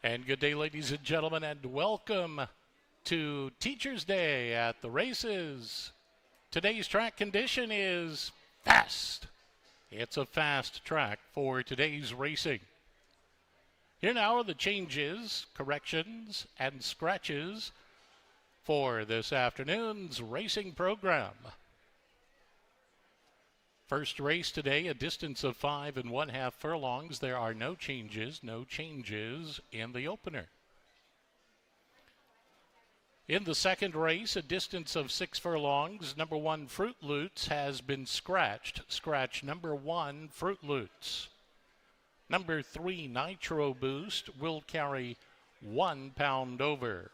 And good day, ladies and gentlemen, and welcome to Teachers Day at the races. Today's track condition is fast. It's a fast track for today's racing. Here now are the changes, corrections, and scratches for this afternoon's racing program. First race today, a distance of 5 1/2 furlongs. There are no changes in the opener. In the second race, a distance of 6 furlongs, number 1 Fruit Loots has been scratched. Scratch number 1 Fruit Loots. Number 3 Nitro Boost will carry 1 pound over.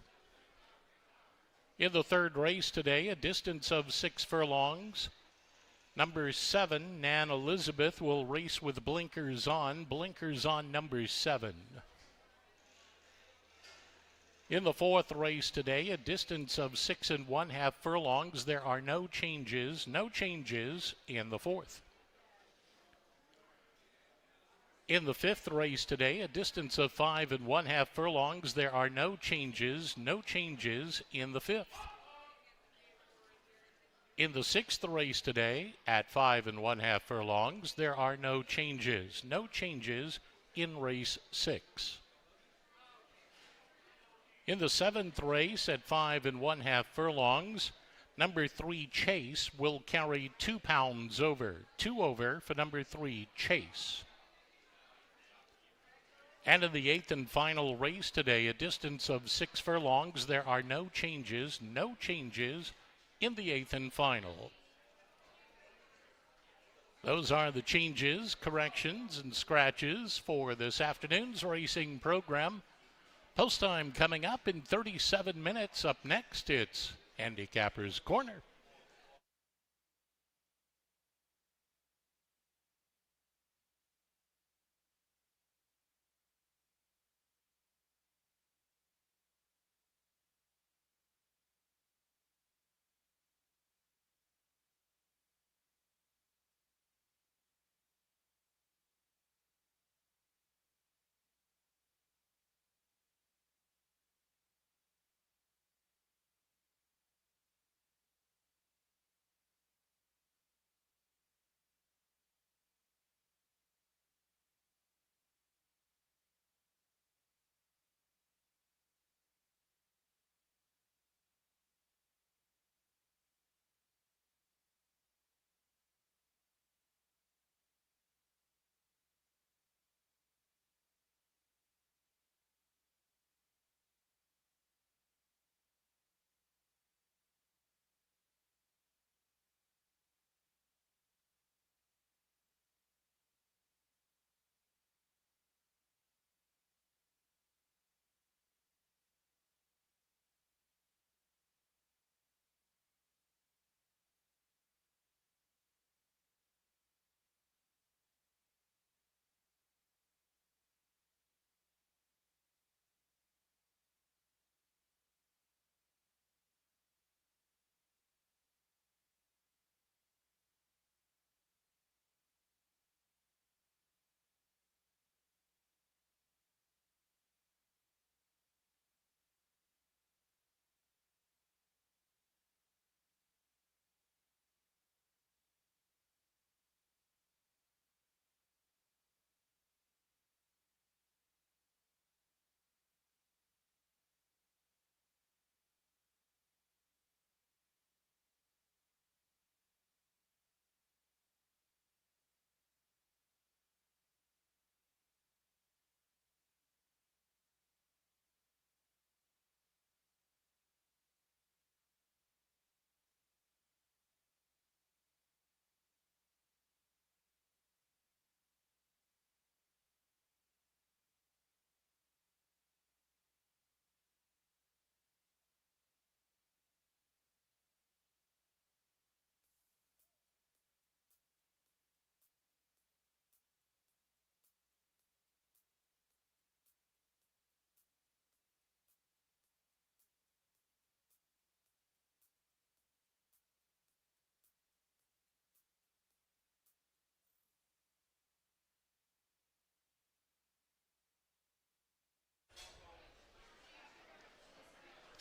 In the third race today, a distance of 6 furlongs, number 7, Nan Elizabeth, will race with blinkers on. Blinkers on number 7. In the fourth race today, a distance of 6 1/2 furlongs. There are no changes in the fourth. In the fifth race today, a distance of 5 1/2 furlongs. There are no changes in the fifth. In the sixth race today, at 5 1/2 furlongs, there are no changes in race 6. In the seventh race, at 5 1/2 furlongs, number 3 Chase will carry 2 pounds over. 2 over for number 3 Chase. And in the eighth and final race today, a distance of 6 furlongs, there are no changes in the eighth and final. Those are the changes, corrections, and scratches for this afternoon's racing program. Post time coming up in 37 minutes. Up next, it's Handicapper's Corner.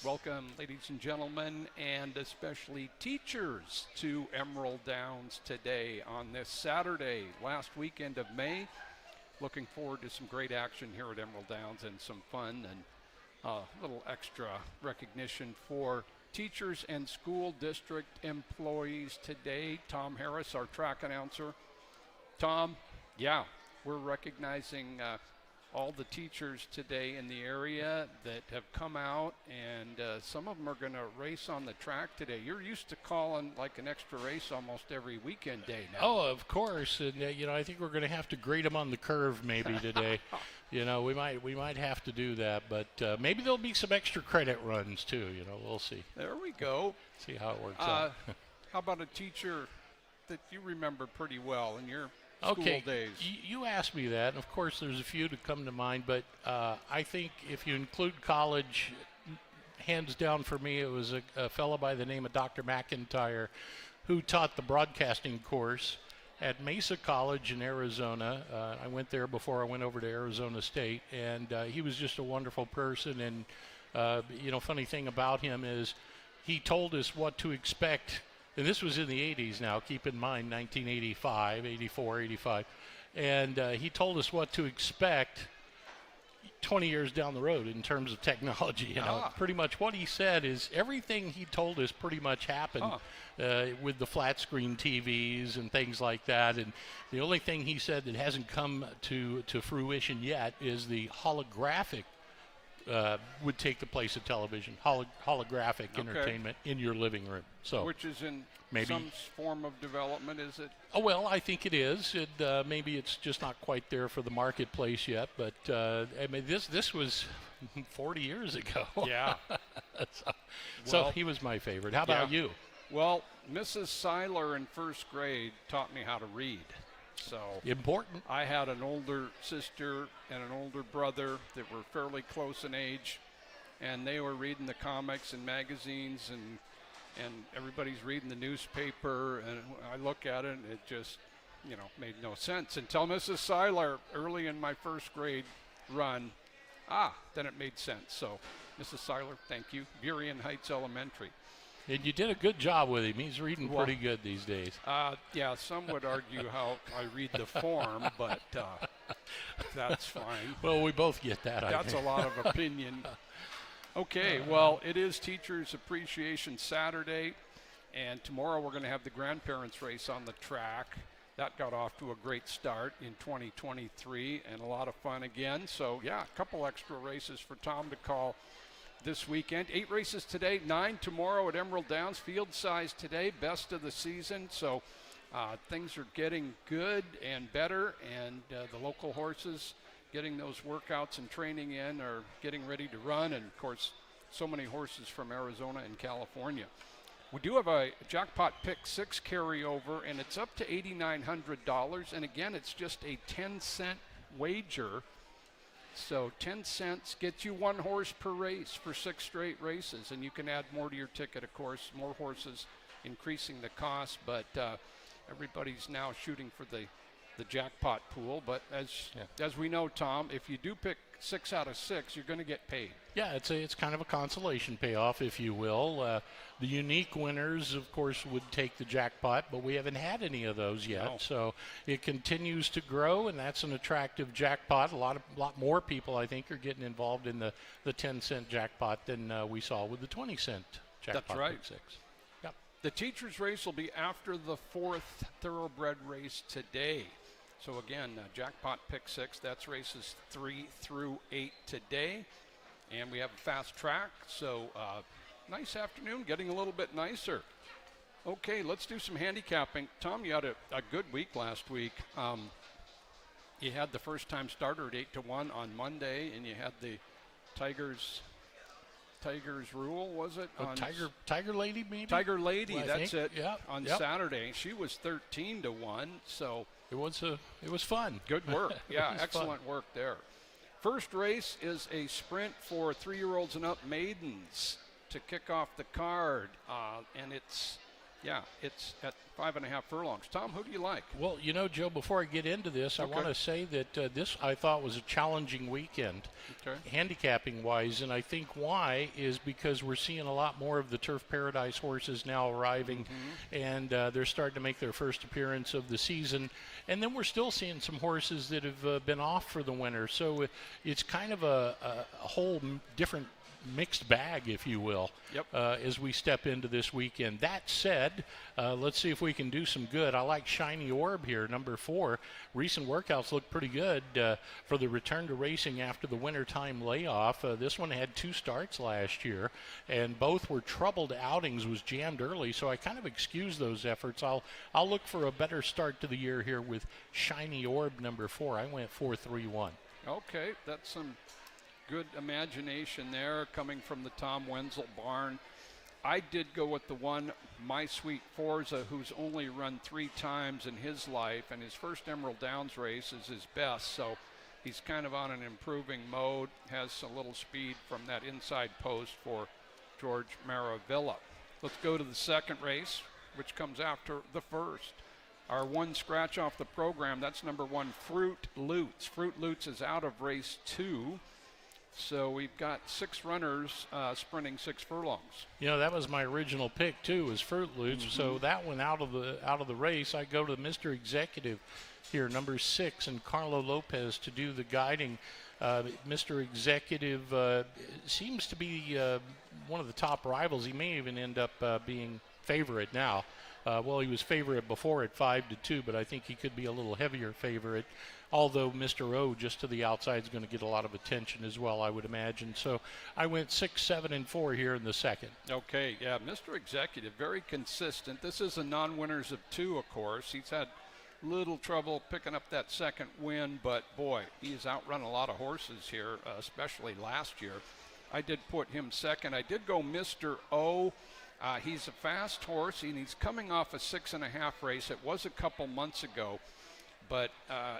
Welcome, ladies and gentlemen, and especially teachers, to Emerald Downs today on this Saturday, last weekend of May. Looking forward to some great action here at Emerald Downs and some fun and a little extra recognition for teachers and school district employees today. Tom Harris, our track announcer. Tom, yeah, we're recognizing all the teachers today in the area that have come out, and some of them are going to race on the track today. You're used to calling like an extra race almost every weekend day now. Oh, of course. And, I think we're going to have to grade them on the curve maybe today. We might have to do that, but maybe there'll be some extra credit runs too. We'll see. There we go. See how it works out. How about a teacher that you remember pretty well in your school days? You asked me that. Of course, there's a few to come to mind, but I think if you include college, hands down for me, it was a fellow by the name of Dr. McIntyre who taught the broadcasting course at Mesa College in Arizona. I went there before I went over to Arizona State, and he was just a wonderful person. And, funny thing about him is he told us what to expect. And this was in the 80s now, keep in mind, 1985, 84, 85. And he told us what to expect 20 years down the road in terms of technology. Pretty much what he said is everything he told us pretty much happened with the flat screen TVs and things like that. And the only thing he said that hasn't come to fruition yet is the holographic would take the place of television, holographic entertainment in your living room. So, which is in maybe some form of development, is it? Oh, well, I think it is. Maybe it's just not quite there for the marketplace yet, but this was 40 years ago. Yeah. so he was my favorite. How about you? Well, Mrs. Seiler in first grade taught me how to read. So important. I had an older sister and an older brother that were fairly close in age, and they were reading the comics and magazines, and everybody's reading the newspaper, and I look at it and it just made no sense until Mrs. Seiler early in my first grade run. Then it made sense. So Mrs. Seiler, thank you. Burien Heights Elementary. And you did a good job with him. He's reading pretty good these days. Yeah, some would argue how I read the form, but that's fine. Well, we both get that, I That's think. A lot of opinion. Okay, well, it is Teachers Appreciation Saturday, and tomorrow we're going to have the grandparents race on the track. That got off to a great start in 2023 and a lot of fun again. So, yeah, a couple extra races for Tom to call this weekend. 8 races today, 9 tomorrow at Emerald Downs. Field size today, best of the season. So things are getting good and better, and the local horses getting those workouts and training in are getting ready to run. And, of course, so many horses from Arizona and California. We do have a Jackpot Pick 6 carryover, and it's up to $8,900. And, again, it's just a 10-cent wager. So 10 cents gets you 1 horse per race for 6 straight races, and you can add more to your ticket, of course. More horses increasing the cost, but everybody's now shooting for the jackpot pool. But as we know, Tom, if you do pick 6 out of 6, you're going to get paid. Yeah, it's kind of a consolation payoff, if you will. The unique winners, of course, would take the jackpot, but we haven't had any of those yet. No. So it continues to grow, and that's an attractive jackpot. A lot more people, I think, are getting involved in the 10-cent jackpot than we saw with the 20-cent jackpot. That's right. Pick 6. Yep. The teachers' race will be after the 4th thoroughbred race today. So again, Jackpot Pick 6, that's races 3 through 8 today. And we have a fast track, so nice afternoon, getting a little bit nicer. Okay, let's do some handicapping. Tom, you had a good week last week. You had the first time starter at 8-1 on Monday, and you had the Tigers Rule, was it? Tiger Lady, maybe? Tiger Lady, well, that's it. Yep. On Saturday, she was 13-1, so it was fun. Good work. Yeah, excellent fun. work there. First race is a sprint for 3-year-olds and up maidens to kick off the card, and it's Yeah, it's at 5.5 furlongs. Tom, who do you like? Well, you know, Joe, before I get into this, Okay. I want to say that this I thought was a challenging weekend, Okay. handicapping wise, and I think why is because we're seeing a lot more of the Turf Paradise horses now arriving, and they're starting to make their first appearance of the season. And then we're still seeing some horses that have been off for the winter, so it's kind of a whole different mixed bag, if you will, Yep. as we step into this weekend. That said, let's see if we can do some good. I like Shiny Orb here, number 4. Recent workouts look pretty good for the return to racing after the wintertime layoff. This one had 2 starts last year, and both were troubled outings, was jammed early, so I kind of excuse those efforts. I'll look for a better start to the year here with Shiny Orb, number 4. I went 4-3-1. Okay, that's some good imagination there coming from the Tom Wenzel barn. I did go with the one, My Sweet Forza, who's only run 3 times in his life, and his first Emerald Downs race is his best, so he's kind of on an improving mode, has a little speed from that inside post for George Maravilla. Let's go to the second race, which comes after the first. Our one scratch off the program, that's number 1, Fruit Loots. Fruit Loots is out of race 2. So we've got 6 runners sprinting 6 furlongs. You know, that was my original pick too, was Fruit Loops. So that one out of the race, I go to Mr. Executive here, number 6, and Carlo Lopez to do the guiding. Mr. Executive seems to be one of the top rivals. He may even end up being favorite now. Well, he was favorite before at 5-2, but I think he could be a little heavier favorite. Although Mr. O just to the outside is going to get a lot of attention as well, I would imagine. So I went 6, 7, and 4 here in the second. Okay, yeah, Mr. Executive, very consistent. This is a non-winners of 2, of course. He's had little trouble picking up that second win, but boy, he's outrun a lot of horses here, especially last year. I did put him second. I did go Mr. O. He's a fast horse, and he's coming off a 6.5 race. It was a couple months ago. But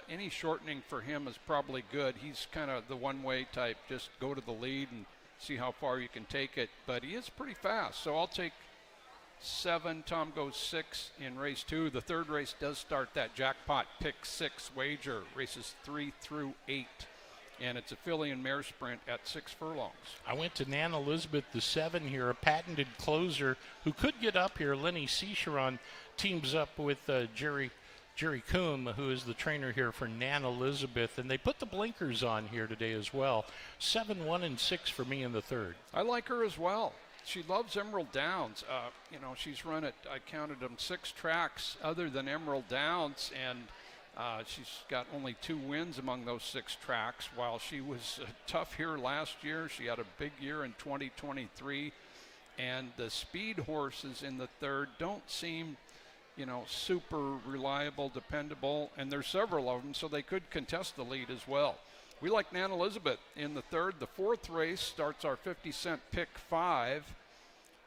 any shortening for him is probably good. He's kind of the one-way type, just go to the lead and see how far you can take it. But he is pretty fast, so I'll take 7. Tom goes 6 in race 2. The third race does start that jackpot pick 6 wager, races 3 through 8. And it's a filly and mare sprint at 6 furlongs. I went to Nan Elizabeth, the 7 here, a patented closer who could get up here. Lenny Cicheron teams up with Jerry Coombe, who is the trainer here for Nan Elizabeth, and they put the blinkers on here today as well. 7, 1, and 6 for me in the third. I like her as well. She loves Emerald Downs. You know, she's run it, I counted them, 6 tracks other than Emerald Downs, and she's got only 2 wins among those 6 tracks. While she was tough here last year, she had a big year in 2023, and the speed horses in the third don't seem, you know, super reliable, dependable, and there's several of them, so they could contest the lead as well. We like Nan Elizabeth in the third. The fourth race starts our 50-cent pick 5,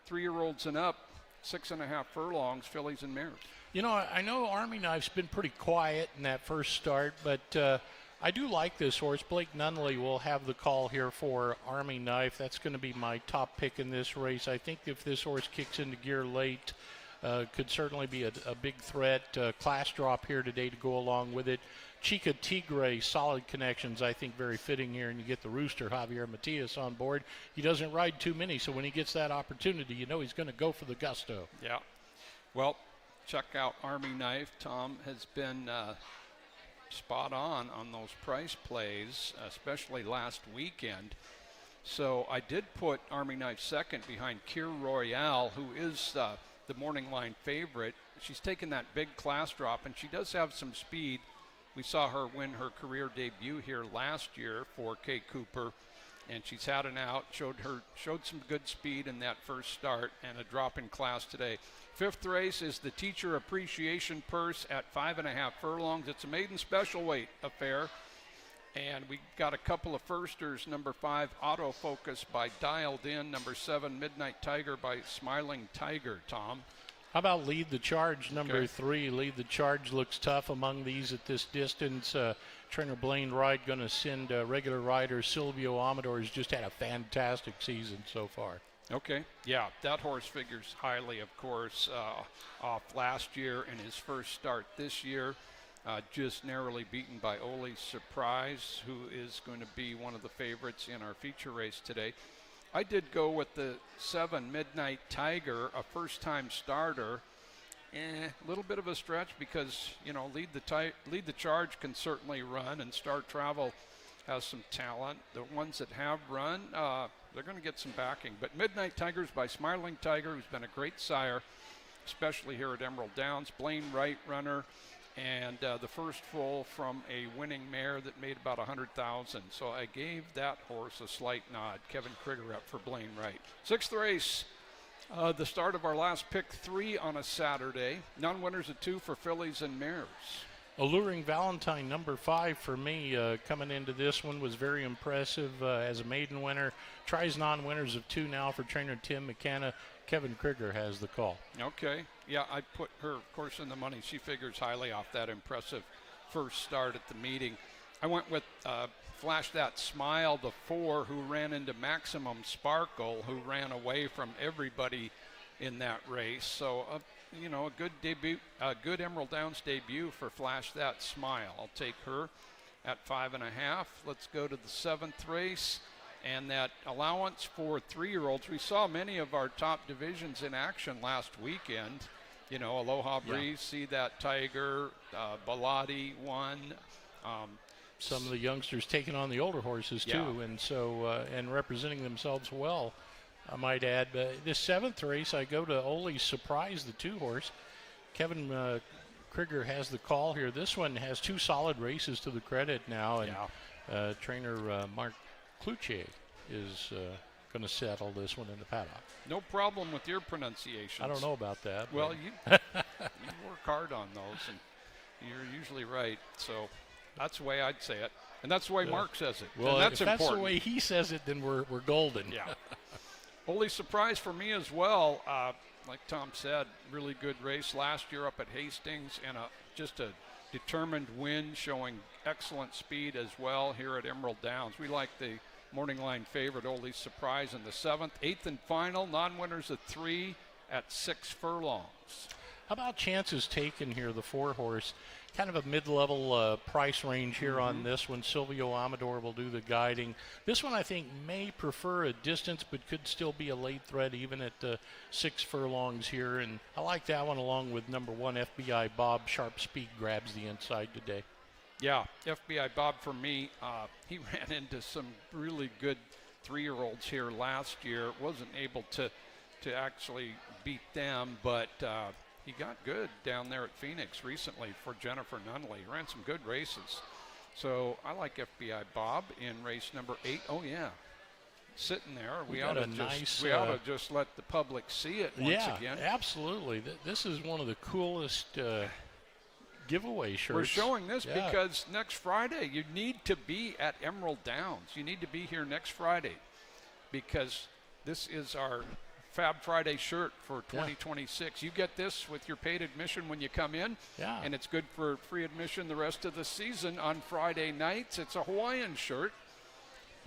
3-year-olds and up, 6.5 furlongs, fillies and mares. You know, I know Army Knife's been pretty quiet in that first start, but I do like this horse. Blake Nunley will have the call here for Army Knife. That's going to be my top pick in this race. I think if this horse kicks into gear late, could certainly be a big threat. Class drop here today to go along with it. Chica Tigre, solid connections, I think very fitting here, and you get the rooster, Javier Matias, on board. He doesn't ride too many, so when he gets that opportunity, you know he's going to go for the gusto. Yeah. Well, check out Army Knife. Tom has been spot on those price plays, especially last weekend. So I did put Army Knife second behind Kir Royale, who is the morning line favorite. She's taken that big class drop, and she does have some speed. We saw her win her career debut here last year for Kay Cooper, and she's had an out, showed some good speed in that first start, and a drop in class today. Fifth race is the Teacher Appreciation Purse at 5.5 furlongs. It's a maiden special weight affair, and we got a couple of firsters. Number 5, Autofocus by Dialed In. Number 7, Midnight Tiger by Smiling Tiger. Tom? How about Lead the Charge, number Okay. 3? Lead the Charge looks tough among these at this distance. Trainer Blaine Wright going to send regular rider Silvio Amador, who's just had a fantastic season so far. Okay. Yeah, that horse figures highly, of course, off last year in his first start this year. Just narrowly beaten by Ole Surprise, who is going to be one of the favorites in our feature race today. I did go with the 7 Midnight Tiger, a first-time starter. A little bit of a stretch because, Lead the Charge can certainly run, and Star Travel has some talent. The ones that have run, they're going to get some backing. But Midnight Tigers by Smiling Tiger, who's been a great sire, especially here at Emerald Downs. Blaine Wright runner, and the first foal from a winning mare that made about 100,000. So I gave that horse a slight nod. Kevin Krigger up for Blaine Wright. Sixth race. The start of our last pick 3 on a Saturday. Non-winners of 2 for fillies and mares. Alluring Valentine, number 5 for me, coming into this one was very impressive as a maiden winner. Tries non-winners of 2 now for trainer Tim McKenna. Kevin Krigger has the call. Okay. Yeah, I put her, of course, in the money. She figures highly off that impressive first start at the meeting. I went with Flash That Smile, the 4, who ran into Maximum Sparkle, who ran away from everybody in that race. So, a good debut, a good Emerald Downs debut for Flash That Smile. I'll take her at 5.5. Let's go to the 7th race. And that allowance for 3-year-olds. We saw many of our top divisions in action last weekend. Aloha Breeze, See That Tiger, Bellotti won. Some of the youngsters taking on the older horses too, and so and representing themselves well, I might add. This 7th race, I go to Ole Surprise, the 2 horse. Kevin Krigger has the call here. This one has 2 solid races to the credit now, and trainer Mark Cloutier is going to settle this one in the paddock. No problem with your pronunciation. I don't know about that. Well, you work hard on those, and you're usually right. So that's the way I'd say it, and that's the way Mark says it. Well, and that's if important. That's the way he says it, then we're golden. Yeah. Ole Surprise for me as well. Like Tom said, really good race last year up at Hastings, and just a determined win, showing excellent speed as well here at Emerald Downs. We like the morning line favorite, Ole Surprise, in the 7th. 8th and final, non-winners of 3 at 6 furlongs. How about chances taken here, the 4 horse? Kind of a mid-level price range here on this one. Silvio Amador will do the guiding. This one, I think, may prefer a distance, but could still be a late threat even at 6 furlongs here. And I like that one along with number 1, FBI Bob. Sharp Speed grabs the inside today. Yeah, FBI Bob for me, he ran into some really good 3-year-olds here last year. Wasn't able to actually beat them, but he got good down there at Phoenix recently for Jennifer Nunley. Ran some good races. So I like FBI Bob in race number 8. Oh, yeah. Sitting there. We ought to just let the public see it once again. Yeah, absolutely. This is one of the coolest giveaway shirts. We're showing this because next Friday you need to be at Emerald Downs. You need to be here next Friday because this is our Fab Friday shirt for 2026. You get this with your paid admission when you come in, and it's good for free admission the rest of the season on Friday nights. It's a Hawaiian shirt.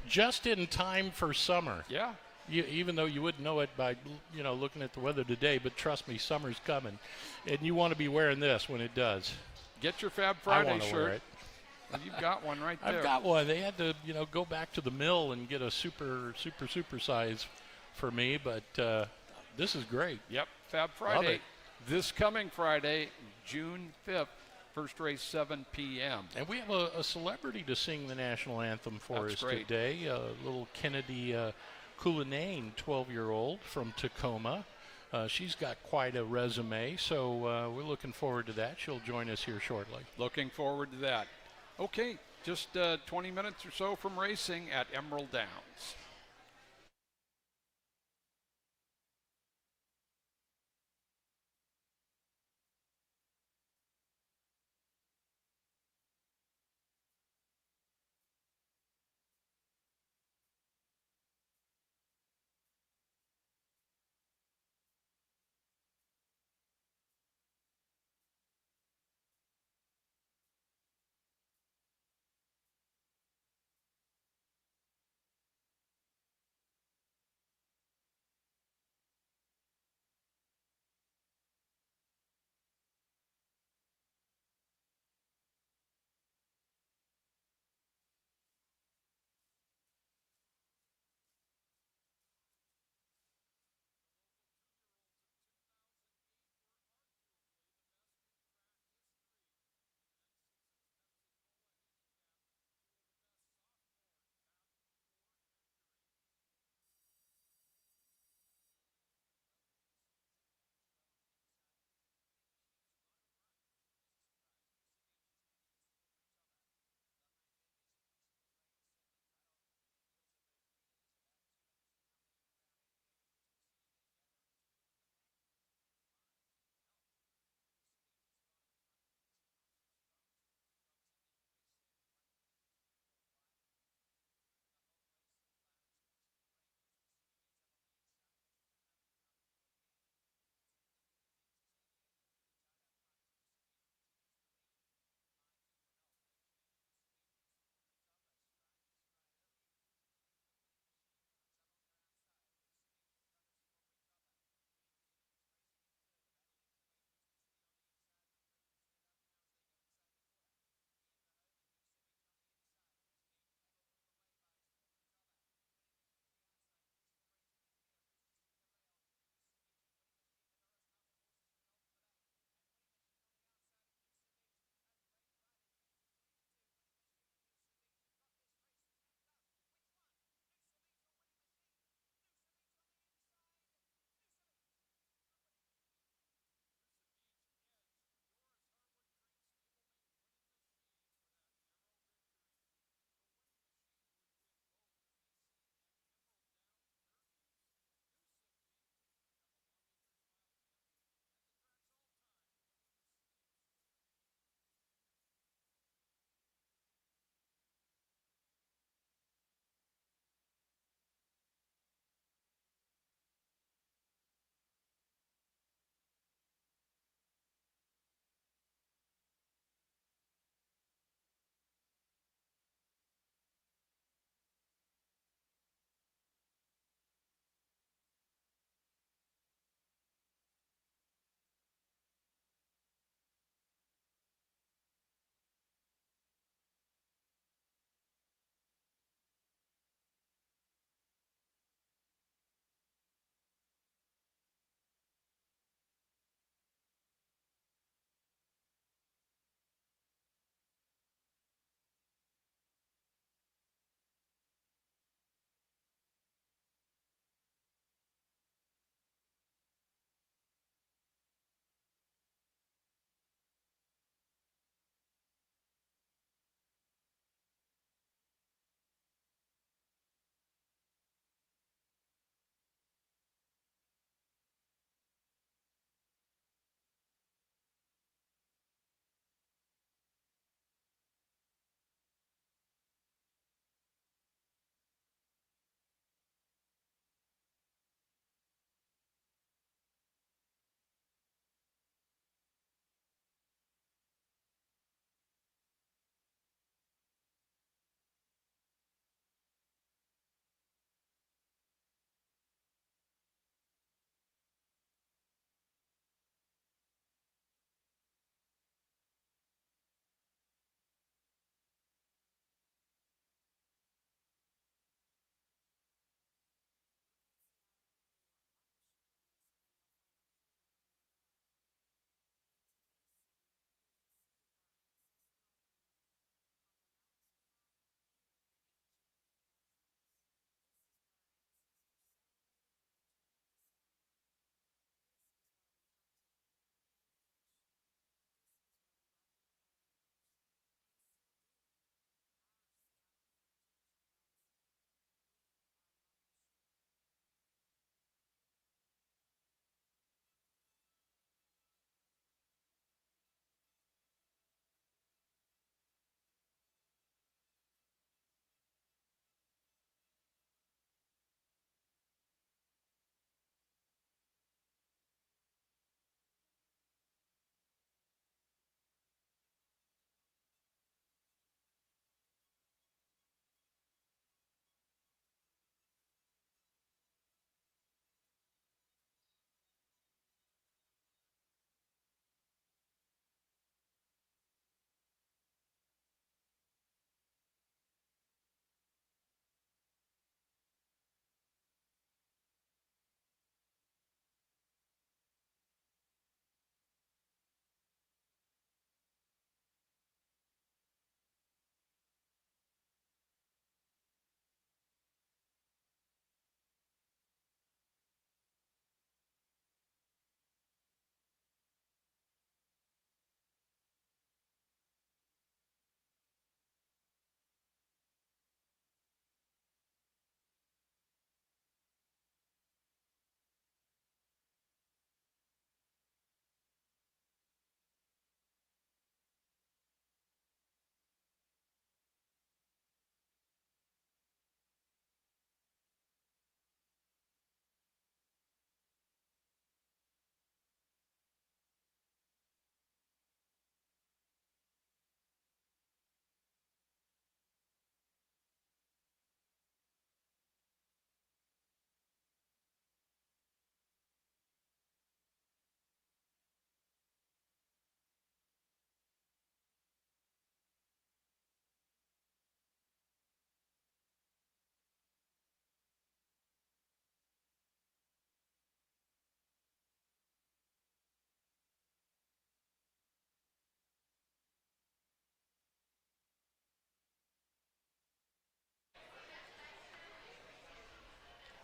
Just in time for summer. Yeah. Even though you wouldn't know it by looking at the weather today, but trust me, summer's coming, and you want to be wearing this when it does. Get your Fab Friday shirt. Wear it. Well, you've got one right there. I've got one. They had to go back to the mill and get a super size for me, but this is great. Yep, Fab Friday. This coming Friday, June 5th. First race, 7 p.m. And we have a celebrity to sing the national anthem for us today. Little Kennedy Cullinane, 12-year-old from Tacoma. She's got quite a resume, so we're looking forward to that. She'll join us here shortly. Looking forward to that. Okay, just 20 minutes or so from racing at Emerald Downs.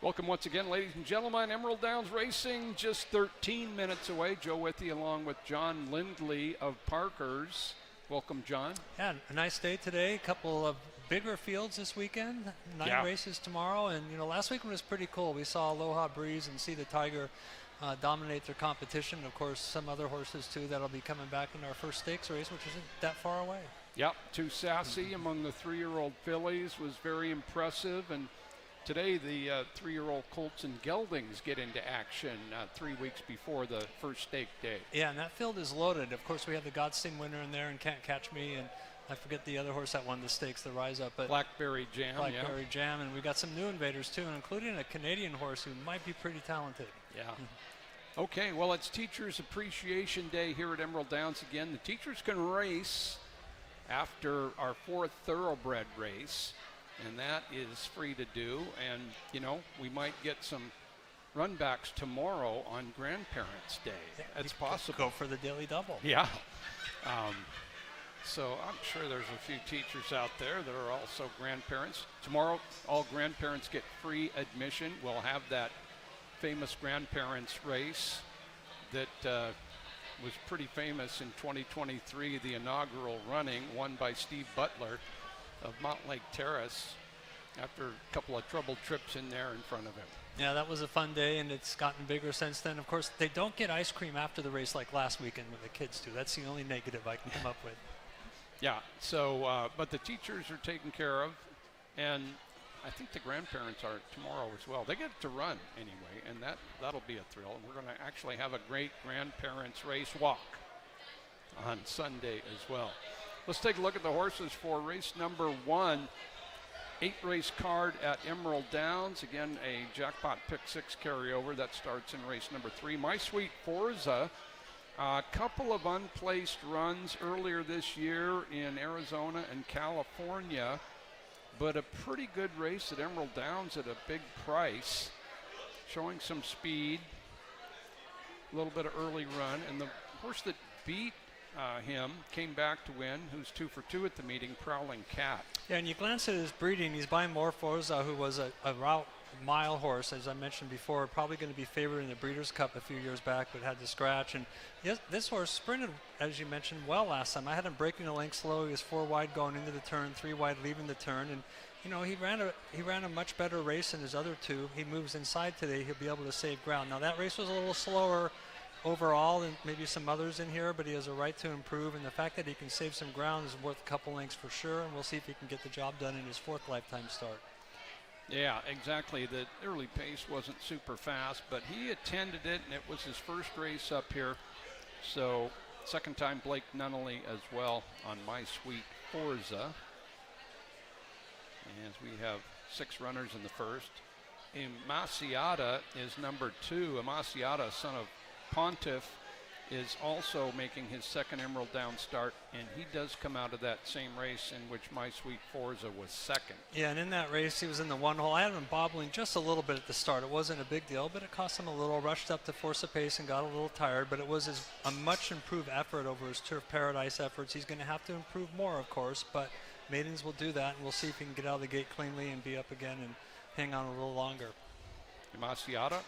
Welcome once again, ladies and gentlemen. Emerald Downs Racing just 13 minutes away. Joe Withy along with John Lindley of Parkers. Welcome, John. Yeah, a nice day today. A couple of bigger fields this weekend. 9 races tomorrow. And, last weekend was pretty cool. We saw Aloha Breeze and See the Tiger dominate their competition. Of course, some other horses, too, that'll be coming back in our first stakes race, which isn't that far away. Yep, Too Sassy among the 3-year-old fillies was very impressive. And today, the 3-year-old Colts and Geldings get into action 3 weeks before the first stake day. Yeah, and that field is loaded. Of course, we have the Godstein winner in there and Can't Catch Me, and I forget the other horse that won the stakes, the Rise Up. But Blackberry Jam, Blackberry Jam, and we got some new invaders, too, including a Canadian horse who might be pretty talented. Yeah. Okay, well, it's Teachers Appreciation Day here at Emerald Downs again. The teachers can race after our 4th thoroughbred race, and that is free to do. And, we might get some runbacks tomorrow on Grandparents' Day. Yeah, That's possible. Go for the daily double. Yeah. So I'm sure there's a few teachers out there that are also grandparents. Tomorrow, all grandparents get free admission. We'll have that famous grandparents race that was pretty famous in 2023, the inaugural running, won by Steve Butler of Montlake Terrace after a couple of troubled trips in there in front of him. Yeah, that was a fun day, and it's gotten bigger since then. Of course, they don't get ice cream after the race like last weekend when the kids do. That's the only negative I can come up with. Yeah, so, but the teachers are taken care of, and I think the grandparents are tomorrow as well. They get to run anyway, and that'll be a thrill. And we're going to actually have a great grandparents race walk on Sunday as well. Let's take a look at the horses for race number 1. 8-race card at Emerald Downs. Again, a jackpot pick 6 carryover. That starts in race number 3. My Sweet Forza. A couple of unplaced runs earlier this year in Arizona and California, but a pretty good race at Emerald Downs at a big price, showing some speed, a little bit of early run, and the horse that beat him came back to win, who's 2 for 2 at the meeting, Prowling Cat. Yeah, and you glance at his breeding, he's by More Forza, who was a route mile horse, as I mentioned before, probably going to be favored in the Breeders' Cup a few years back, but had to scratch. And this horse sprinted, as you mentioned, well last time. I had him breaking the link slow. He was 4 wide going into the turn, 3 wide leaving the turn, and he ran a much better race than his other 2. He moves inside today. He'll be able to save ground. Now that race was a little slower overall than maybe some others in here, but he has a right to improve, and the fact that he can save some ground is worth a couple lengths for sure, and we'll see if he can get the job done in his 4th lifetime start. Yeah, exactly. The early pace wasn't super fast, but he attended it, and it was his first race up here. So, second time Blake Nunnally as well on My Sweet Forza. As we have 6 runners in the first. Amaciata is number 2. Amaciata, son of Pontiff, is also making his 2nd Emerald Downs start, and he does come out of that same race in which My Sweet Forza was 2nd. Yeah, and in that race, he was in the 1 hole. I had him bobbling just a little bit at the start. It wasn't a big deal, but it cost him a little. Rushed up to force a pace and got a little tired, but it was a much improved effort over his Turf Paradise efforts. He's going to have to improve more, of course, but maidens will do that, and we'll see if he can get out of the gate cleanly and be up again and hang on a little longer. Amaciata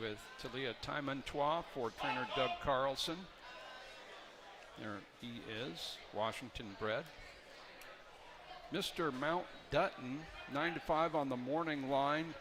with Talia Taimantois for trainer Doug Carlson. There he is, Washington bred. Mr. Mount Dutton, 9 to 5 on the morning line,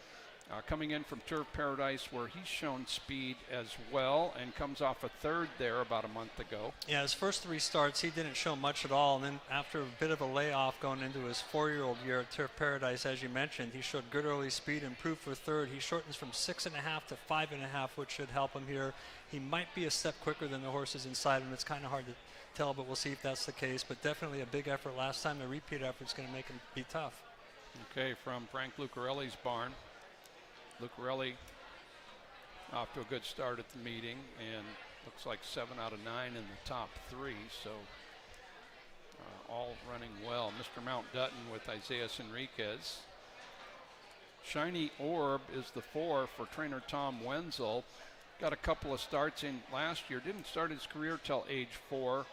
coming in from Turf Paradise, where he's shown speed as well and comes off a 3rd there about a month ago. Yeah, his first 3 starts, he didn't show much at all. And then after a bit of a layoff going into his 4-year-old year at Turf Paradise, as you mentioned, he showed good early speed, improved for 3rd. He shortens from 6.5 to 5.5, which should help him here. He might be a step quicker than the horses inside him. It's kind of hard to tell, but we'll see if that's the case. But definitely a big effort last time. The repeat effort's going to make him be tough. Okay, from Frank Lucarelli's barn. Lucarelli off to a good start at the meeting, and looks like 7 out of 9 in the top 3, so all running well. Mr. Mount Dutton with Isaias Enriquez. Shiny Orb is the 4 for trainer Tom Wenzel. Got a couple of starts in last year. Didn't start his career till age 4,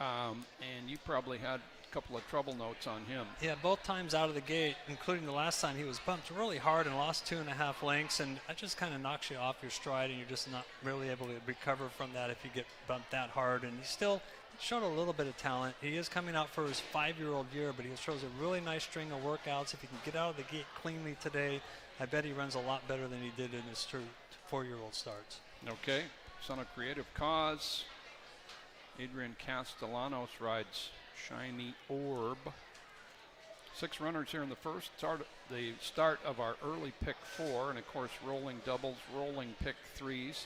and you probably had couple of trouble notes on him. Yeah, both times out of the gate, including the last time, he was bumped really hard and lost 2.5 lengths, and that just kind of knocks you off your stride, and you're just not really able to recover from that if you get bumped that hard. And he still showed a little bit of talent. He is coming out for his 5-year-old year, but he shows a really nice string of workouts. If he can get out of the gate cleanly today, I bet he runs a lot better than he did in his 4-year-old starts. Okay, son of Creative Cause, Adrian Castellanos rides Shiny Orb. 6 runners here in the first. The start of our early pick 4, and of course rolling doubles, rolling pick 3s.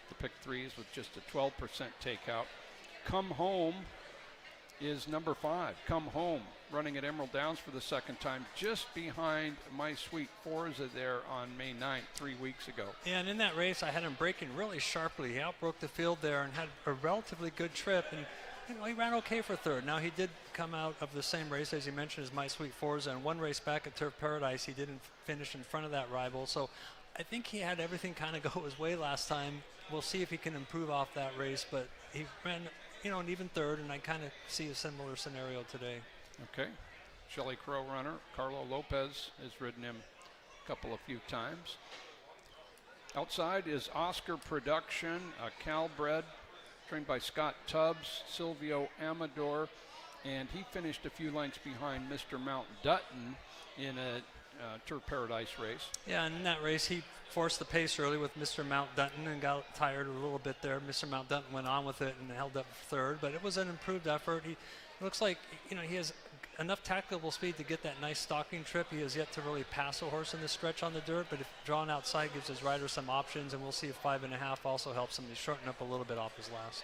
The pick 3s with just a 12% takeout. Come Home is number 5. Come Home, running at Emerald Downs for the second time, just behind My Sweet Forza there on May 9th, 3 weeks ago. Yeah, and in that race, I had him breaking really sharply. He outbroke the field there and had a relatively good trip, and he ran okay for third. Now, he did come out of the same race, as you mentioned, as My Sweet Forza, and one race back at Turf Paradise, he didn't finish in front of that rival. So I think he had everything kind of go his way last time. We'll see if he can improve off that race, but he ran, an even third, and I kind of see a similar scenario today. Okay. Shelley Crow runner, Carlo Lopez has ridden him a few times. Outside is Oscar Production, a Calbred, trained by Scott Tubbs, Silvio Amador, and he finished a few lengths behind Mr. Mount Dutton in a Turf Paradise race. Yeah, and in that race, he forced the pace early with Mr. Mount Dutton and got tired a little bit there. Mr. Mount Dutton went on with it and held up third, but it was an improved effort. He looks like, he has enough tactical speed to get that nice stalking trip. He has yet to really pass a horse in this stretch on the dirt, but if drawn outside gives his rider some options, and we'll see if 5.5 also helps him to shorten up a little bit off his last.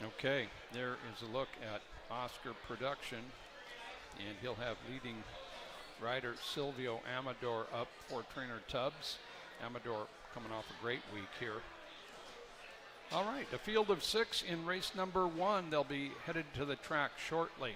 Okay, there is a look at Oscar Production, and he'll have leading rider Silvio Amador up for trainer Tubbs. Amador coming off a great week here. All right, a field of 6 in race number 1. They'll be headed to the track shortly.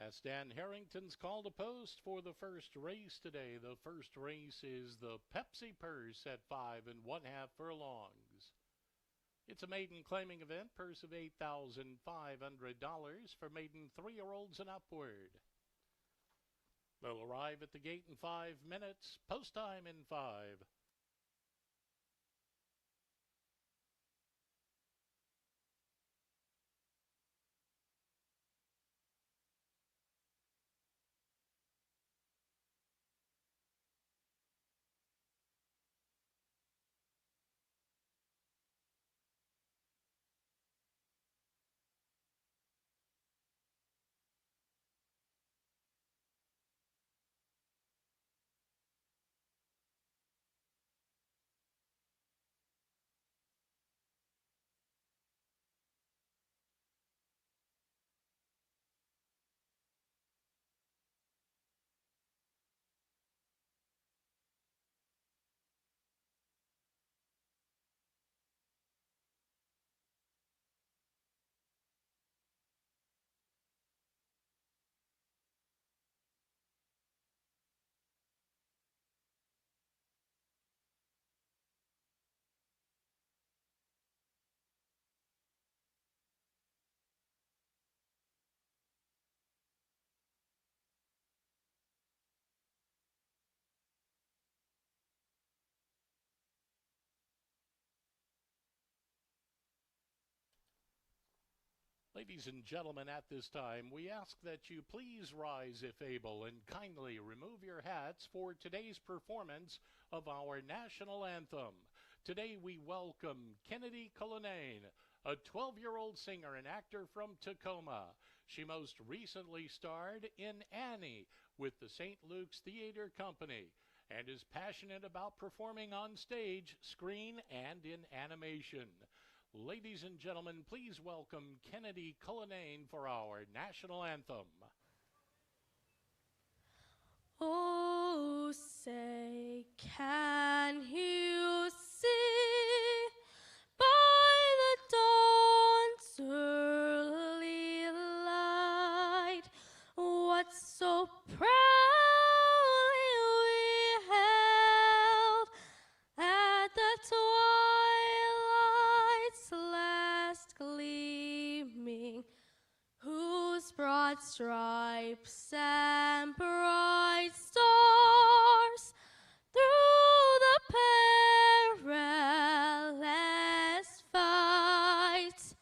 As Dan Harrington's called a post for the first race today. The first race is the Pepsi Purse at 5 1/2 furlongs. It's a maiden claiming event, purse of $8,500 for maiden 3-year-olds and upward. They'll arrive at the gate in 5 minutes, post time in 5. Ladies and gentlemen, at this time, we ask that you please rise if able and kindly remove your hats for today's performance of our national anthem. Today we welcome Kennedy Cullinane, a 12-year-old singer and actor from Tacoma. She most recently starred in Annie with the St. Luke's Theater Company and is passionate about performing on stage, screen, and in animation. Ladies and gentlemen, please welcome Kennedy Cullinane for our national anthem. Oh, say, can you see by the dawn's early light what so proudly we held at the twilight's last gleaming, whose broad stripes and bright stars through the perilous fight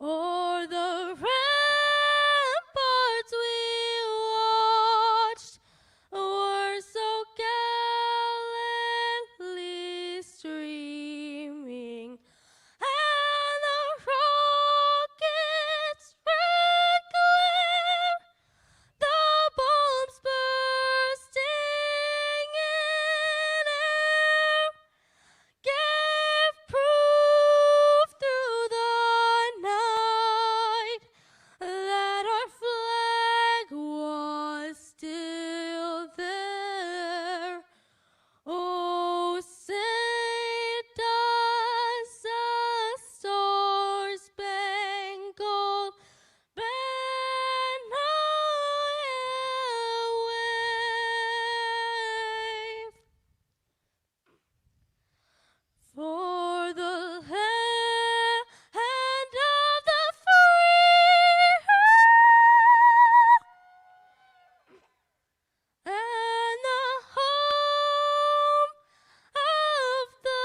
o'er the ramparts we watched were so gallantly streaming, and the rockets red glare, the bombs bursting in air, gave proof through the night that our flag was still there. Oh, say does a star-spangled banner wave for the land of the free and the home of the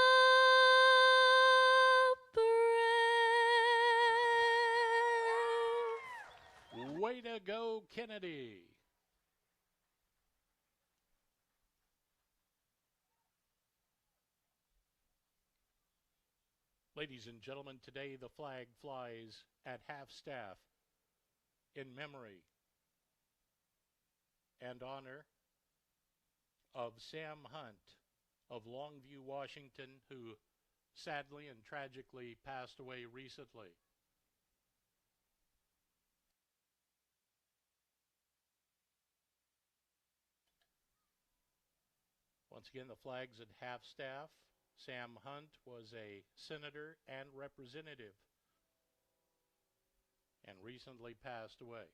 brave. Way to go, Kennedy. Ladies and gentlemen, today the flag flies at half-staff in memory and honor of Sam Hunt of Longview, Washington, who sadly and tragically passed away recently. Once again, the flag's at half-staff. Sam Hunt was a senator and representative and recently passed away.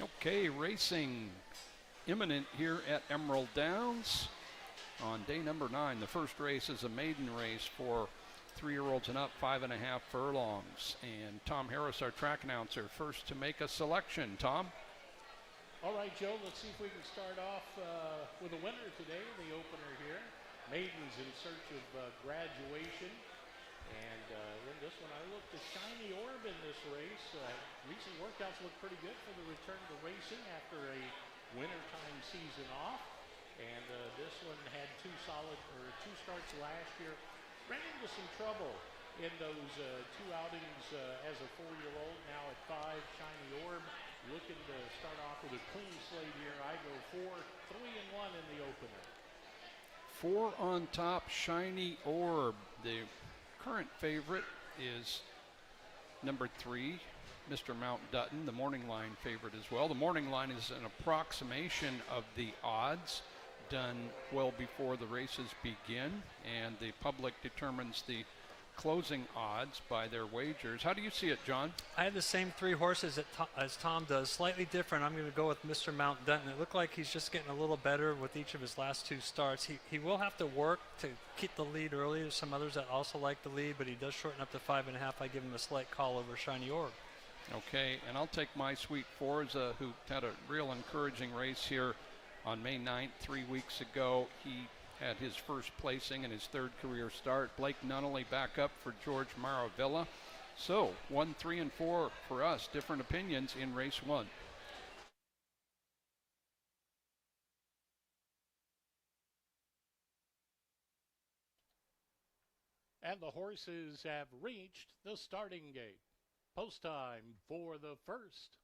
Okay, racing imminent here at Emerald Downs on day number 9. The first race is a maiden race for 3-year-olds and up, 5.5 furlongs. And Tom Harris, our track announcer, first to make a selection. Tom? All right, Joe, let's see if we can start off with a winner today, the opener here. Maidens in search of graduation. And in this one, I looked at Shiny Orb in this race. Recent workouts look pretty good for the return to racing after a wintertime season off. And this one had two starts last year. Ran into some trouble in those two outings as a 4-year-old. Now at 5, Shiny Orb looking to start off with a clean slate here. I go 4, 3, and 1 in the opener. 4 on top, Shiny Orb. The current favorite is number 3, Mr. Mount Dutton, the morning line favorite as well. The morning line is an approximation of the odds done well before the races begin, and the public determines the closing odds by their wagers. How do you see it, John? I have the same 3 horses as Tom does, slightly different. I'm going to go with Mr. Mount Dutton. It looked like he's just getting a little better with each of his last 2 starts. He will have to work to keep the lead early. There's some others that also like the lead, but he does shorten up to 5.5. I give him a slight call over Shiny Orb. Okay, and I'll take my Sweet Forza, who had a real encouraging race here on May 9th, 3 weeks ago. He had his first placing in his 3rd career start. Blake Nunnally back up for George Maravilla. So 1, 3, and 4 for us. Different opinions in race 1. And the horses have reached the starting gate. Post time for the first.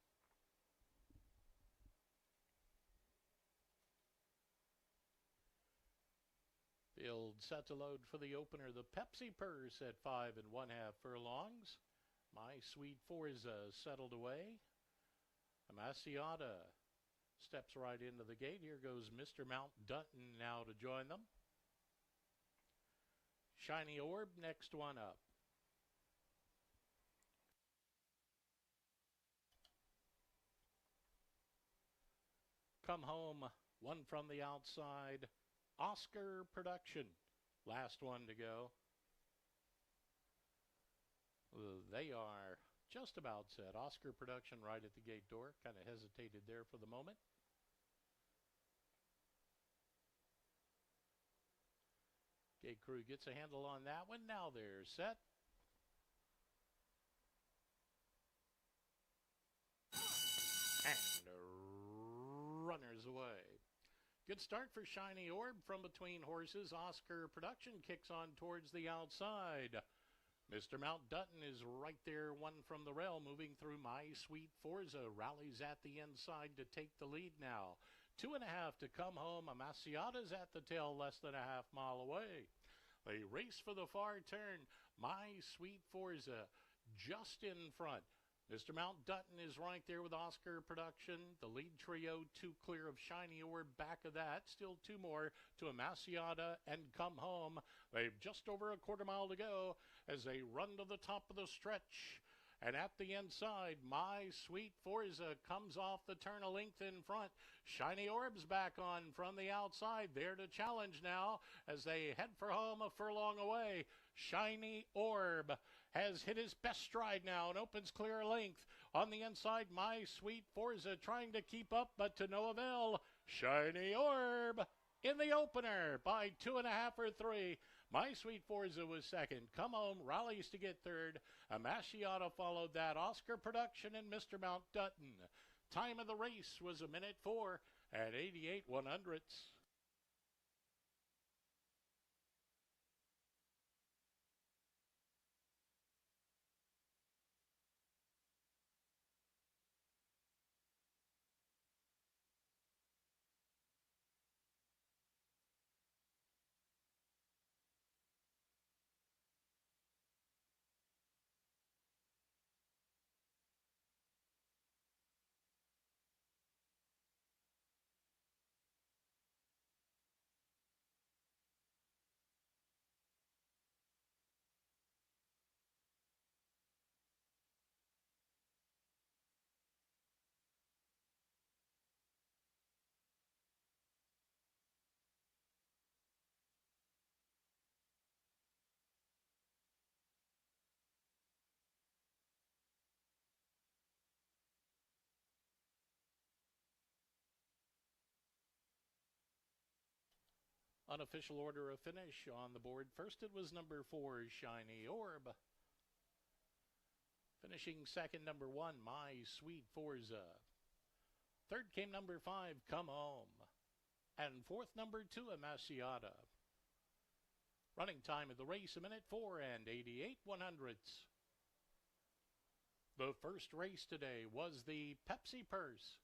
Field set to load for the opener. The Pepsi Purse at 5 1/2 furlongs. My Sweet Forza settled away. Amaciata steps right into the gate. Here goes Mr. Mount Dutton now to join them. Shiny Orb, next one up. Come Home, one from the outside. Oscar Production, last one to go. They are just about set. Oscar Production right at the gate door. Kind of hesitated there for the moment. Gate crew gets a handle on that one. Now they're set. And runners away. Good start for Shiny Orb from between horses. Oscar Production kicks on towards the outside. Mr. Mount Dutton is right there, one from the rail, moving through My Sweet Forza. Rallies at the inside to take the lead now. 2.5 to Come Home. Amaciata's at the tail, less than a half mile away. They race for the far turn. My Sweet Forza just in front. Mr. Mount Dutton is right there with Oscar Production. The lead trio, 2 clear of Shiny Orb. Back of that, still 2 more to Amaciata and Come Home. They've just over a quarter mile to go as they run to the top of the stretch. And at the inside, My Sweet Forza comes off the turn a length in front. Shiny Orb's back on from the outside, there to challenge now as they head for home a furlong away. Shiny Orb has hit his best stride now and opens clear length. On the inside, My Sweet Forza trying to keep up, but to no avail. Shiny Orb in the opener by 2.5 or 3. My Sweet Forza was second. Come Home rallies to get third. Amaciata followed that. Oscar Production and Mr. Mount Dutton. Time of the race was 1:04 at 88 100ths. Unofficial order of finish on the board. First it was number 4, Shiny Orb. Finishing second, number 1, My Sweet Forza. Third came number 5, Come Home. And fourth, number 2, Amaciata. Running time of the race, 1:04 and 88 100ths. The first race today was the Pepsi Purse.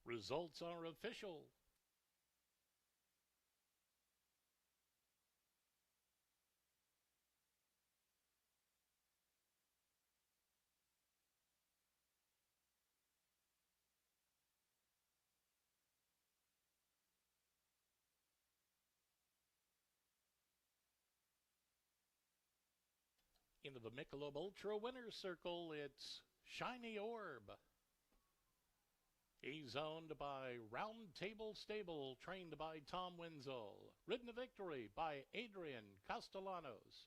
Results are official. Into the Michelob Ultra winner's circle, it's Shiny Orb. He's owned by Round Table Stable, trained by Tom Wenzel. Ridden to victory by Adrian Castellanos.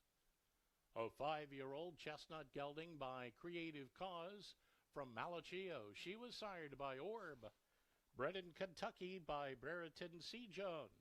A 5-year-old chestnut gelding by Creative Cause from Malachio. She was sired by Orb. Bred in Kentucky by Brereton C. Jones.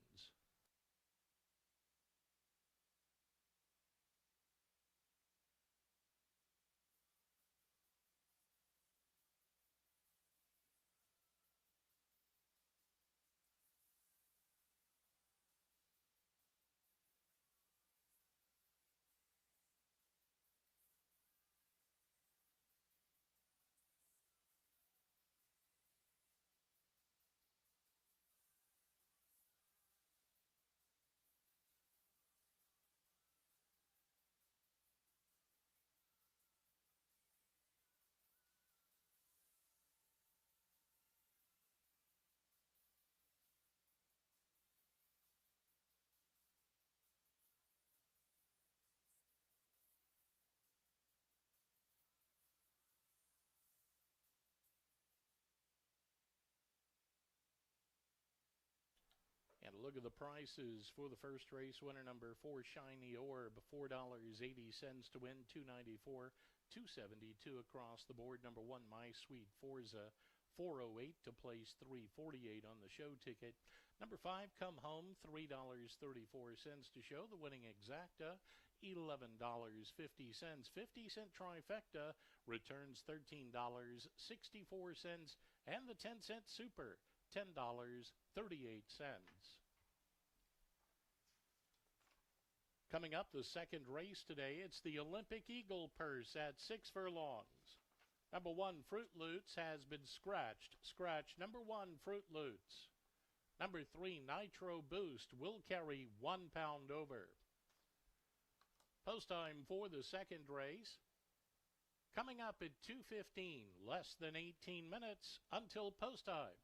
And a look at the prices for the first race winner, number 4, Shiny Orb, $4.80 to win, $2.94, $2.72 across the board. Number 1, My Sweet Forza, $4.08 to place, $3.48 on the show ticket. Number 5, Come Home, $3.34 to show. The winning exacta, $11.50. 50-cent trifecta returns $13.64, and the 10-cent super, $10.38. Coming up, the second race today, it's the Olympic Eagle Purse at 6 furlongs. Number 1, Fruit Loots, has been scratched. Scratch number 1, Fruit Loots. Number 3, Nitro Boost, will carry 1 pound over. Post time for the second race. Coming up at 2:15, less than 18 minutes until post time.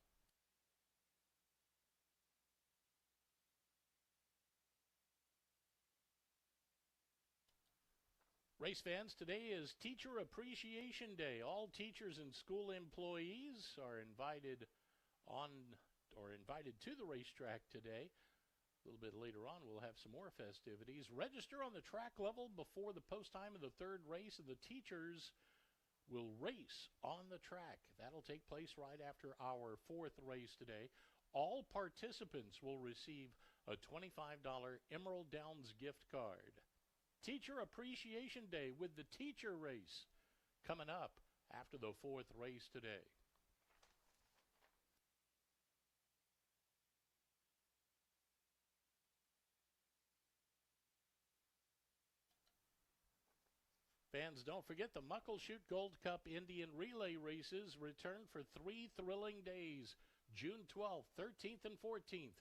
Race fans, today is Teacher Appreciation Day. All teachers and school employees are invited to the racetrack today. A little bit later on, we'll have some more festivities. Register on the track level before the post time of the third race, and the teachers will race on the track. That'll take place right after our fourth race today. All participants will receive a $25 Emerald Downs gift card. Teacher Appreciation Day with the teacher race coming up after the fourth race today. Fans, don't forget the Muckleshoot Gold Cup Indian Relay races return for 3 thrilling days, June 12th, 13th, and 14th.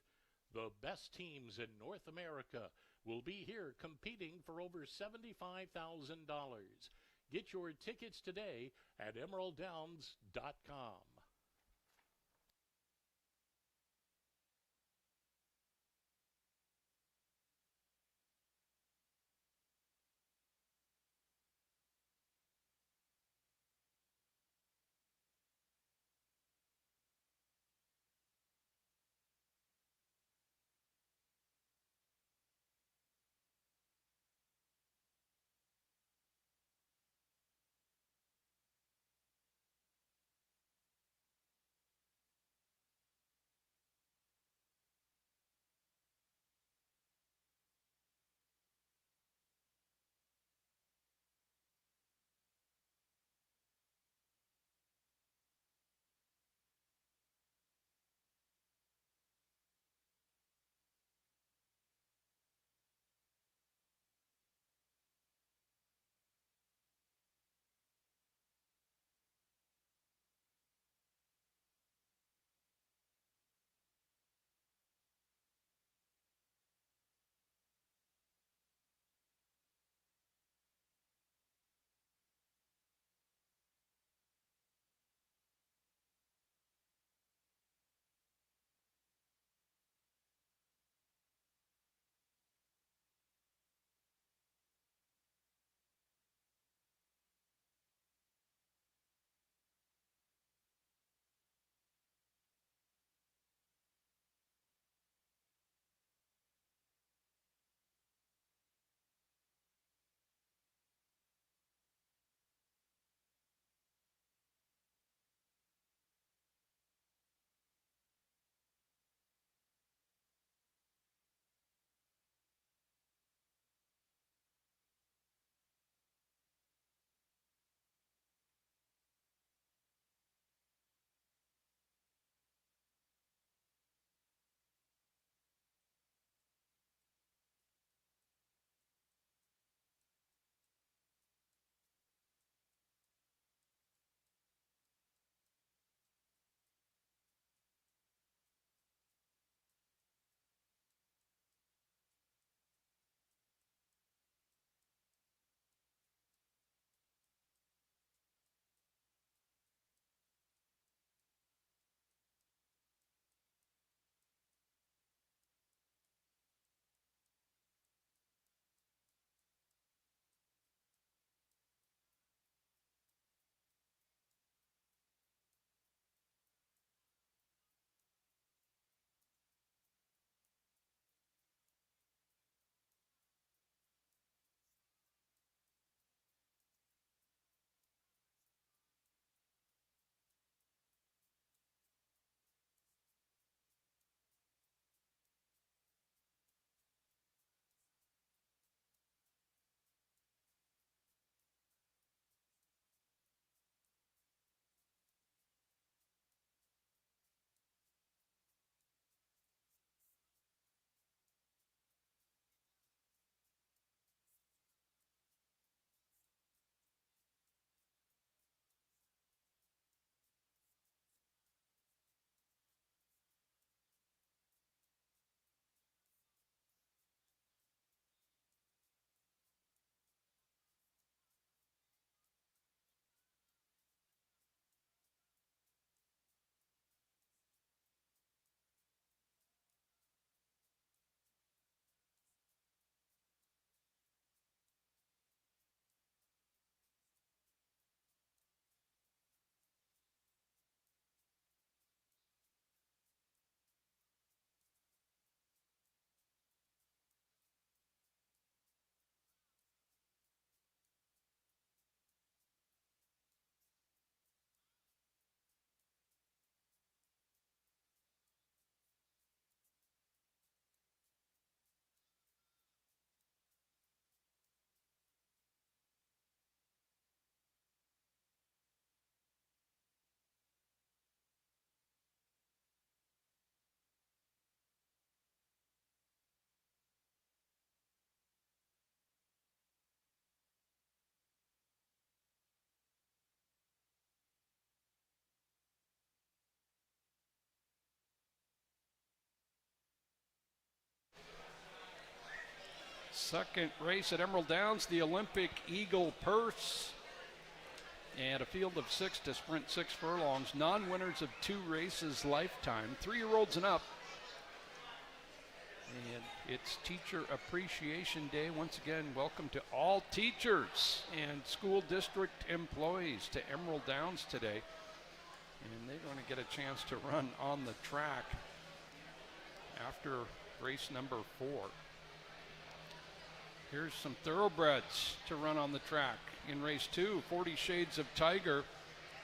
The best teams in North America will be here competing for over $75,000. Get your tickets today at EmeraldDowns.com. Second race at Emerald Downs, the Olympic Eagle Purse. And a field of 6 to sprint 6 furlongs. Non-winners of 2 races lifetime. 3-year-olds and up. And it's Teacher Appreciation Day. Once again, welcome to all teachers and school district employees to Emerald Downs today. And they're going to get a chance to run on the track after race number 4. Here's some thoroughbreds to run on the track. In race 2, 40 Shades of Tiger.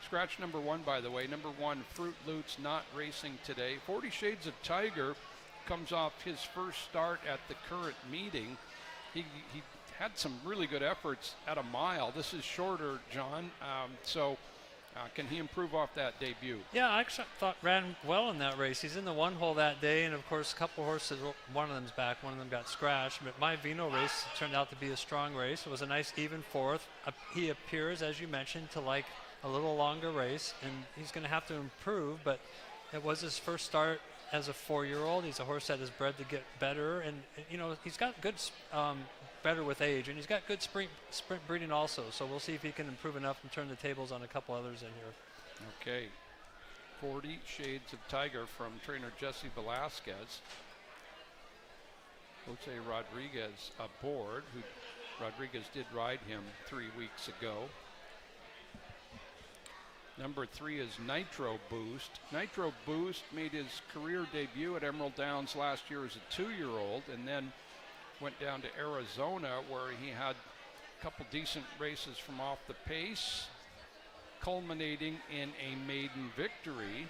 Scratch number 1, by the way. Number 1, Fruit Loots, not racing today. 40 Shades of Tiger comes off his first start at the current meeting. He had some really good efforts at a mile. This is shorter, John. Can he improve off that debut? Yeah, I actually thought ran well in that race. He's in the 1 hole that day, and of course a couple horses, one of them's back, one of them got scratched, but my Vino race turned out to be a strong race. It was a nice even fourth. He appears, as you mentioned, to like a little longer race, and he's going to have to improve, but it was his first start as a 4-year-old. He's a horse that is bred to get better, and you know, he's got good better with age, and he's got good sprint breeding also, so we'll see if he can improve enough and turn the tables on a couple others in here. Okay, 40 Shades of Tiger from trainer Jesse Velasquez. Jose Rodriguez aboard, who Rodriguez did ride him 3 weeks ago. Number 3 is Nitro Boost. Nitro Boost made his career debut at Emerald Downs last year as a 2-year-old, and then went down to Arizona where he had a couple decent races from off the pace, culminating in a maiden victory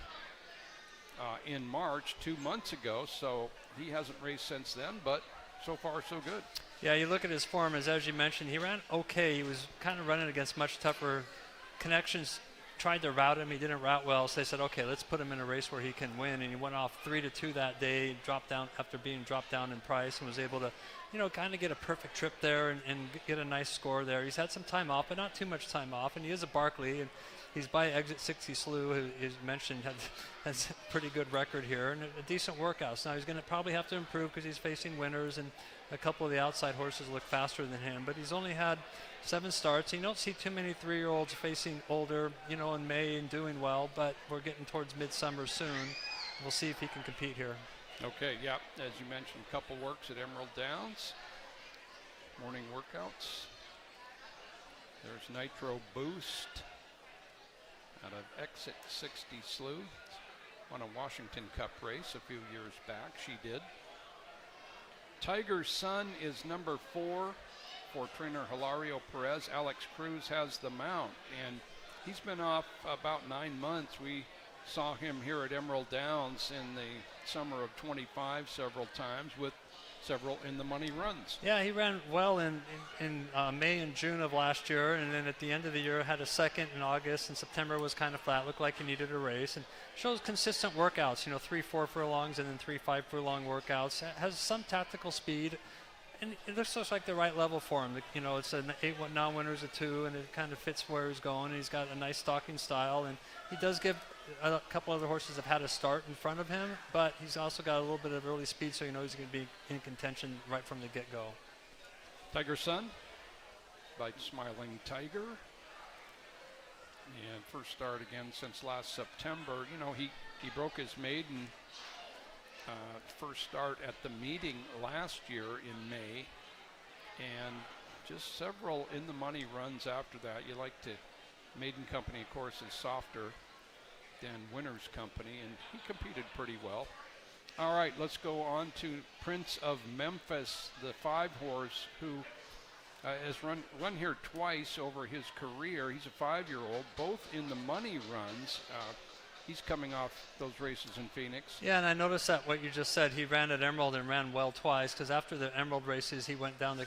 in March 2 months ago. So he hasn't raced since then, but so far so good. Yeah, you look at his form, as you mentioned, he ran okay. He was kind of running against much tougher connections. Tried to route him, he didn't route well, so they said, okay, let's put him in a race where he can win, and he went off 3-2 that day, dropped down after being dropped down in price, and was able to, you know, kind of get a perfect trip there and get a nice score there. He's had some time off, but not too much time off, and he is a Barkley, and he's by Exit 60 Slew, who is mentioned has a pretty good record here, and a decent workout. Now he's going to probably have to improve because he's facing winners, and a couple of the outside horses look faster than him, but he's only had 7 starts. You don't see too many 3-year-olds facing older, you know, in May and doing well, but we're getting towards midsummer soon. We'll see if he can compete here. Okay, yeah, as you mentioned, a couple works at Emerald Downs. Morning workouts. There's Nitro Boost out of Exit 60 Slew. Won a Washington Cup race a few years back. She did. Tiger's Son is number 4 for trainer Hilario Perez. Alex Cruz has the mount, and he's been off about 9 months. We saw him here at Emerald Downs in the summer of 25 several times, with several in the money runs. Yeah, he ran well in May and June of last year, and then at the end of the year had a second in August, and September was kind of flat, looked like he needed a race, and shows consistent workouts, you know, 3-4 furlongs and then 3-5 furlong workouts. Has some tactical speed, and it looks just like the right level for him. You know, it's an 8 non-winners a 2, and it kind of fits where he's going. And he's got a nice stalking style, and he does give a couple other horses have had a start in front of him, but he's also got a little bit of early speed, so you know he's going to be in contention right from the get-go. Tiger's Son by Smiling Tiger. And first start again since last September. You know, he broke his maiden first start at the meeting last year in May, and just several in the money runs after that. You like to, Maiden Company, of course, is softer than Winners Company, and he competed pretty well. All right, let's go on to Prince of Memphis, the 5-horse who has run here twice over his career. He's a 5-year-old, both in the money runs. He's coming off those races in Phoenix. Yeah, and I noticed that what you just said, he ran at Emerald and ran well twice, because after the Emerald races, he went down to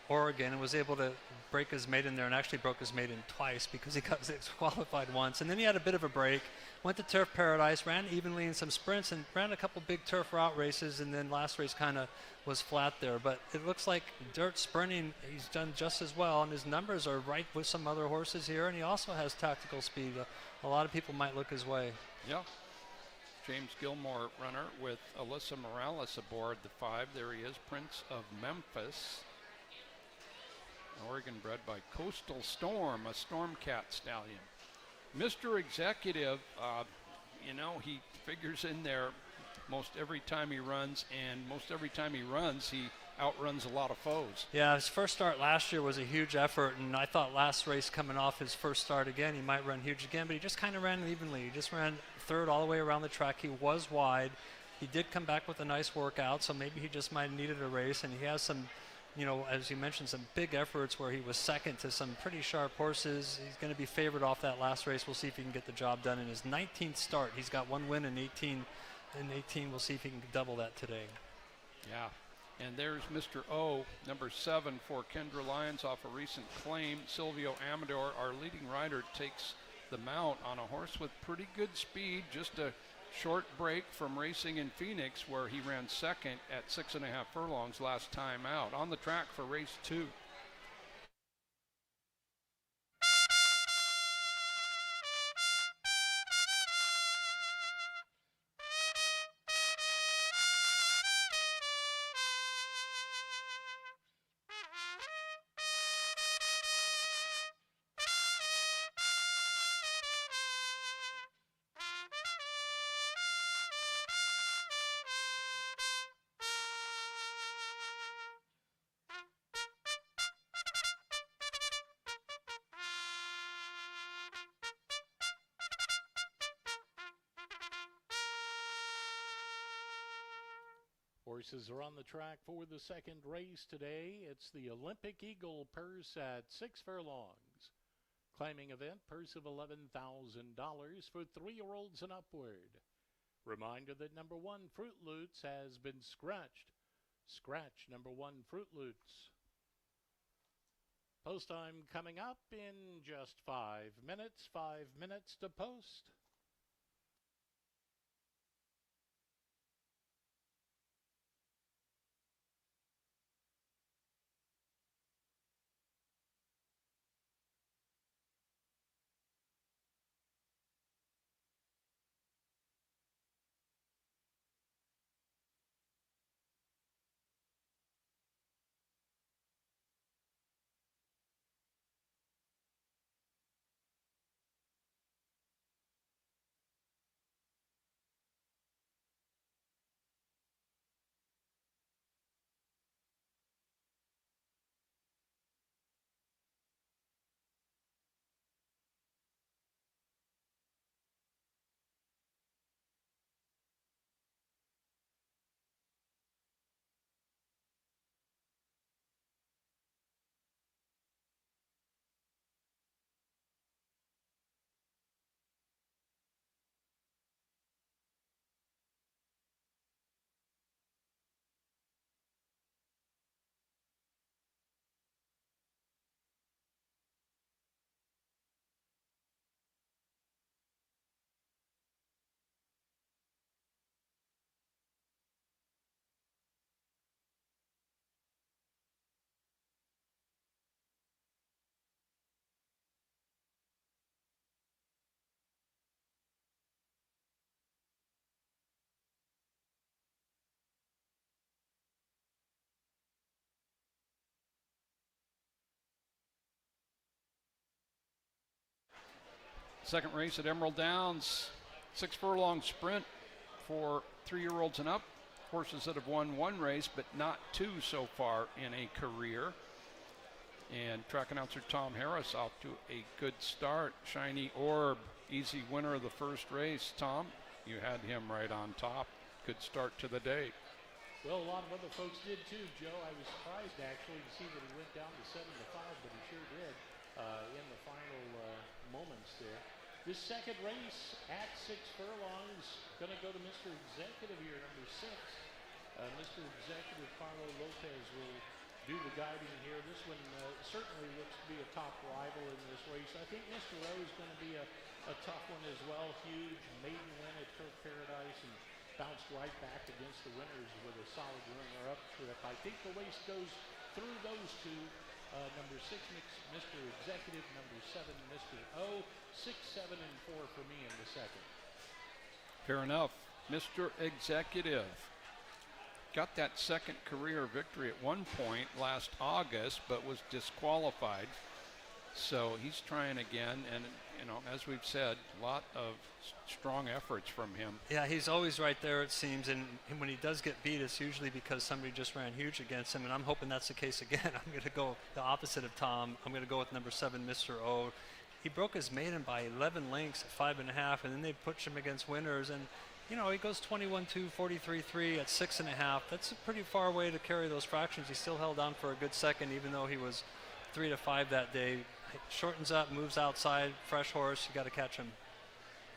Oregon and was able to break his maiden there, and actually broke his maiden twice because he got disqualified once. And then he had a bit of a break, went to Turf Paradise, ran evenly in some sprints, and ran a couple big turf route races, and then last race kind of was flat there. But it looks like dirt sprinting, he's done just as well, and his numbers are right with some other horses here, and he also has tactical speed. A lot of people might look his way. Yeah. James Gilmore runner with Alyssa Morales aboard the 5. There he is, Prince of Memphis. Oregon bred by Coastal Storm, a Stormcat stallion. Mr. Executive, he figures in there most every time he runs, and most every time he runs, he outruns a lot of foes. Yeah, his first start last year was a huge effort, and I thought last race coming off his first start again, he might run huge again, but he just kind of ran evenly. He just ran third all the way around the track. He was wide. He did come back with a nice workout, so maybe he just might have needed a race, and he has some, as you mentioned, some big efforts where he was second to some pretty sharp horses. He's going to be favored off that last race. We'll see if he can get the job done in his 19th start. He's got one win in 18. We'll see if he can double that today. Yeah. And there's Mr. O, number 7 for Kendra Lyons off a recent claim. Silvio Amador, our leading rider, takes the mount on a horse with pretty good speed. Just a short break from racing in Phoenix, where he ran second at 6.5 furlongs last time out. On the track for race 2. Horses are on the track for the second race today. It's the Olympic Eagle purse at 6 furlongs. Claiming event, purse of $11,000 for 3-year-olds and upward. Reminder that number 1 Fruit Loots has been scratched. Scratch number 1 Fruit Loots. Post time coming up in just 5 minutes. 5 minutes to post. Second race at Emerald Downs, 6 furlong sprint for 3-year-olds and up. Horses that have won 1 race, but not 2 so far in a career. And track announcer Tom Harris off to a good start. Shiny Orb, easy winner of the first race. Tom, you had him right on top. Good start to the day. Well, a lot of other folks did too, Joe. I was surprised actually to see that he went down to 7-5, but he sure did in the final moments there. This second race at 6 furlongs, going to go to Mr. Executive here, number 6. Mr. Executive Carlo Lopez will do the guiding here. This one certainly looks to be a top rival in this race. I think Mr. O is going to be a tough one as well. Huge maiden win at Turf Paradise and bounced right back against the winners with a solid runner-up trip. I think the race goes through those two. Number 6, Mr. Executive. Number 7, Mr. O. 6, 7, and 4 for me in the second. Fair enough. Mr. Executive got that second career victory at one point last August, but was disqualified. So he's trying again, and as we've said, a lot of strong efforts from him. Yeah, he's always right there, it seems, and when he does get beat, it's usually because somebody just ran huge against him, and I'm hoping that's the case again. I'm going to go the opposite of Tom. I'm going to go with number 7, Mr. O. He broke his maiden by 11 lengths at 5.5, and then they pushed him against winners, and he goes 21-2, 43-3 at 6.5. That's a pretty far way to carry those fractions. He still held on for a good second, even though he was 3-5 that day. Shortens up, moves outside, fresh horse. You got to catch him.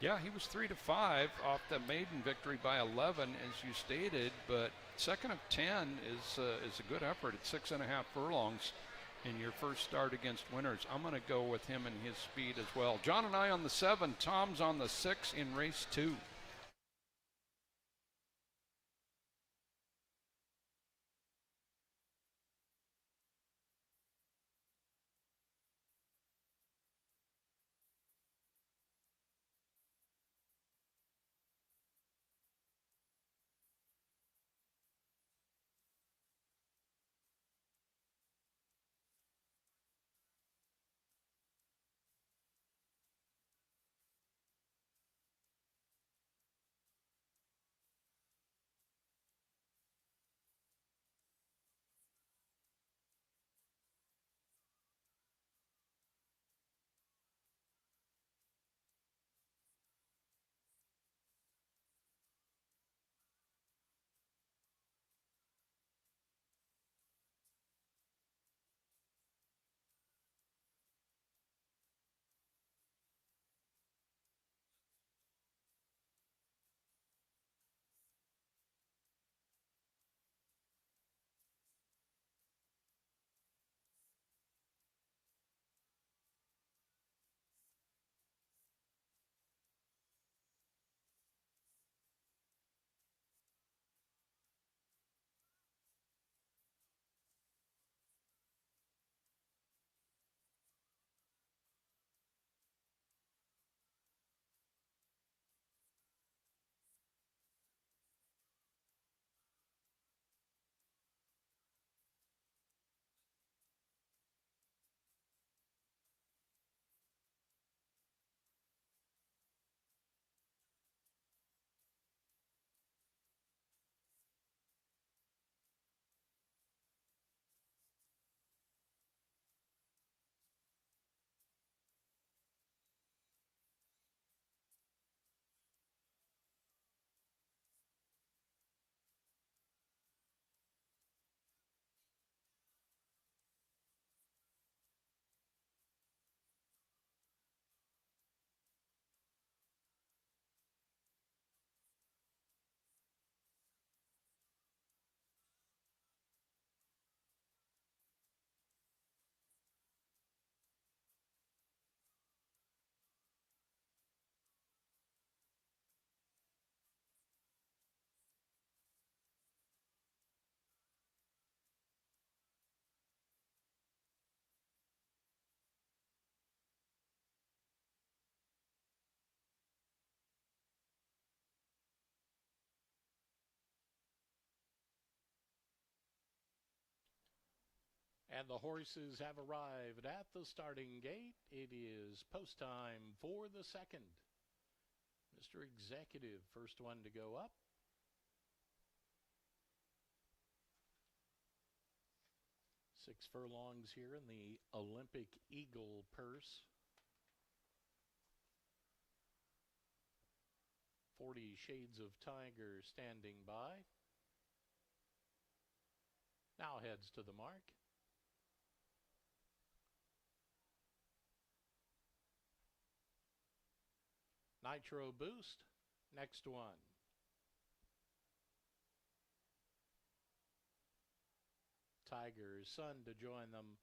Yeah, he was 3-5 off the maiden victory by 11, as you stated, but second of 10 is a good effort at 6.5 furlongs in your first start against winners. I'm going to go with him and his speed as well. John and I on the 7, Tom's on the 6 in race 2. And the horses have arrived at the starting gate. It is post time for the second. Mr. Executive, first one to go up. Six furlongs here in the Olympic Eagle purse. 40 Shades of Tiger standing by. Now heads to the mark. Nitro Boost, next one. Tiger's son to join them.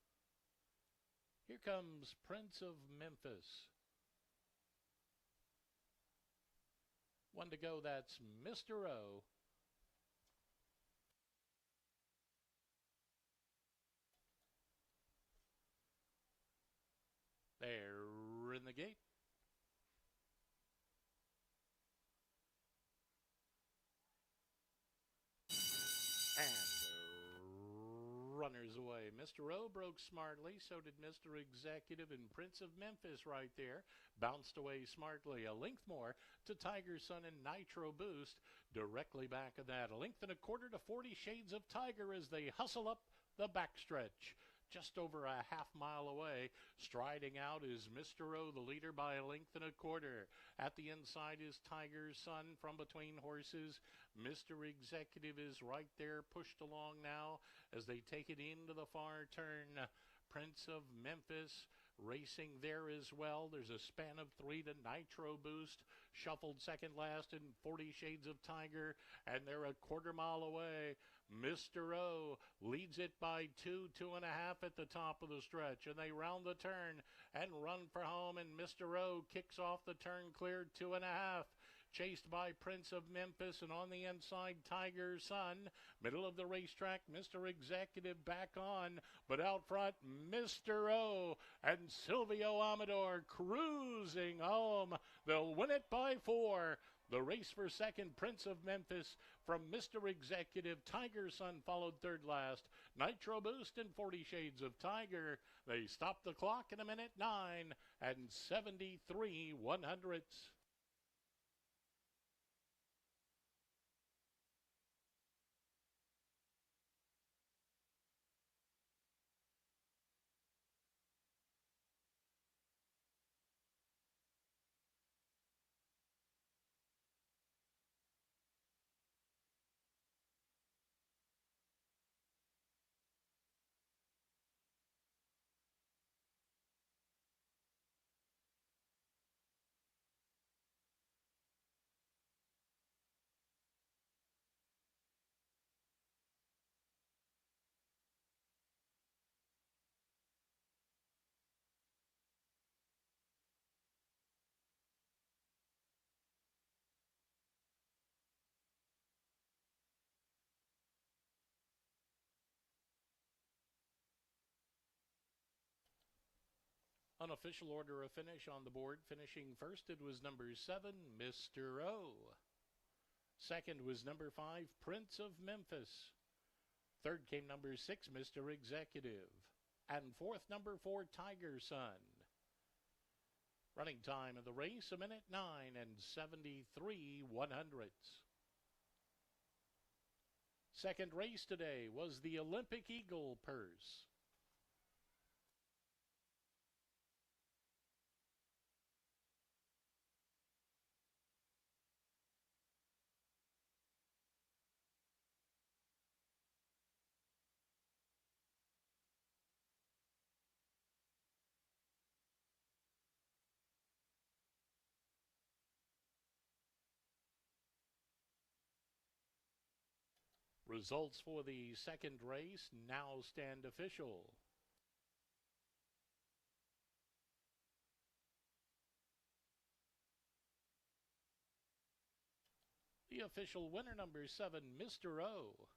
Here comes Prince of Memphis. One to go, that's Mr. O. They're in the gate. runners away. Mr. O broke smartly, so did Mr. Executive and Prince of Memphis right there. Bounced away smartly. A length more to Tiger Sun and Nitro Boost. Directly back of that. A length and a quarter to 40 Shades of Tiger as they hustle up the backstretch. Just over a half mile away. Striding out is Mr. O, the leader by a length and a quarter. At the inside is Tiger Sun from between horses. Mr. Executive is right there, pushed along now as they take it into the far turn. Prince of Memphis racing there as well. There's a span of 3 to Nitro Boost. Shuffled second last in 40 Shades of Tiger, and they're a quarter mile away. Mr. O leads it by 2.5 at the top of the stretch, and they round the turn and run for home, and Mr. O kicks off the turn cleared 2.5. Chased by Prince of Memphis, and on the inside, Tiger Sun. Middle of the racetrack, Mr. Executive back on, but out front, Mr. O and Silvio Amador cruising home. They'll win it by 4. The race for second, Prince of Memphis from Mr. Executive. Tiger Sun followed third last. Nitro Boost and 40 Shades of Tiger. They stopped the clock in 1:09 and 73/100ths. Unofficial order of finish on the board. Finishing first, it was number 7, Mr. O. Second was number 5, Prince of Memphis. Third came number 6, Mr. Executive. And fourth, number 4, Tiger Sun. Running time of the race, 1:09 and 73/100ths. Second race today was the Olympic Eagle Purse. Results for the second race now stand official. The official winner, number 7, Mr. O.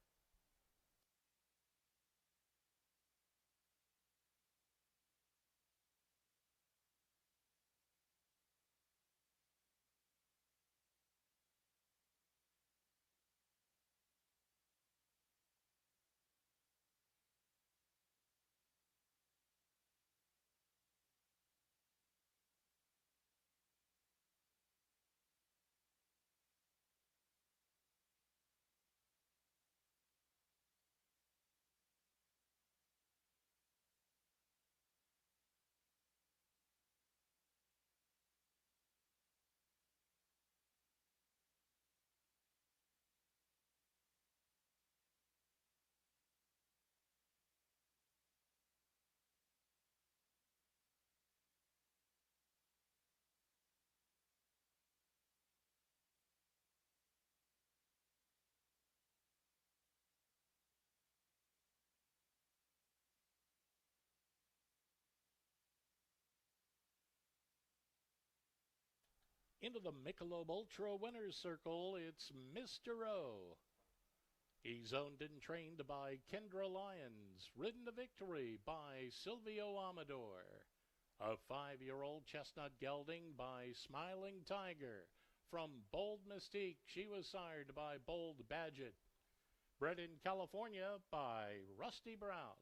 Into the Michelob Ultra Winners Circle, it's Mr. O. He's owned and trained by Kendra Lyons, ridden to victory by Silvio Amador. A 5-year-old chestnut gelding by Smiling Tiger. From Bold Mystique, she was sired by Bold Badget. Bred in California by Rusty Brown.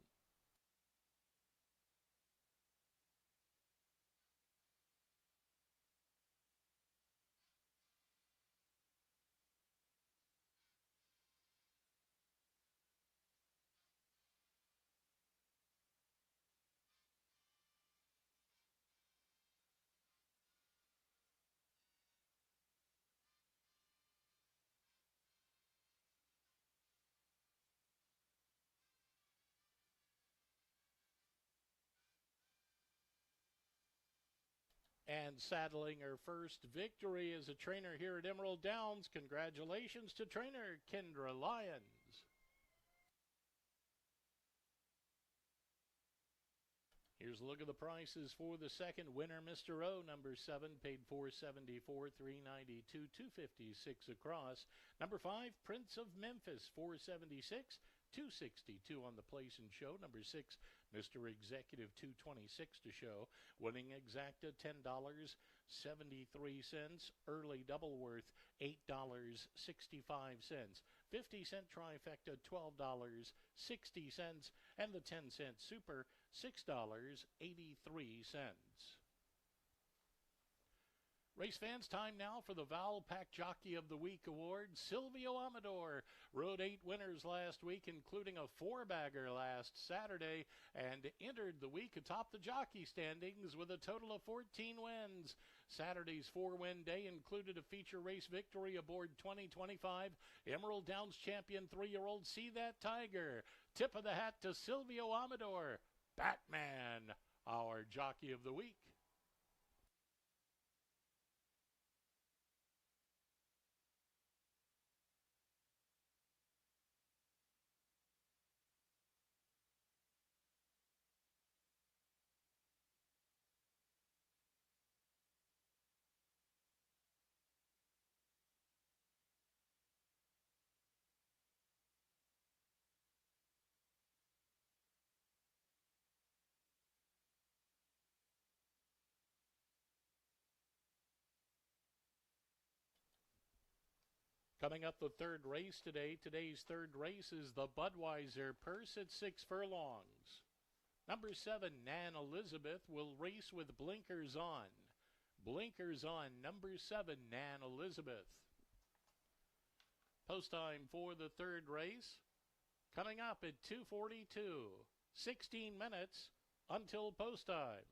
And saddling her first victory as a trainer here at Emerald Downs. Congratulations to trainer Kendra Lyons. Here's a look at the prices for the second winner, Mr. O, number 7, paid $474, $392, $256 across. Number 5, Prince of Memphis, $476, $262 on the place and show. Number 6, Mr. Executive, $226 to show. Winning exacta, $10.73. Early double worth, $8.65. 50-cent trifecta, $12.60. And the 10-cent super, $6.83. Race fans, time now for the Valpak Jockey of the Week award. Silvio Amador rode 8 winners last week, including a 4-bagger last Saturday, and entered the week atop the jockey standings with a total of 14 wins. Saturday's 4-win day included a feature race victory aboard 2025 Emerald Downs champion 3-year-old See That Tiger. Tip of the hat to Silvio Amador, Batman, our Jockey of the Week. Coming up the third race today. Today's third race is the Budweiser Purse at 6 furlongs. Number 7, Nan Elizabeth, will race with blinkers on. Blinkers on, number 7, Nan Elizabeth. Post time for the third race coming up at 2:42. 16 minutes until post time.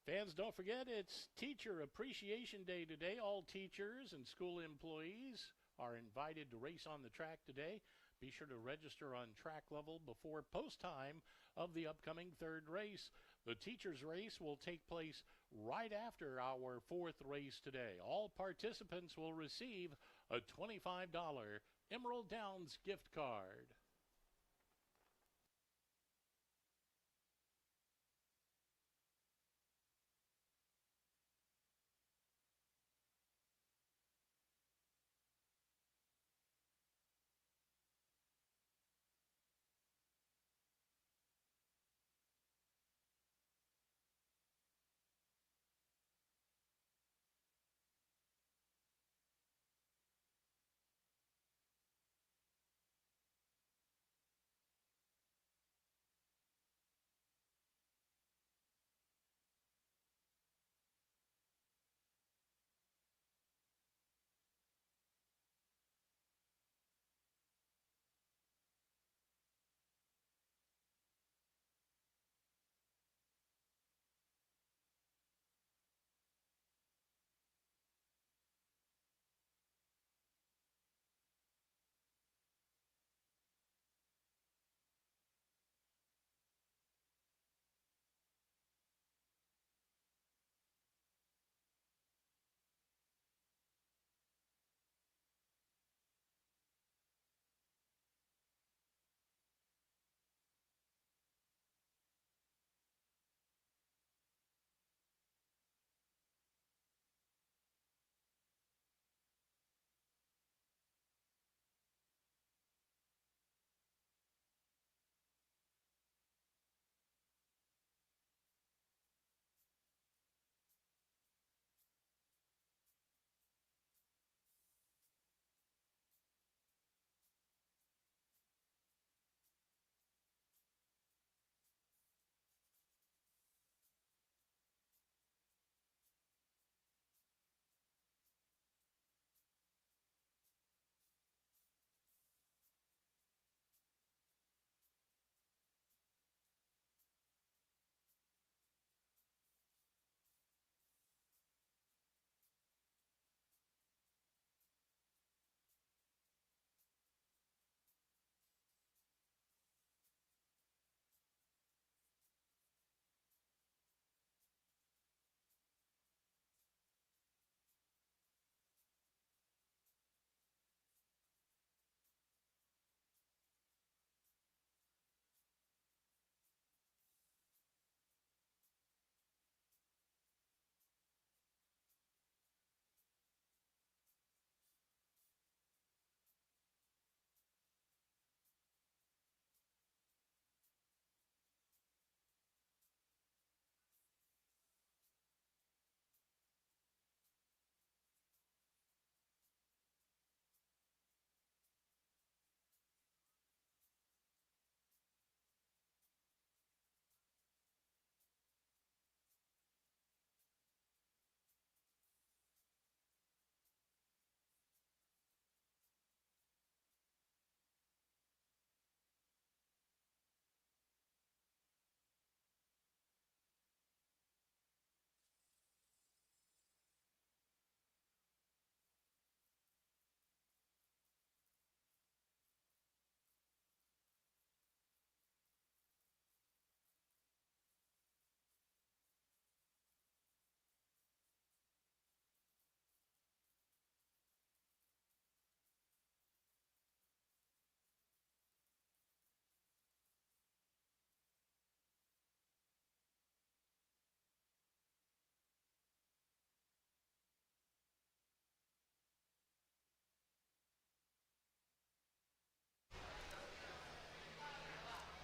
Fans, don't forget it's Teacher Appreciation Day today. All teachers and school employees are invited to race on the track today. Be sure to register on track level before post time of the upcoming third race. The teachers' race will take place right after our fourth race today. All participants will receive a $25 Emerald Downs gift card.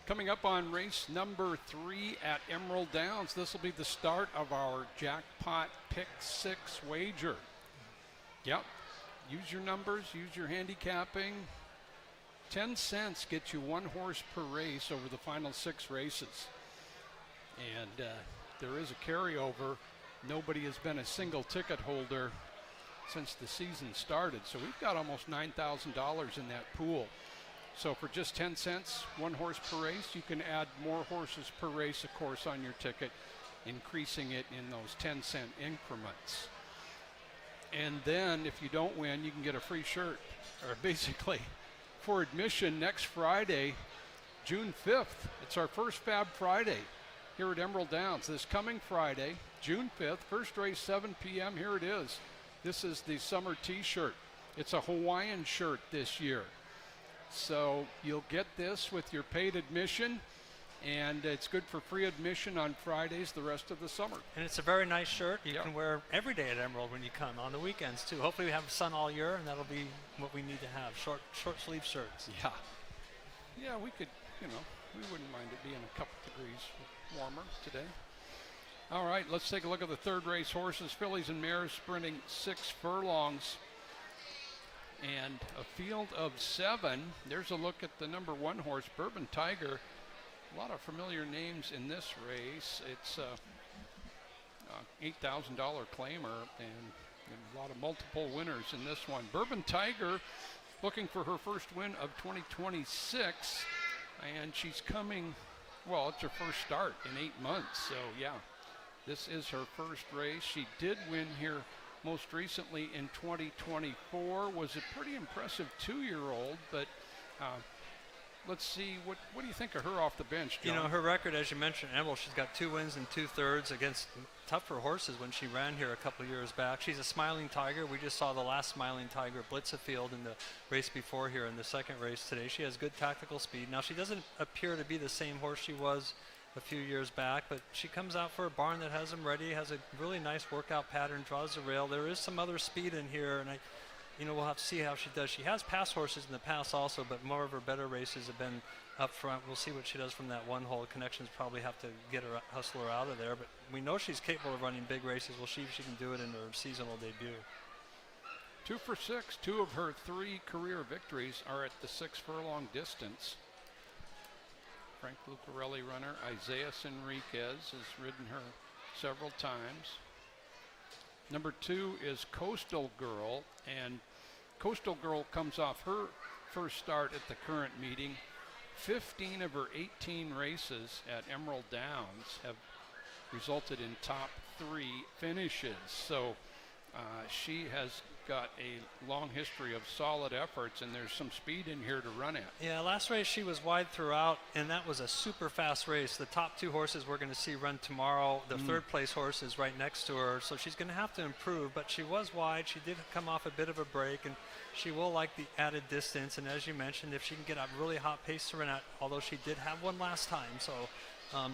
Coming up on race number 3 at Emerald Downs, this will be the start of our jackpot pick 6 wager. Yep, use your numbers, use your handicapping. 10 cents gets you 1 horse per race over the final 6 races. And there is a carryover. Nobody has been a single ticket holder since the season started. So we've got almost $9,000 in that pool. So for just 10 cents, 1 horse per race, you can add more horses per race, of course, on your ticket, increasing it in those 10-cent increments. And then if you don't win, you can get a free shirt, or basically for admission next Friday, June 5th. It's our first Fab Friday here at Emerald Downs. This coming Friday, June 5th, first race 7 p.m. Here it is. This is the summer t-shirt. It's a Hawaiian shirt this year. So you'll get this with your paid admission, and it's good for free admission on Fridays the rest of the summer. And it's a very nice shirt. You Yep. can wear every day at Emerald when you come, on the weekends too. Hopefully we have sun all year, and that'll be what we need to have, short sleeve shirts. Yeah. Yeah, we could, we wouldn't mind it being a couple degrees warmer today. All right, let's take a look at the third race. Horses, fillies, and mares sprinting 6 furlongs. And a field of 7. There's a look at the number 1 horse, Bourbon Tiger. A lot of familiar names in this race. It's $8,000 claimer and a lot of multiple winners in this one. Bourbon Tiger looking for her first win of 2026, and she's coming, well, it's her first start in 8 months. So yeah, this is her first race. She did win here most recently in 2024, was a pretty impressive 2-year-old, but let's see, what do you think of her off the bench, John? Her record, as you mentioned, Emerald, she's got 2 wins and 2/3 against tougher horses when she ran here a couple of years back. She's a Smiling Tiger. We just saw the last Smiling Tiger, Blitzafield, in the race before here in the second race today. She has good tactical speed. Now, she doesn't appear to be the same horse she was a few years back, but she comes out for a barn that has them ready, has a really nice workout pattern, draws the rail. There is some other speed in here, and we'll have to see how she does. She has passed horses in the past also, but more of her better races have been up front. We'll see what she does from that 1 hole. Connections probably have to hustle her out of there, but we know she's capable of running big races. We'll see if she can do it in her seasonal debut. 2 for 6. 2 of her 3 career victories are at the 6 furlong distance. Frank Lucarelli runner Isaiah Enriquez has ridden her several times. Number 2 is Coastal Girl, and Coastal Girl comes off her first start at the current meeting. 15 of her 18 races at Emerald Downs have resulted in top 3 finishes. So she has got a long history of solid efforts, and there's some speed in here to run at. Yeah, last race she was wide throughout, and that was a super fast race. The top 2 horses we're going to see run tomorrow. The third place horse is right next to her, so she's going to have to improve, but she was wide. She did come off a bit of a break, and she will like the added distance. And as you mentioned, if she can get a really hot pace to run at, although she did have one last time, so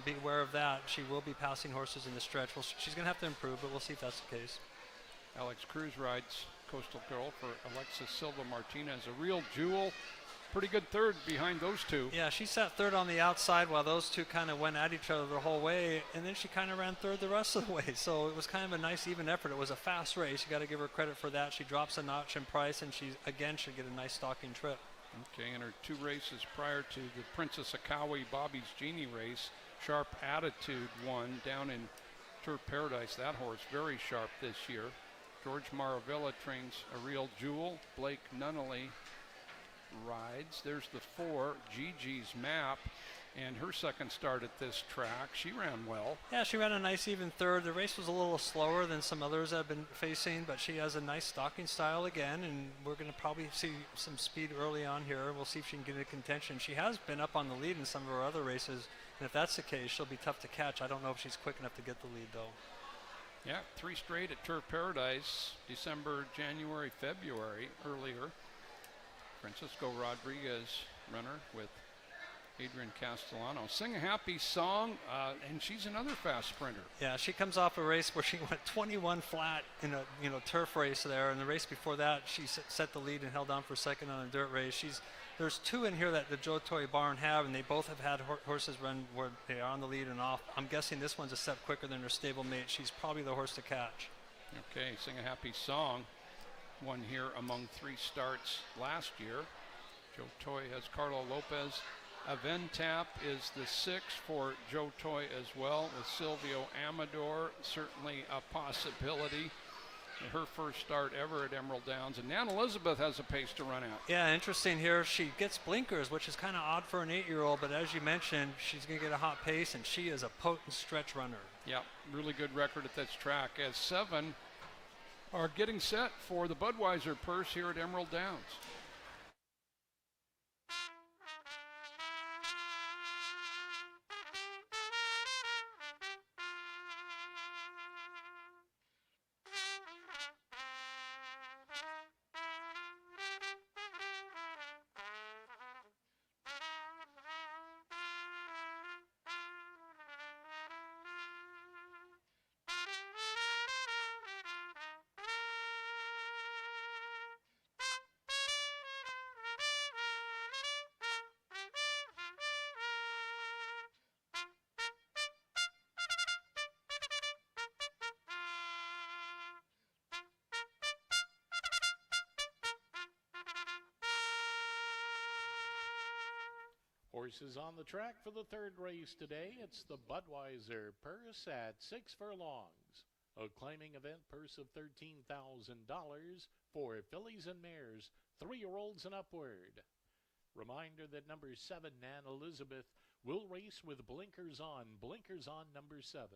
be aware of that. She will be passing horses in the stretch. Well, she's going to have to improve, but we'll see if that's the case. Alex Cruz rides Coastal Girl for Alexis Silva Martinez, a real jewel. Pretty good third behind those 2. Yeah, she sat third on the outside while those 2 kind of went at each other the whole way, and then she kind of ran third the rest of the way. So it was kind of a nice even effort. It was a fast race. You got to give her credit for that. She drops a notch in price, and she again should get a nice stalking trip. Okay, in her 2 races prior to the Princess Akawi Bobby's Genie race, Sharp Attitude won down in Turf Paradise. That horse very sharp this year. George Maravilla trains a real jewel. Blake Nunnally rides. There's the 4, Gigi's Map, and her second start at this track. She ran well. Yeah, she ran a nice even third. The race was a little slower than some others I've been facing, but she has a nice stalking style again, and we're going to probably see some speed early on here. We'll see if she can get into contention. She has been up on the lead in some of her other races, and if that's the case, she'll be tough to catch. I don't know if she's quick enough to get the lead, though. Yeah, 3 straight at Turf Paradise, December, January, February earlier. Francisco Rodriguez runner with Adrian Castellano. Sing a happy song, and she's another fast sprinter. Yeah, she comes off a race where she went 21 flat in a turf race there, and the race before that she set the lead and held on for second on a dirt race. There's two in here that the Joe Toy barn have, and they both have had horses run where they are on the lead and off. I'm guessing this one's a step quicker than her stablemate. She's probably the horse to catch. Okay, Sing a Happy Song. Won here among 3 starts last year. Joe Toy has Carlo Lopez. Aventap is the 6th for Joe Toy as well, with Silvio Amador, certainly a possibility. Her first start ever at Emerald Downs. And Nan Elizabeth has a pace to run out. Yeah, interesting here. She gets blinkers, which is kind of odd for an 8-year-old, but as you mentioned, she's going to get a hot pace, and she is a potent stretch runner. Yeah, really good record at this track, as 7 are getting set for the Budweiser purse here at Emerald Downs. Horses on the track for the third race today. It's the Budweiser purse at 6 furlongs. A claiming event purse of $13,000 for fillies and mares, 3-year-olds and upward. Reminder that number 7, Nan Elizabeth, will race with blinkers on number 7.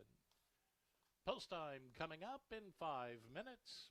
Post time coming up in 5 minutes.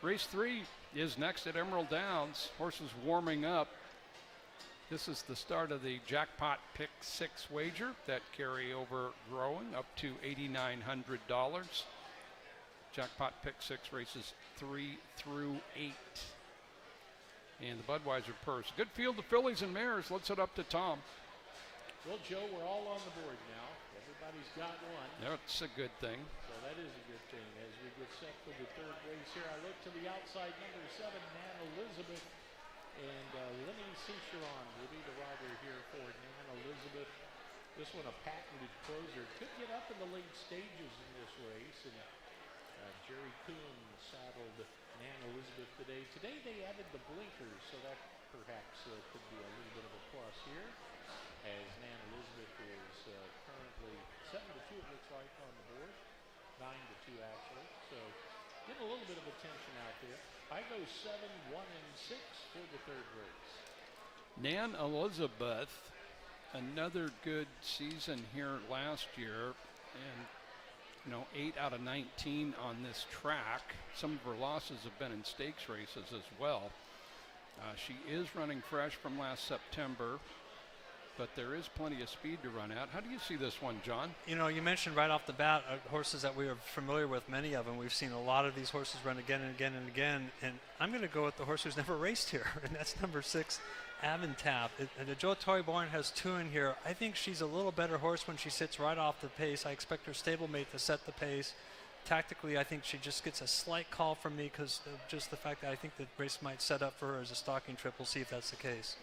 Race 3 is next at Emerald Downs. Horses warming up. This is the start of the Jackpot Pick 6 wager that carry over growing up to $8,900. Jackpot Pick 6 races 3 through 8. And the Budweiser purse. Good field of fillies and mares. Let's head up to Tom. Well, Joe, we're all on the board now. Everybody's got one. That's a good thing. So that is a good thing. As we get set for the third race here, I look to the outside, number 7, Nan Elizabeth, and Lenny Cicheron will be the rider here for Nan Elizabeth. This one a patented closer. Could get up in the late stages in this race, and Jerry Coon saddled Nan Elizabeth today. Today they added the blinkers, so that perhaps could be a little bit of a plus here, as Nan Elizabeth is currently 7-2, it looks like, on the board. 9-2 actually. So getting a little bit of attention out there. I go 7, 1, and 6 for the third race. Nan Elizabeth, another good season here last year, and 8 out of 19 on this track. Some of her losses have been in stakes races as well. She is running fresh from last September, but there is plenty of speed to run at. How do you see this one, John? You mentioned right off the bat horses that we are familiar with, many of them. We've seen a lot of these horses run again and again and again, and I'm going to go with the horse who's never raced here, and that's number 6, Avantap. The Joe Toyborn has 2 in here. I think she's a little better horse when she sits right off the pace. I expect her stablemate to set the pace. Tactically, I think she just gets a slight call from me because of just the fact that I think the race might set up for her as a stalking trip. We'll see if that's the case.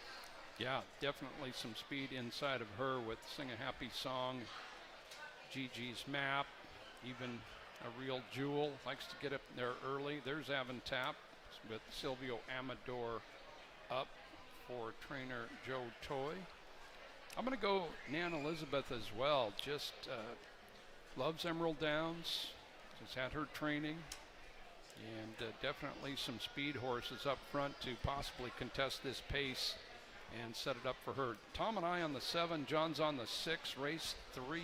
Yeah, definitely some speed inside of her with Sing a Happy Song, Gigi's Map, even a Real Jewel likes to get up there early. There's Avantap with Silvio Amador up for trainer Joe Toy. I'm going to go Nan Elizabeth as well. Just loves Emerald Downs, has had her training, and definitely some speed horses up front to possibly contest this pace and set it up for her. Tom and I on the 7, John's on the 6, race 3.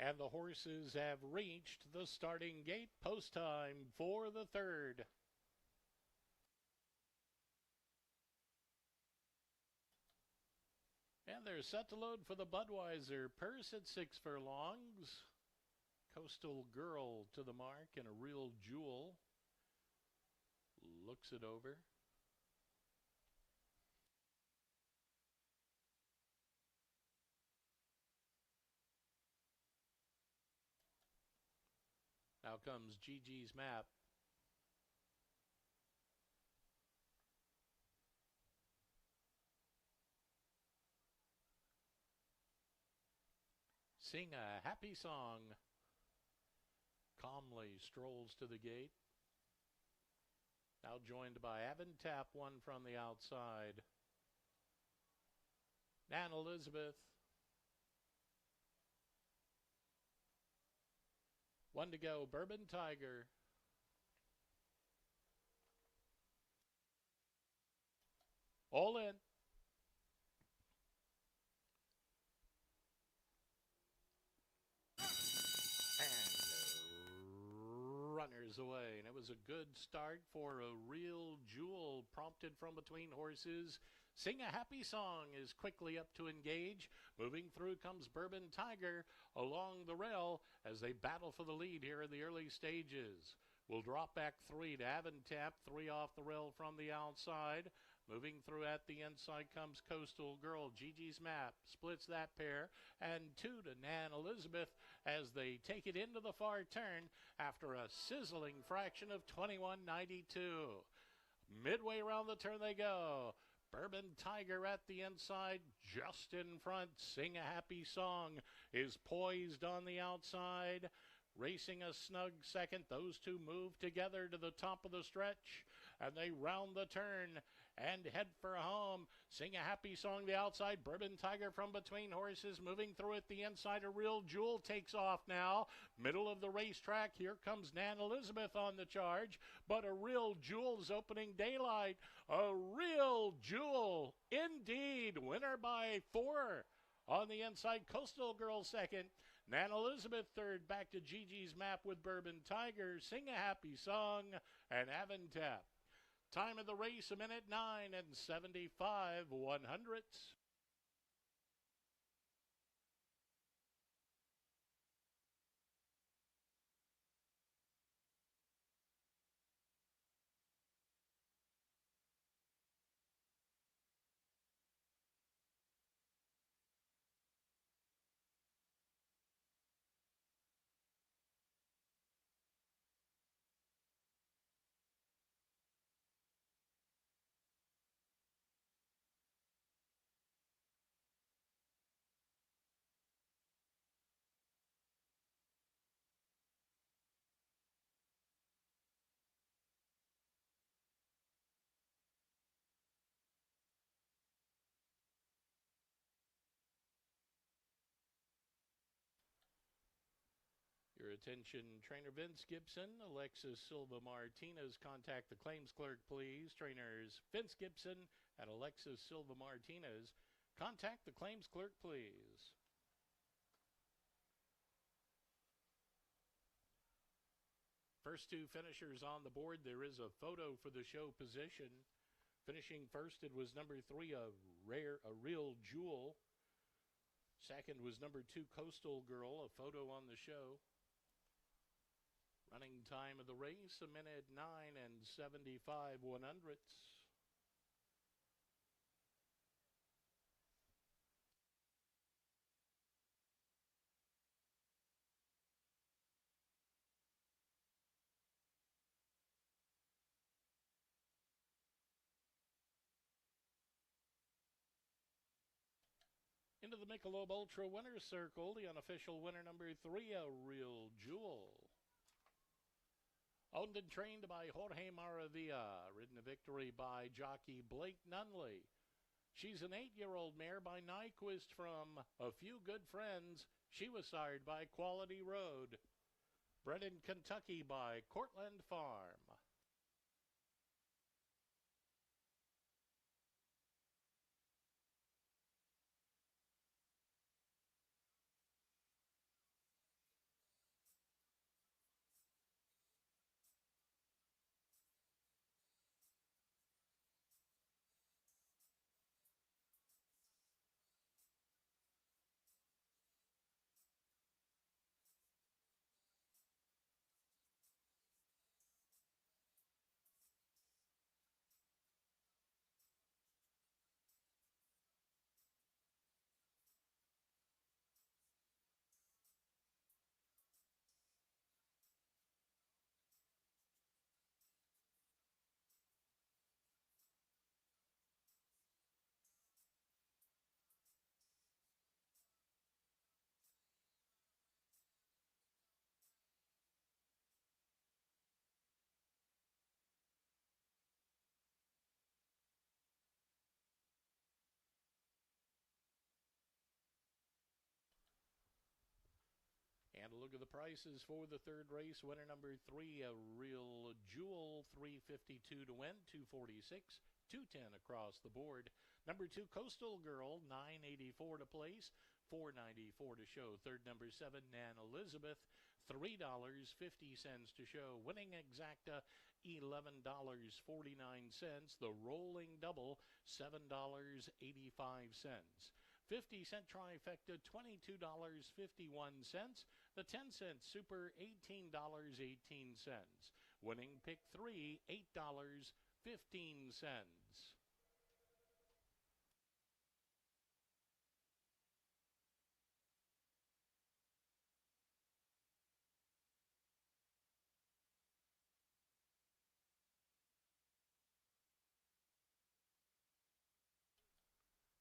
And the horses have reached the starting gate. Post time for the 3rd. And they're set to load for the Budweiser purse at 6 furlongs. Coastal Girl to the mark and a Real Jewel. Looks it over. Now comes Gigi's Map. Sing a Happy Song. Calmly strolls to the gate. Now joined by Avantap, 1 from the outside. Nan Elizabeth. 1 to go, Bourbon Tiger. All in. And runners away. And it was a good start for a Real Jewel, prompted from between horses. Sing a Happy Song is quickly up to engage. Moving through comes Bourbon Tiger along the rail as they battle for the lead here in the early stages. Will drop back 3 to Aventap, 3 off the rail from the outside. Moving through at the inside comes Coastal Girl. Gigi's Map splits that pair, and 2 to Nan Elizabeth as they take it into the far turn after a sizzling fraction of 21.92. Midway around the turn they go. Bourbon Tiger at the inside, just in front. Sing a Happy Song is poised on the outside. Racing a snug second. Those two move together to the top of the stretch, and they round the turn and head for home. Sing a Happy Song the outside. Bourbon Tiger from between horses moving through it. The inside, a Real Jewel takes off now. Middle of the racetrack. Here comes Nan Elizabeth on the charge, but a Real Jewel's opening daylight. A Real Jewel indeed. Winner by 4. On the inside, Coastal Girl second. Nan Elizabeth third. Back to Gigi's Map with Bourbon Tiger. Sing a Happy Song and Aventap. Time of the race, 1:09 and 75/100ths. Your attention, Trainer Vince Gibson, Alexis Silva Martinez. Contact the claims clerk, please. Trainers Vince Gibson and Alexis Silva Martinez. Contact the claims clerk, please. First 2 finishers on the board. There is a photo for the show position. Finishing first, it was number 3, a Real Jewel. Second was number 2, Coastal Girl, a photo on the show. Running time of the race, 1:09 and 75/100ths. Into the Michelob Ultra Winner's Circle, the unofficial winner number 3, a Real Jewel. Owned and trained by Jorge Maravilla, ridden to victory by jockey Blake Nunley. She's an 8-year-old mare by Nyquist from A Few Good Friends. She was sired by Quality Road. Bred in Kentucky by Cortland Farm. And a look at the prices for the third race. Winner number 3, a Real Jewel, $352 to win, $246. 210 across the board. Number 2, Coastal Girl, $9.84 to place, $4.94 to show. Third, number 7, Nan Elizabeth, $3.50 to show. Winning Exacta, $11.49. The Rolling Double, $7.85. 50-cent trifecta, $22.51. The 10-cent super, $18.18. Winning pick 3, $8.15.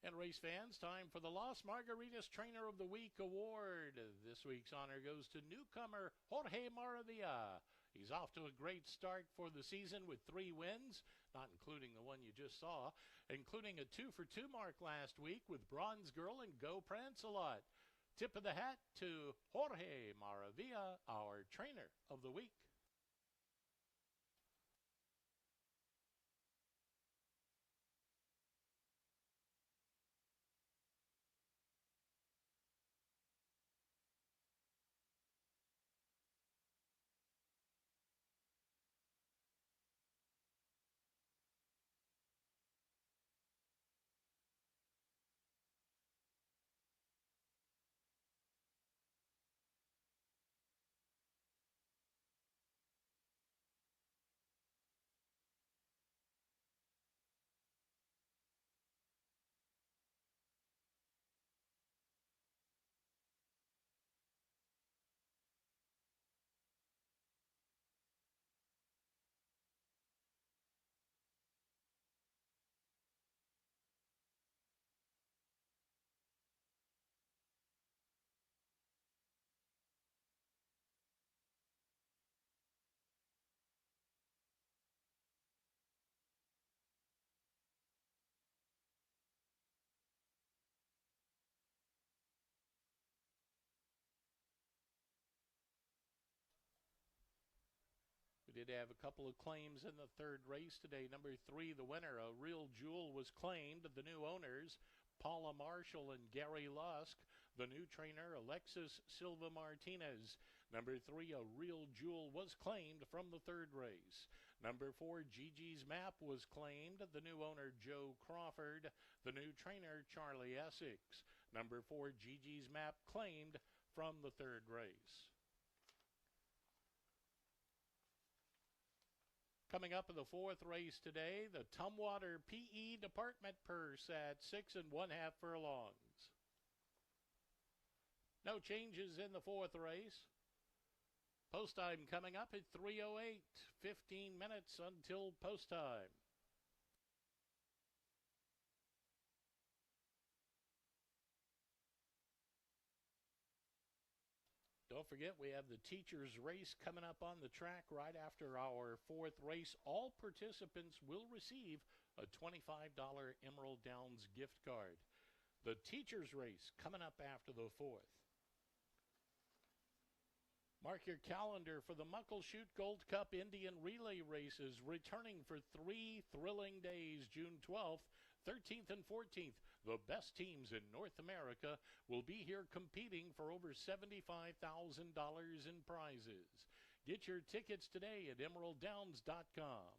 And race fans, time for the Las Margaritas Trainer of the Week award. This week's honor goes to newcomer Jorge Maravilla. He's off to a great start for the season with 3 wins, not including the one you just saw, including a 2-for-2 mark last week with Bronze Girl and Go Prancelot. Tip of the hat to Jorge Maravilla, our Trainer of the Week. We did have a couple of claims in the third race today. Number 3, the winner, A Real Jewel, was claimed. The new owners, Paula Marshall and Gary Lusk. The new trainer, Alexis Silva Martinez. Number 3, A Real Jewel, was claimed from the third race. Number 4, Gigi's Map, was claimed. The new owner, Joe Crawford. The new trainer, Charlie Essex. Number 4, Gigi's Map, claimed from the third race. Coming up in the fourth race today, the Tumwater PE Department Purse at 6 1/2 furlongs. No changes in the fourth race. Post time coming up at 3:08. 15 minutes until post time. Don't forget, we have the teachers' race coming up on the track right after our fourth race. All participants will receive a $25 Emerald Downs gift card. The teachers' race coming up after the fourth. Mark your calendar for the Muckleshoot Gold Cup Indian Relay races, returning for 3 thrilling days, June 12th, 13th, and 14th. The best teams in North America will be here competing for over $75,000 in prizes. Get your tickets today at EmeraldDowns.com.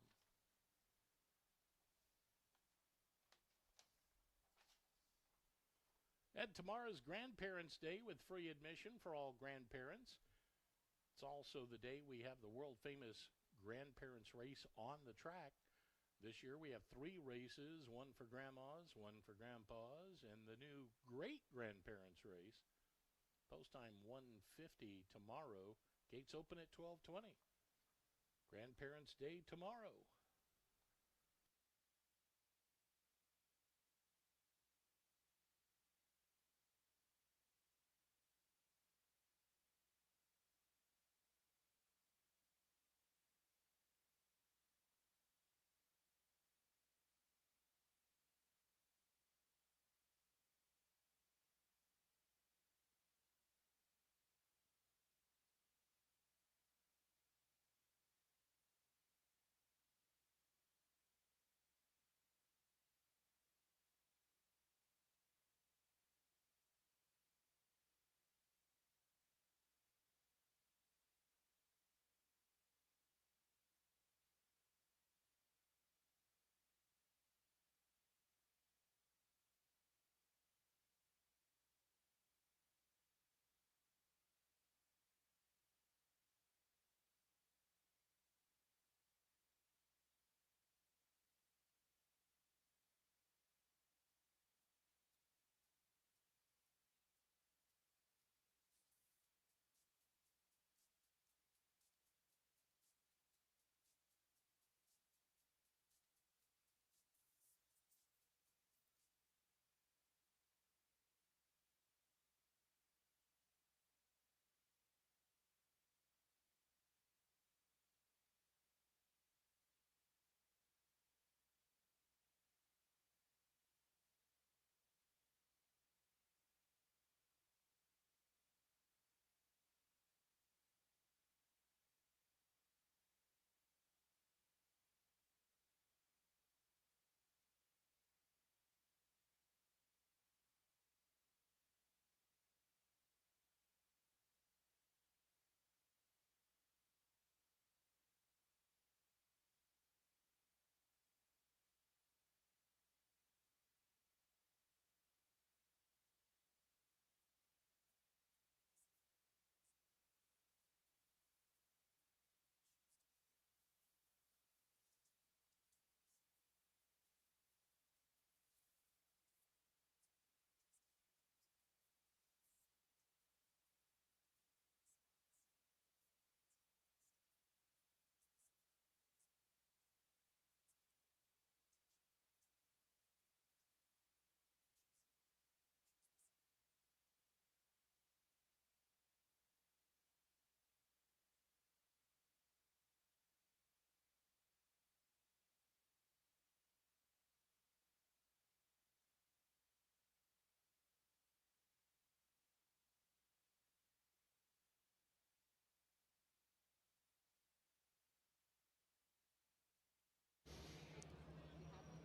And tomorrow's Grandparents' Day with free admission for all grandparents. It's also the day we have the world-famous grandparents race on the track. This year we have 3 races, one for grandmas, one for grandpas, and the new great-grandparents race. Post time 1:50 tomorrow. Gates open at 12:20. Grandparents' Day tomorrow.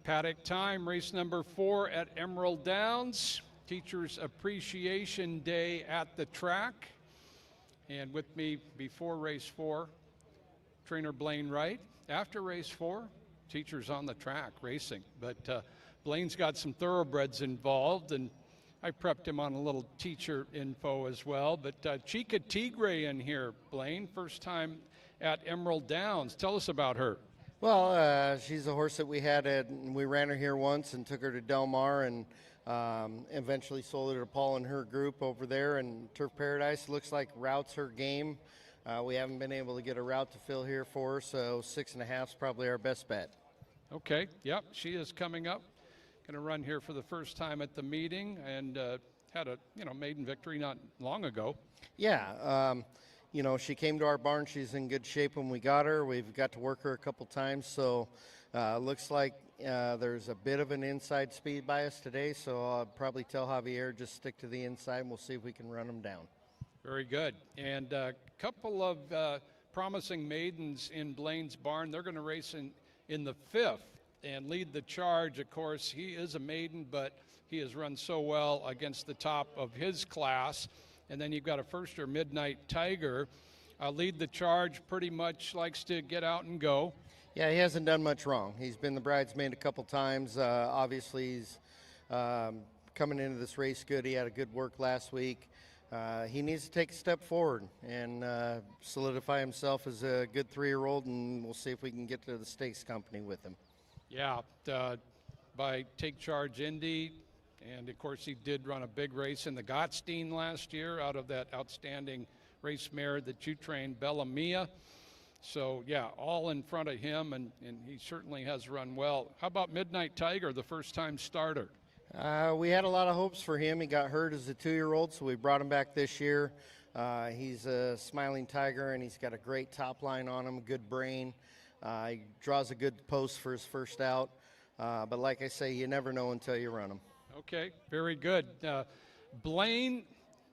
Paddock time, race number 4 at Emerald Downs. Teachers Appreciation Day at the track. And with me before race 4, trainer Blaine Wright. After race 4, teachers on the track racing. But Blaine's got some thoroughbreds involved, and I prepped him on a little teacher info as well. But Chica Tigre in here, Blaine, first time at Emerald Downs. Tell us about her. Well, she's a horse that we ran her here once and took her to Del Mar, and eventually sold her to Paul and her group over there. And Turf Paradise looks like routes her game. We haven't been able to get a route to fill here for her, so 6.5 is probably our best bet. Okay, yep, she is coming up. Going to run here for the first time at the meeting, and had a maiden victory not long ago. Yeah, she came to our barn. She's in good shape when we got her. We've got to work her a couple times, so looks like there's a bit of an inside speed bias today, so I'll probably tell Javier just stick to the inside, and we'll see if we can run them down. Very good. And a couple of promising maidens in Blaine's barn. They're going to race in the 5th and lead the charge. Of course, he is a maiden, but he has run so well against the top of his class. And then you've got a firster, Midnight Tiger, lead the charge, pretty much likes to get out and go. Yeah, he hasn't done much wrong. He's been the bridesmaid a couple times. Obviously, he's coming into this race good. He had a good work last week. He needs to take a step forward and solidify himself as a good 3-year-old, and we'll see if we can get to the stakes company with him. Yeah, by Take Charge Indy, and of course he did run a big race in the Gottstein last year out of that outstanding race mare that you trained, Bella Mia. So yeah, all in front of him, and he certainly has run well. How about Midnight Tiger, the first-time starter? We had a lot of hopes for him. He got hurt as a 2-year-old, so we brought him back this year. He's a smiling tiger, and he's got a great top line on him, a good brain. He draws a good post for his first out. But like I say, you never know until you run him. Okay, very good. Blaine,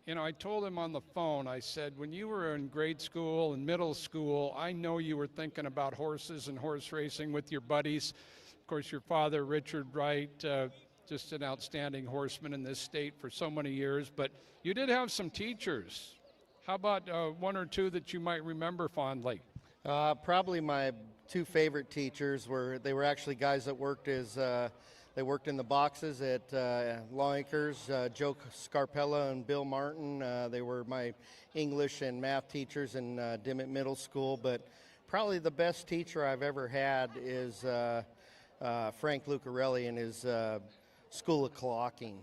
I told him on the phone, I said, when you were in grade school and middle school, I know you were thinking about horses and horse racing with your buddies. Of course, your father, Richard Wright, just an outstanding horseman in this state for so many years. But you did have some teachers. How about one or two that you might remember fondly? Probably my 2 favorite teachers were actually guys that worked they worked in the boxes at Longacres, Joe Scarpella and Bill Martin. They were my English and math teachers in Dimmitt Middle School. But probably the best teacher I've ever had is Frank Lucarelli in his School of Clocking.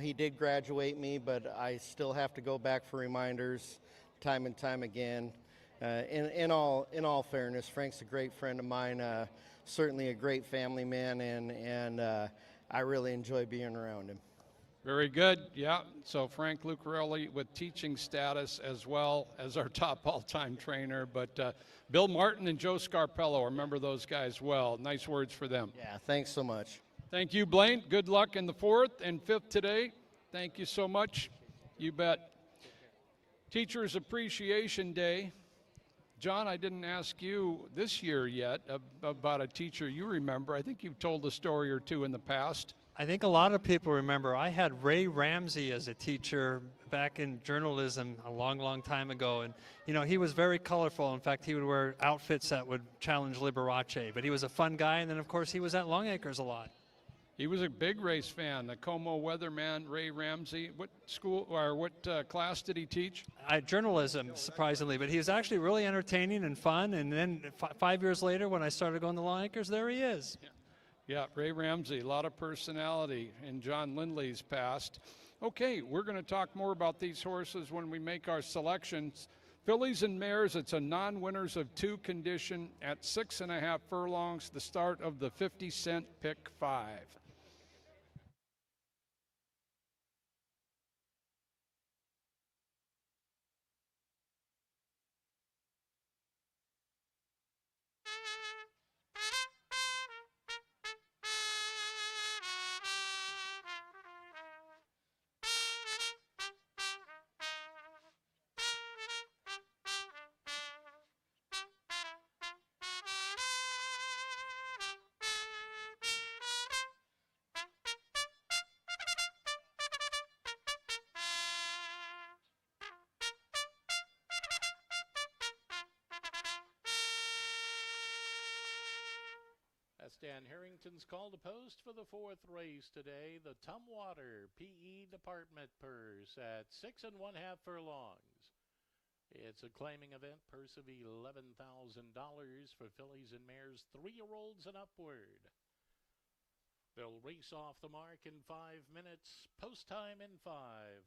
He did graduate me, but I still have to go back for reminders time and time again. In all fairness, Frank's a great friend of mine, certainly a great family man, and I really enjoy being around him. Very good. Yeah. So Frank Lucarelli with teaching status as well as our top all-time trainer. But Bill Martin and Joe Scarpello, remember those guys well. Nice words for them. Yeah, thanks so much. Thank you, Blaine. Good luck in the 4th and 5th today. Thank you so much. You bet. Teachers Appreciation Day. John, I didn't ask you this year yet about a teacher you remember. I think you've told a story or two in the past. I think a lot of people remember I had Ray Ramsey as a teacher back in journalism a long, long time ago. And, he was very colorful. In fact, he would wear outfits that would challenge Liberace. But he was a fun guy. And then, of course, he was at Longacres a lot. He was a big race fan, the Como weatherman, Ray Ramsey. What school or what class did he teach? Journalism, surprisingly, but he was actually really entertaining and fun. And then 5 years later, when I started going to Longacres, there he is. Yeah, Ray Ramsey, a lot of personality in John Lindley's past. Okay, we're going to talk more about these horses when we make our selections. Fillies and mares, it's a non-winners of 2 condition at 6.5 furlongs, the start of the 50-cent pick 5. Stan Harrington's called to post for the fourth race today. The Tumwater PE Department purse at 6 1/2 furlongs. It's a claiming event, purse of $11,000 for fillies and mares 3-year-olds and upward. They'll race off the mark in 5 minutes, post time in 5.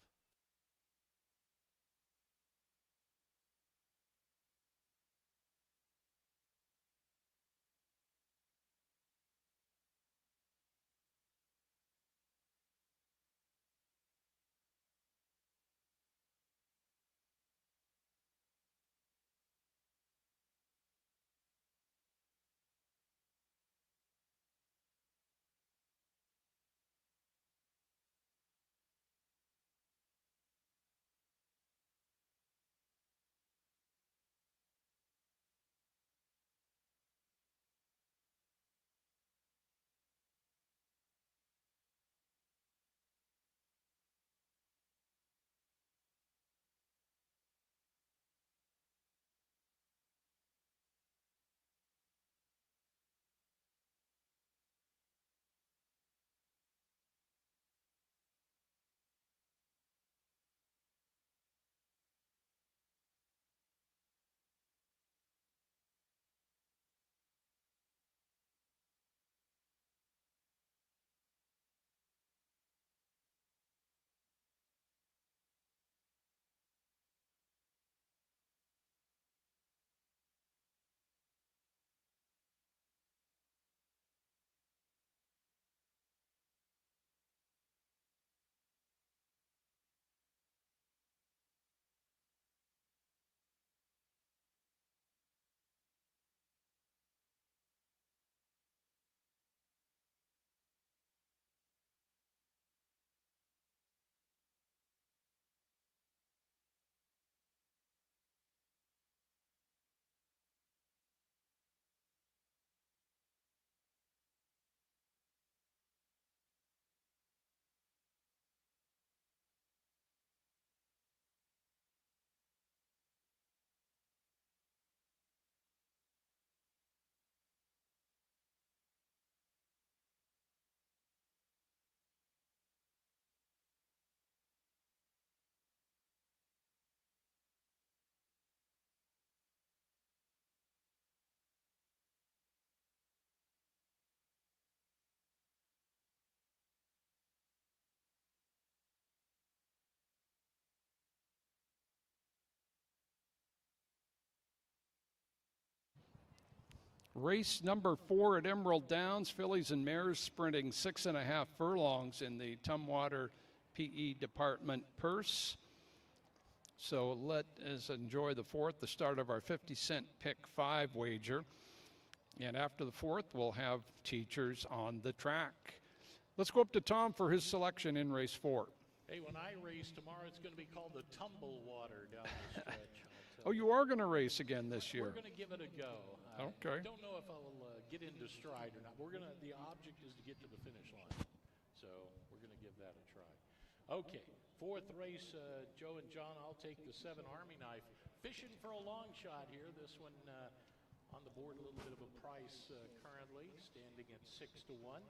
Race number 4 at Emerald Downs, fillies and mares sprinting 6 1/2 furlongs in the Tumwater PE Department purse. So let us enjoy the 4th, the start of our 50-cent pick 5 wager. And after the 4th, we'll have teachers on the track. Let's go up to Tom for his selection in race 4. Hey, when I race tomorrow, it's going to be called the Tumble Water down the stretch. Oh, you are going to race again this year? We're going to give it a go. Okay. I don't know if I'll get into stride or not. The object is to get to the finish line. So we're going to give that a try. Okay, 4th race, Joe and John, I'll take the 7 Army Knife. Fishing for a long shot here. This one on the board, a little bit of a price currently, standing at 6 1.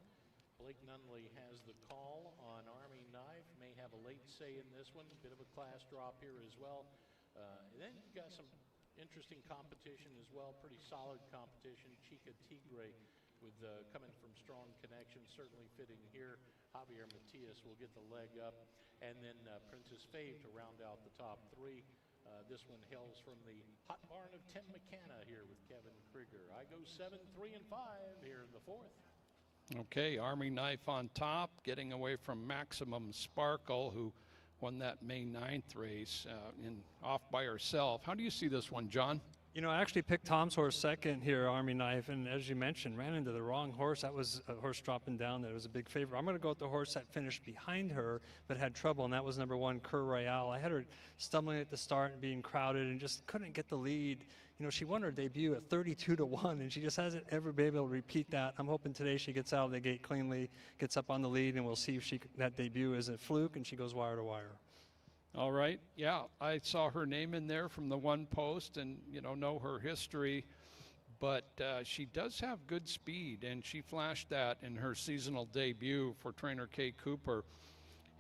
Blake Nunley has the call on Army Knife. May have a late say in this one. Bit of a class drop here as well. And then you've got some interesting competition as well. Pretty solid competition. Chica Tigre with coming from Strong Connection, certainly fitting here. Javier Matias will get the leg up. And then Princess Fave to round out the top 3. This one hails from the hot barn of Tim McKenna here with Kevin Krieger. I go 7, 3, and 5 here in the 4th. Okay, Army Knife on top, getting away from Maximum Sparkle, who won that May 9th race off by herself. How do you see this one, John? You know, I actually picked Tom's horse second here, Army Knife, and as you mentioned, ran into the wrong horse. That was a horse dropping down that was a big favorite. I'm going to go with the horse that finished behind her but had trouble, and that was number 1, Cur Royale. I had her stumbling at the start and being crowded and just couldn't get the lead. You know, she won her debut at 32 to 1, and she just hasn't ever been able to repeat that. I'm hoping today she gets out of the gate cleanly, gets up on the lead, and we'll see if that debut is a fluke and she goes wire to wire. All right. Yeah, I saw her name in there from the one post and, know her history. but she does have good speed, and she flashed that in her seasonal debut for trainer Kay Cooper.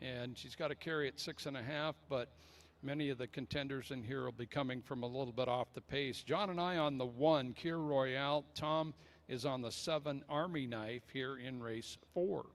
And she's got to carry at 6.5, but many of the contenders in here will be coming from a little bit off the pace. John and I on the 1, Kir Royale. Tom is on the 7, Army Knife, here in race 4.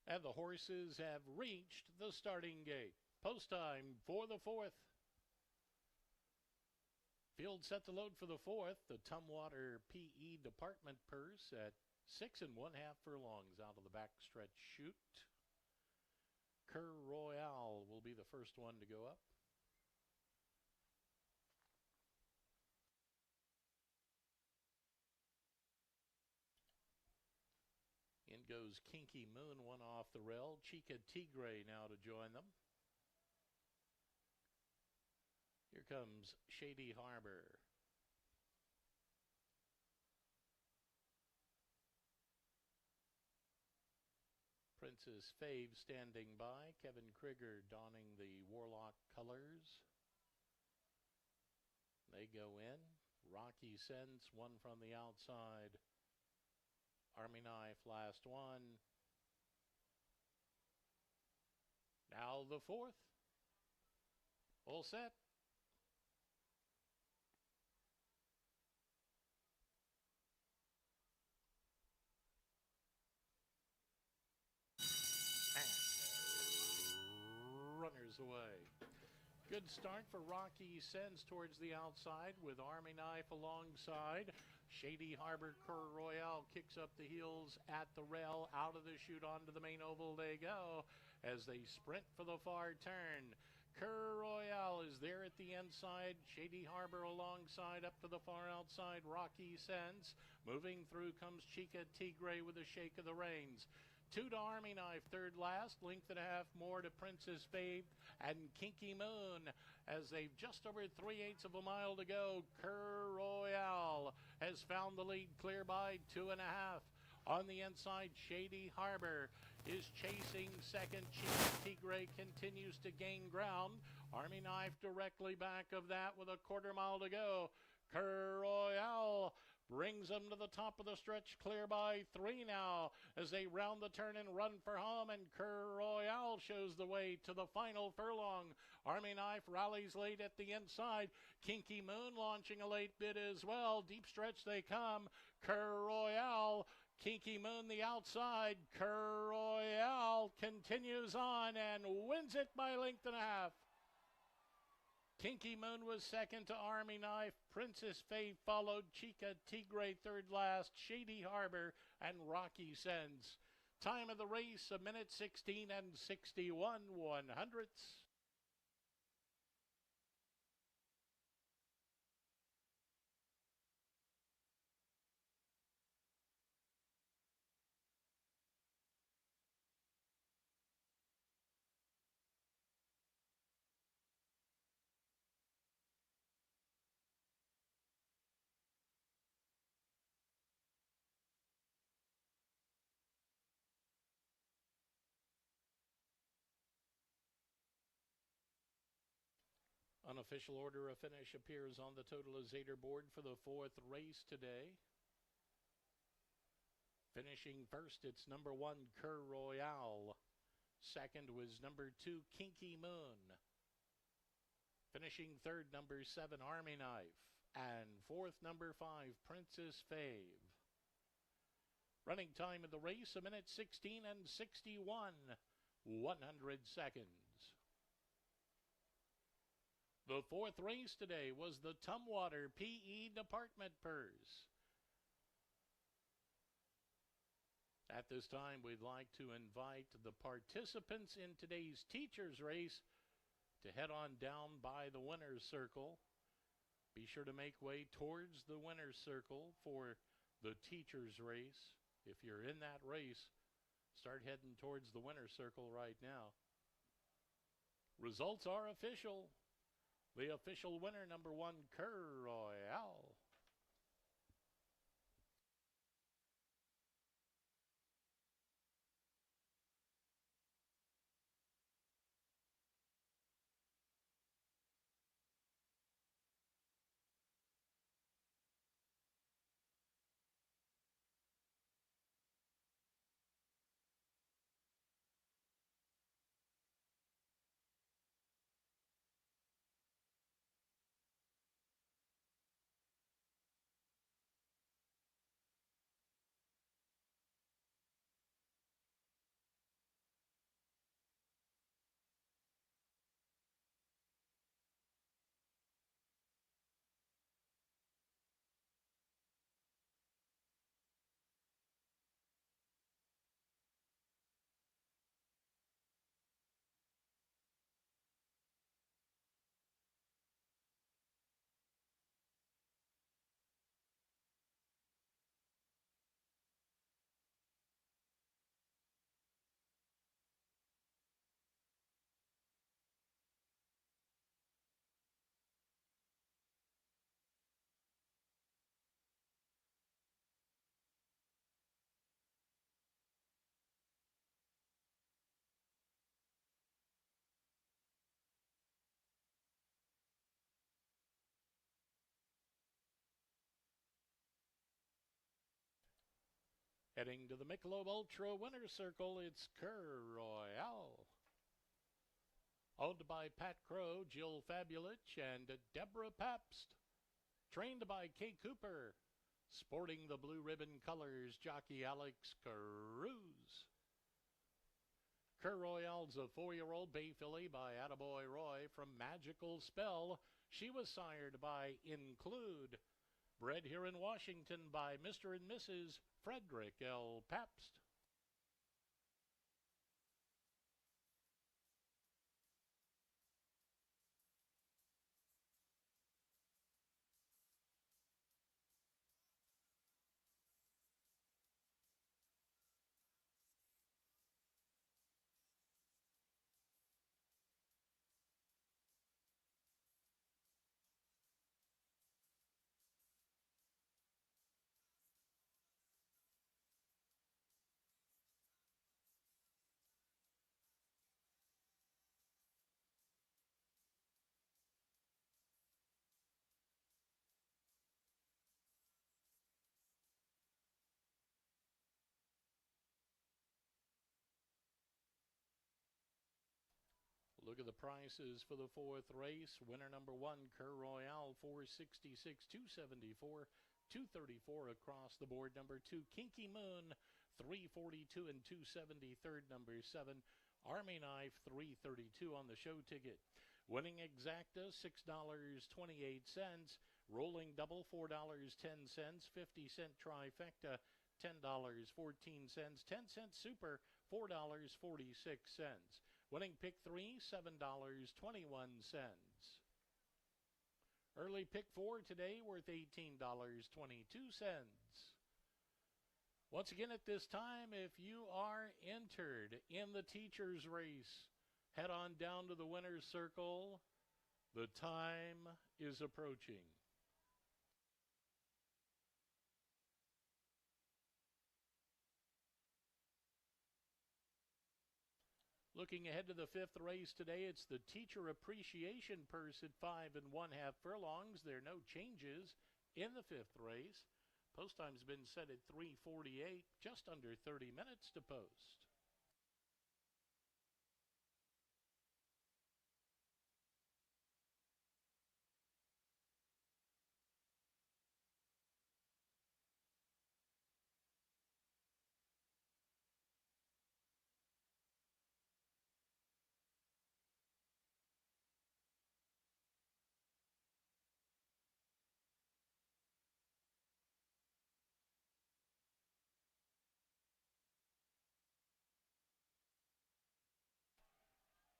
And the horses have reached the starting gate. Post time for the 4th. Field set to load for the 4th. The Tumwater PE Department purse at 6.5 furlongs out of the backstretch chute. Kir Royale will be the first one to go up. In goes Kinky Moon, one off the rail. Chica Tigre now to join them. Here comes Shady Harbor. Princess Fave standing by. Kevin Krieger donning the Warlock colors. They go in. Rocky Sense, one from the outside. Army Knife, last one. Now the 4th. All set. And runners away. Good start for Rocky Sense towards the outside with Army Knife alongside. Shady Harbor Kir Royale kicks up the heels at the rail. Out of the chute onto the main oval they go as they sprint for the far turn. Kir Royale is there at the inside. Shady Harbor alongside up to the far outside. Rocky Sense. Moving through comes Chica Tigre with a shake of the reins. 2 to Army Knife, third last. Length and a half more to Princess Fave and Kinky Moon as they've just over 3/8 of a mile to go. Kir Royale has found the lead clear by 2.5. On the inside, Shady Harbor is chasing second. Chica Tigre continues to gain ground. Army Knife directly back of that with a 1/4 mile to go. Kir Royale brings them to the top of the stretch, clear by 3 now as they round the turn and run for home, and Kir Royale shows the way to the final furlong. Army Knife rallies late at the inside. Kinky Moon launching a late bid as well. Deep stretch they come. Kir Royale, Kinky Moon the outside. Kir Royale continues on and wins it by 1.5 lengths. Kinky Moon was second to Army Knife. Princess Fave followed. Chica Tigre third last. Shady Harbor and Rocky Sense. Time of the race, 1:16 and 61/100ths. Unofficial order of finish appears on the totalizator board for the fourth race today. Finishing first, it's number 1, Cur Royale. Second was number 2, Kinky Moon. Finishing third, number 7, Army Knife. And fourth, number 5, Princess Fave. Running time of the race, 1:16 and 61 100 seconds. The fourth race today was the Tumwater PE Department Purse. At this time, we'd like to invite the participants in today's teacher's race to head on down by the winner's circle. Be sure to make way towards the winner's circle for the teacher's race. If you're in that race, start heading towards the winner's circle right now. Results are official. The official winner, number 1, Cur Royale. Heading to the Michelob Ultra winner's circle, it's Cur Royale. Owned by Pat Crow, Jill Fabulich, and Deborah Pabst. Trained by Kay Cooper. Sporting the blue ribbon colors, jockey Alex Cruz. Cur Royale's a 4-year-old bay filly by Attaboy Roy from Magical Spell. She was sired by Include. Bred here in Washington by Mr. and Mrs. Frederick L. Pabst. Look at the prices for the fourth race. Winner number 1, Cur Royale, $466, $274, $234 across the board. Number 2, Kinky Moon, $342 and $270. Third, number 7, Army Knife, $332 on the show ticket. Winning exacta, $6.28. Rolling double, $4.10. 50-cent trifecta, $10.14. 10-cent super, $4.46. Winning pick 3, $7.21. Early pick 4 today worth $18.22. Once again at this time, if you are entered in the teacher's race, head on down to the winner's circle. The time is approaching. Looking ahead to the fifth race today, it's the Teacher Appreciation Purse at 5 1/2 furlongs. There are no changes in the fifth race. Post time's been set at 3:48, just under 30 minutes to post.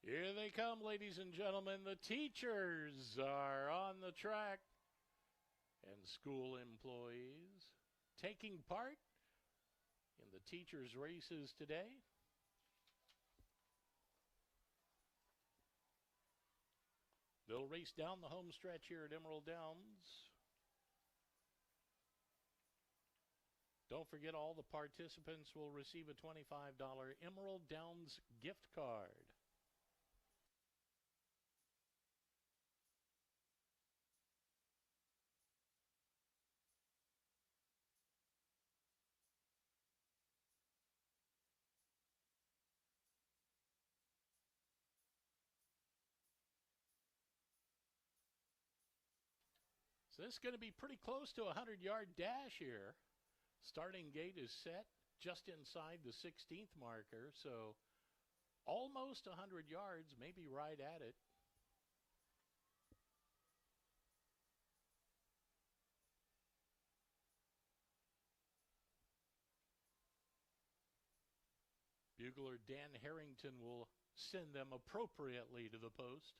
Here they come, ladies and gentlemen. The teachers are on the track, and school employees taking part in the teachers' races today. They'll race down the home stretch here at Emerald Downs. Don't forget, all the participants will receive a $25 Emerald Downs gift card. So this is going to be pretty close to a 100-yard dash here. Starting gate is set just inside the 16th marker, so almost 100 yards, maybe right at it. Bugler Dan Harrington will send them appropriately to the post.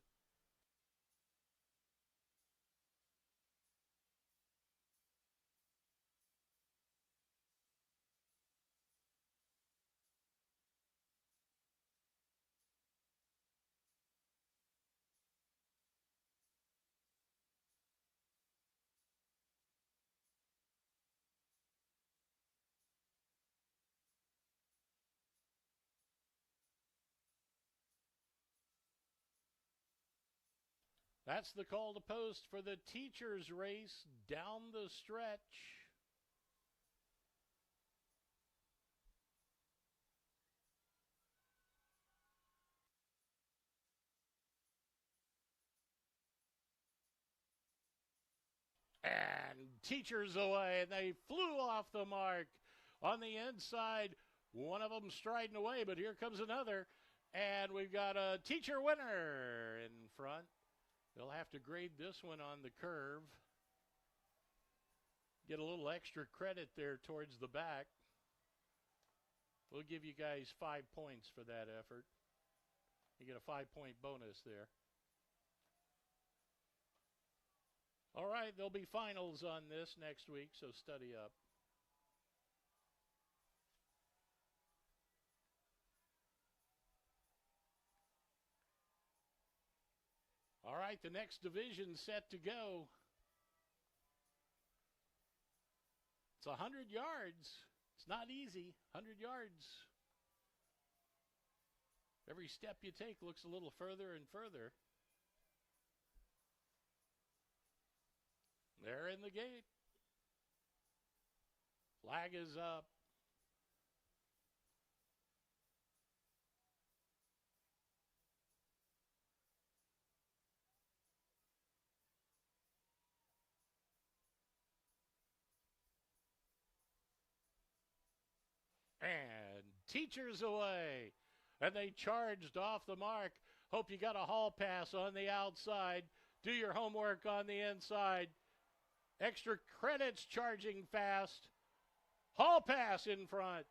That's the call to post for the teachers' race down the stretch. And teachers away, and they flew off the mark on the inside. One of them striding away, but here comes another. And we've got a teacher winner in front. They'll have to grade this one on the curve. Get a little extra credit there towards the back. We'll give you guys 5 points for that effort. You get a 5-point bonus there. All right, there'll be finals on this next week, so study up. All right, the next division set to go. It's 100 yards. It's not easy, 100 yards. Every step you take looks a little further and further. They're in the gate. Flag is up. And teachers away. And they charged off the mark. Hope you got a hall pass on the outside. Do your homework on the inside. Extra credits charging fast. Hall pass in front.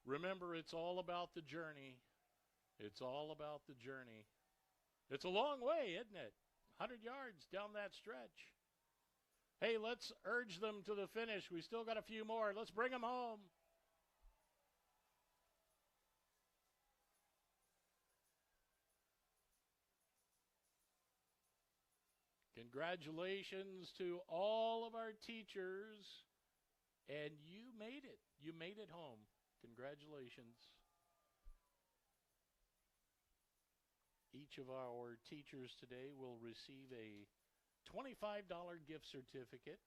Remember, it's all about the journey. It's all about the journey. It's a long way, isn't it? 100 yards down that stretch. Hey, let's urge them to the finish. We still got a few more. Let's bring them home. Congratulations to all of our teachers. And you made it. You made it home. Congratulations. Each of our teachers today will receive a $25 gift certificate.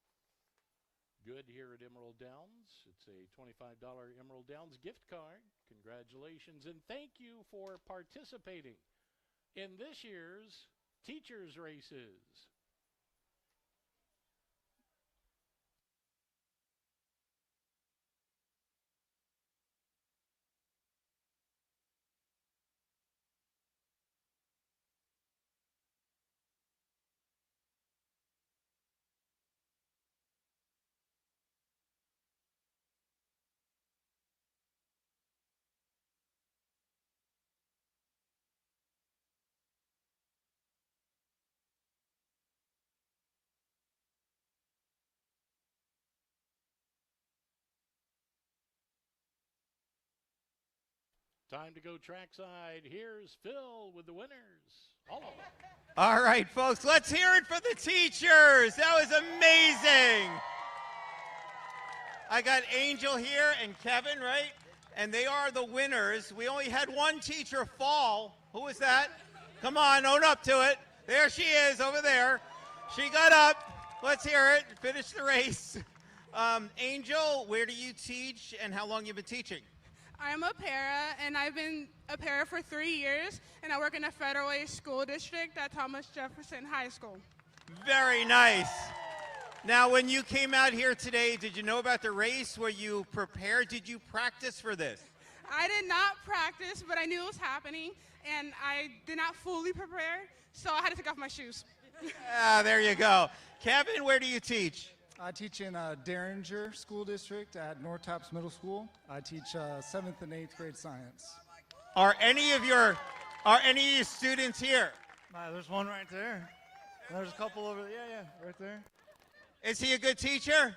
Good here at Emerald Downs. It's a $25 Emerald Downs gift card. Congratulations, and thank you for participating in this year's Teachers Races. Time to go trackside. Here's Phil with the winners. All of them. All right, folks, let's hear it for the teachers. That was amazing. I got Angel here and Kevin, right? And they are the winners. We only had one teacher fall. Who was that? Come on, own up to it. There she is over there. She got up. Let's hear it. Finish the race. Angel, where do you teach and how long you been teaching? I'm a para, and I've been a para for 3 years, and I work in the Federal Way School District at Thomas Jefferson High School. Very nice. Now, when you came out here today, did you know about the race? Were you prepared? Did you practice for this? I did not practice, but I knew it was happening, and I did not fully prepare, so I had to take off my shoes. There you go. Kevin, where do you teach? I teach in Derringer School District at North Taps Middle School. I teach 7th and 8th grade science. Are any of your students here? There's one right there. There's a couple over there. Yeah, right there. Is he a good teacher?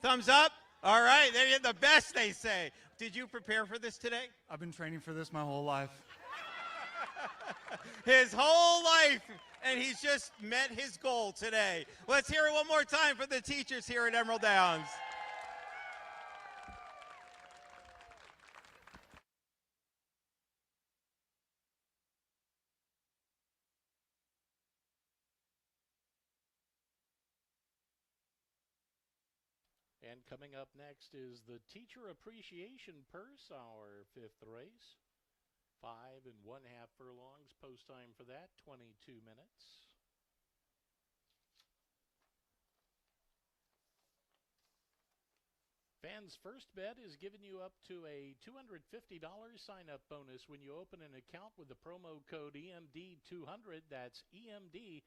Thumbs up? All right, they're the best, they say. Did you prepare for this today? I've been training for this my whole life. His whole life, and he's just met his goal today. Let's hear it one more time for the teachers here at Emerald Downs. And coming up next is the Teacher Appreciation Purse, our fifth race. 5 1/2 furlongs. Post time for that, 22 minutes. Fans First Bet is giving you up to a $250 sign-up bonus when you open an account with the promo code EMD200. That's EMD200.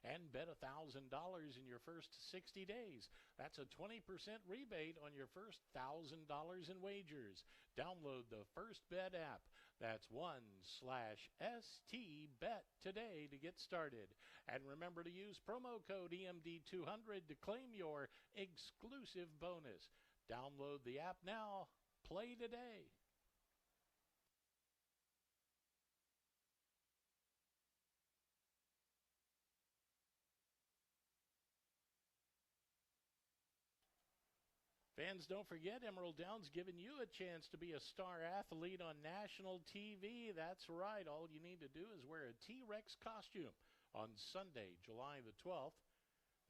And bet $1,000 in your first 60 days. That's a 20% rebate on your first $1,000 in wagers. Download the First Bet app. That's 1/STBet today to get started. And remember to use promo code EMD200 to claim your exclusive bonus. Download the app now. Play today. Fans, don't forget, Emerald Downs giving you a chance to be a star athlete on national TV. That's right. All you need to do is wear a T-Rex costume on Sunday, July the 12th.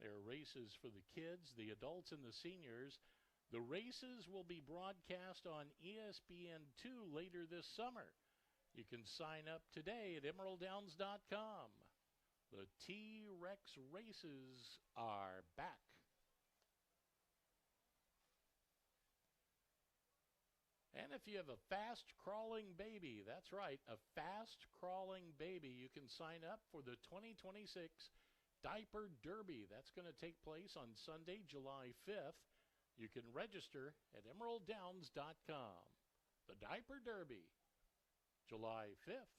There are races for the kids, the adults, and the seniors. The races will be broadcast on ESPN2 later this summer. You can sign up today at emeralddowns.com. The T-Rex races are back. And if you have a fast-crawling baby, that's right, a fast-crawling baby, you can sign up for the 2026 Diaper Derby. That's going to take place on Sunday, July 5th. You can register at emeralddowns.com. The Diaper Derby, July 5th.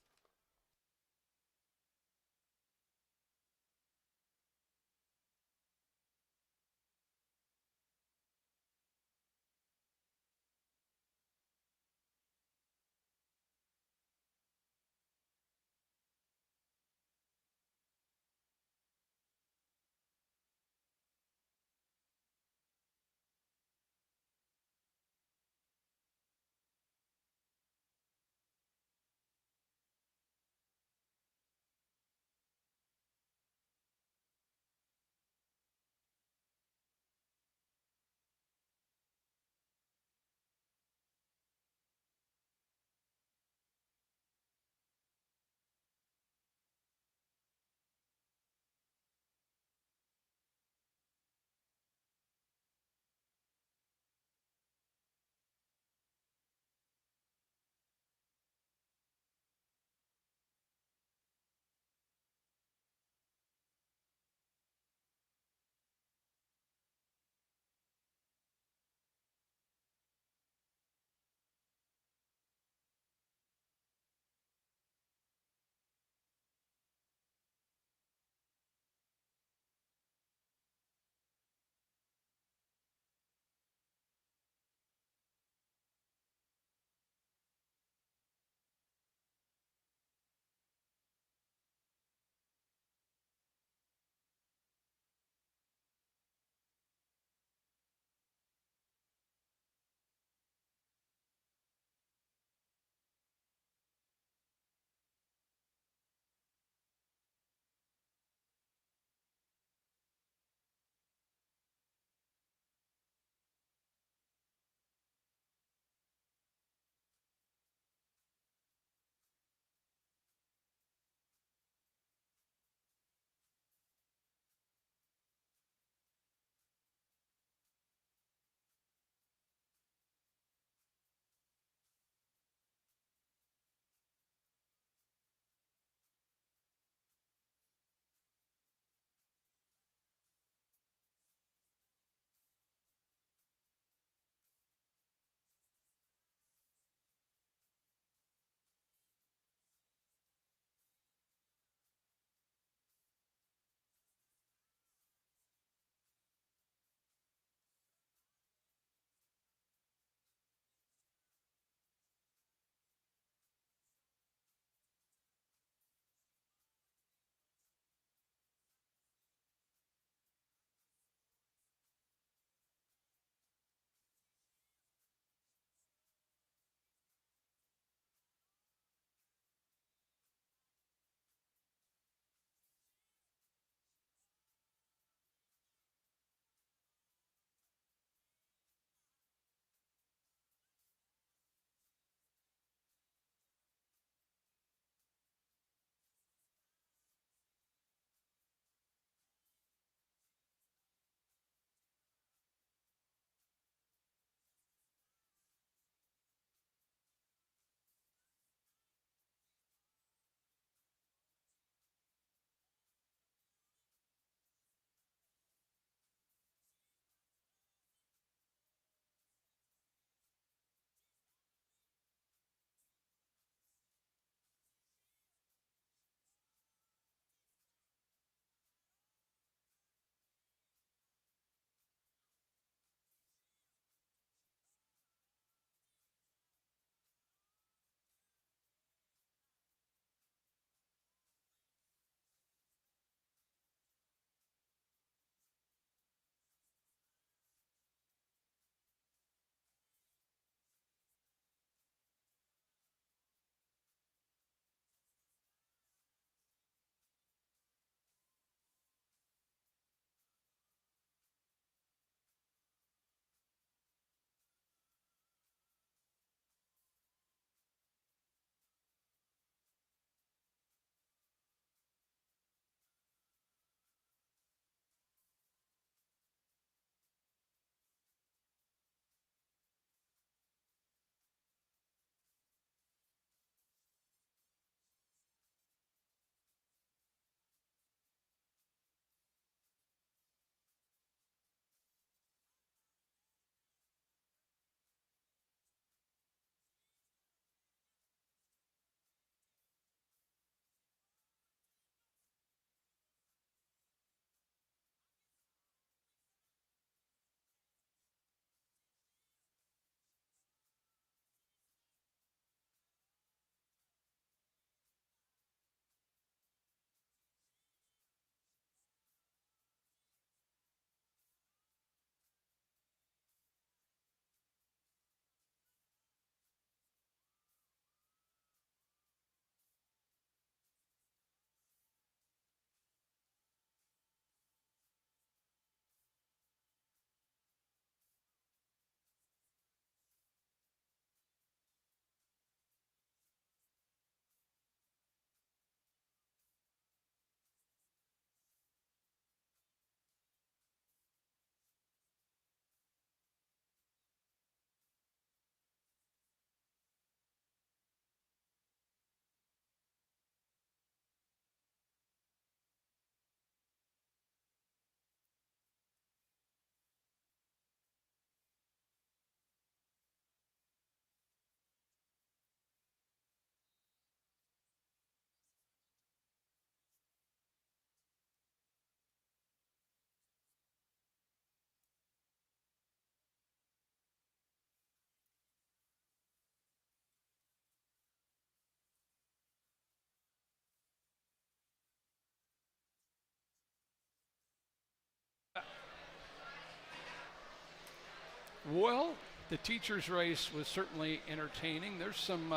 Well, the teachers' race was certainly entertaining. There's some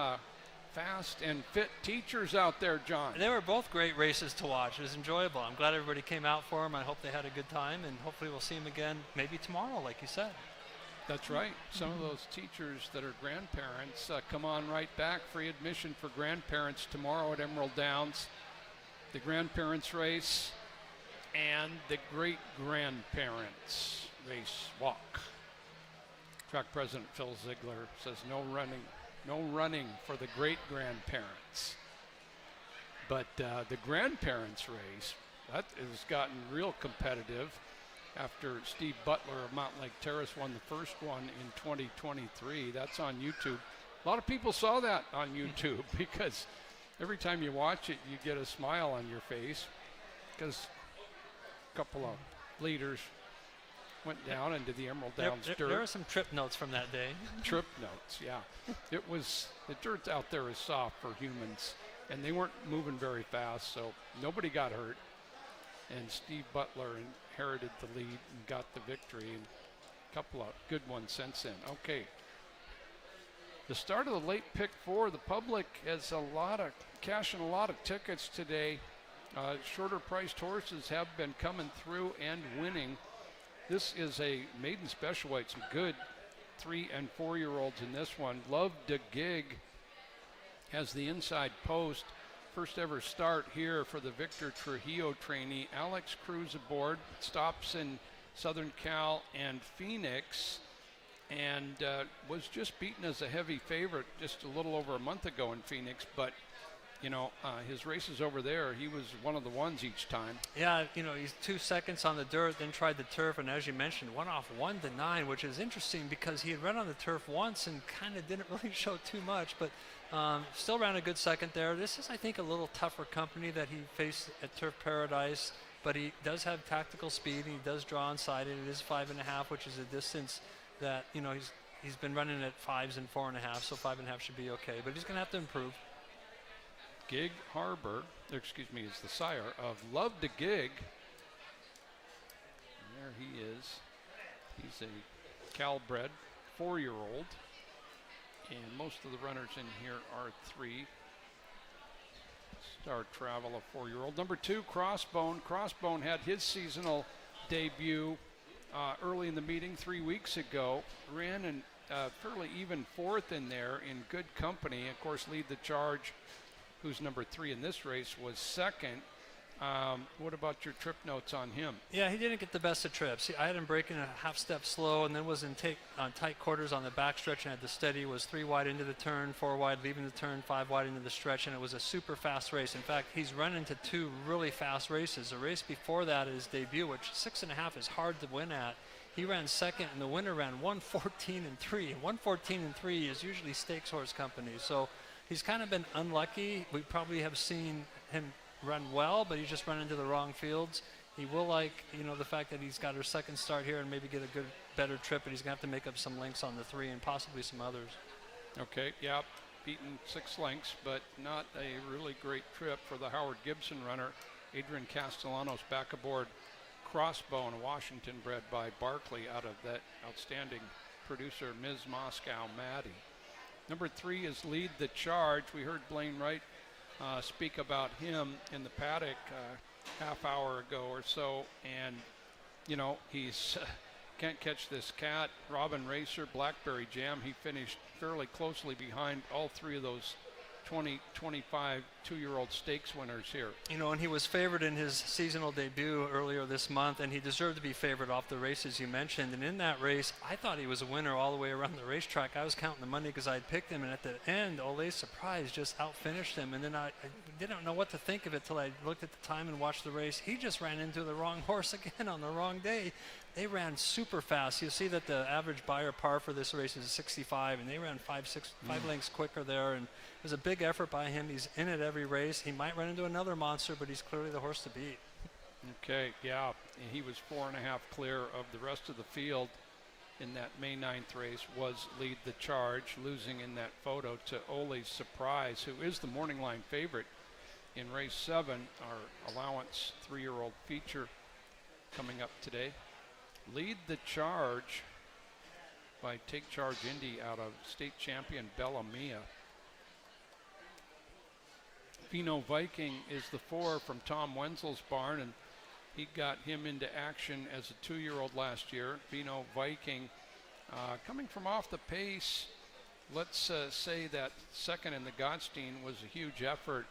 fast and fit teachers out there, John. They were both great races to watch. It was enjoyable. I'm glad everybody came out for them. I hope they had a good time, and hopefully we'll see them again maybe tomorrow, like you said. That's right. Some of those teachers that are grandparents come on right back. Free admission for grandparents tomorrow at Emerald Downs. The grandparents race and the great grandparents race walk. Track president Phil Ziegler says no running for the great grandparents. But the grandparents race, that has gotten real competitive after Steve Butler of Mountain Lake Terrace won the first one in 2023. That's on YouTube. A lot of people saw that on YouTube because every time you watch it, you get a smile on your face because a couple of leaders went down into the Emerald Downs dirt. There are some trip notes from that day. Trip notes, yeah. It was, the dirt out there is soft for humans, and they weren't moving very fast, so nobody got hurt. And Steve Butler inherited the lead and got the victory, and a couple of good ones since then. Okay. The start of the late pick four, the public has cashing a lot of tickets today. Shorter priced horses have been coming through and winning. This is a maiden special weight, some good 3 and 4 year olds in this one. Love to Gig has the inside post. First ever start here for the Victor Trujillo trainee. Alex Cruz aboard, stops in Southern Cal and Phoenix, and was just beaten as a heavy favorite just a little over a month ago in Phoenix, but you know, his races over there, he was one of the ones each time. Yeah, you know, he's 2 seconds on the dirt, then tried the turf, and as you mentioned, went off 1 to 9, which is interesting because he had run on the turf once and kind of didn't really show too much, but still ran a good second there. This is, I think, a little tougher company that he faced at Turf Paradise, but he does have tactical speed, and he does draw inside, and it is 5.5, which is a distance that, you know, he's been running at 5s and 4.5, so 5.5 should be okay, but he's going to have to improve. Gig Harbor, is the sire of Love to Gig. And there he is. He's a Cal-bred 4-year-old. And most of the runners in here are 3. Star Travel, a 4-year-old. Number 2, Crossbone. Crossbone had his seasonal debut early in the meeting 3 weeks ago. Ran in fairly even 4th in there in good company. Of course, Lead the Charge, who's number 3 in this race, was 2nd. What about your trip notes on him? Yeah, he didn't get the best of trips. I had him breaking a half step slow and then was in tight quarters on the backstretch and had to steady. Was 3 wide into the turn, 4 wide leaving the turn, 5 wide into the stretch, and it was a super fast race. In fact, he's run into 2 really fast races. A race before that, his debut, which 6.5 is hard to win at. He ran 2nd, and the winner ran 1:14 and 3. 1:14 and 3 is usually stakes horse company. So he's kind of been unlucky. We probably have seen him run well, but he's just run into the wrong fields. He will like, you know, the fact that he's got her 2nd start here and maybe get a better trip, but he's going to have to make up some lengths on the 3 and possibly some others. Okay, yeah, beaten 6 lengths, but not a really great trip for the Howard Gibson runner. Adrian Castellanos back aboard Crossbone, a Washington bred by Barkley out of that outstanding producer, Ms. Moscow Maddie. Number 3 is Lead the Charge. We heard Blaine Wright speak about him in the paddock half hour ago or so, and you know, he's can't catch this cat. Robin Racer, Blackberry Jam, he finished fairly closely behind all 3 of those 20, 25, 2-year-old stakes winners here. You know, and he was favored in his seasonal debut earlier this month, and he deserved to be favored off the races you mentioned. And in that race, I thought he was a winner all the way around the racetrack. I was counting the money because I'd picked him, and at the end, Ole Surprise just outfinished him. And then I didn't know what to think of it till I looked at the time and watched the race. He just ran into the wrong horse again on the wrong day. They ran super fast. You'll see that the average buyer par for this race is 65, and they ran 5 lengths quicker there. And it was a big effort by him. He's in it every race. He might run into another monster, but he's clearly the horse to beat. Okay, yeah, and he was 4.5 clear of the rest of the field in that May 9th race. Was Lead the Charge, losing in that photo to Ole Surprise, who is the morning line favorite in race 7, our allowance 3-year-old feature coming up today. Lead the Charge by Take Charge Indy out of state champion Bella Mia. Vino Viking is the 4 from Tom Wenzel's barn, and he got him into action as a 2-year-old last year. Vino Viking coming from off the pace. Let's say that second in the Godstein was a huge effort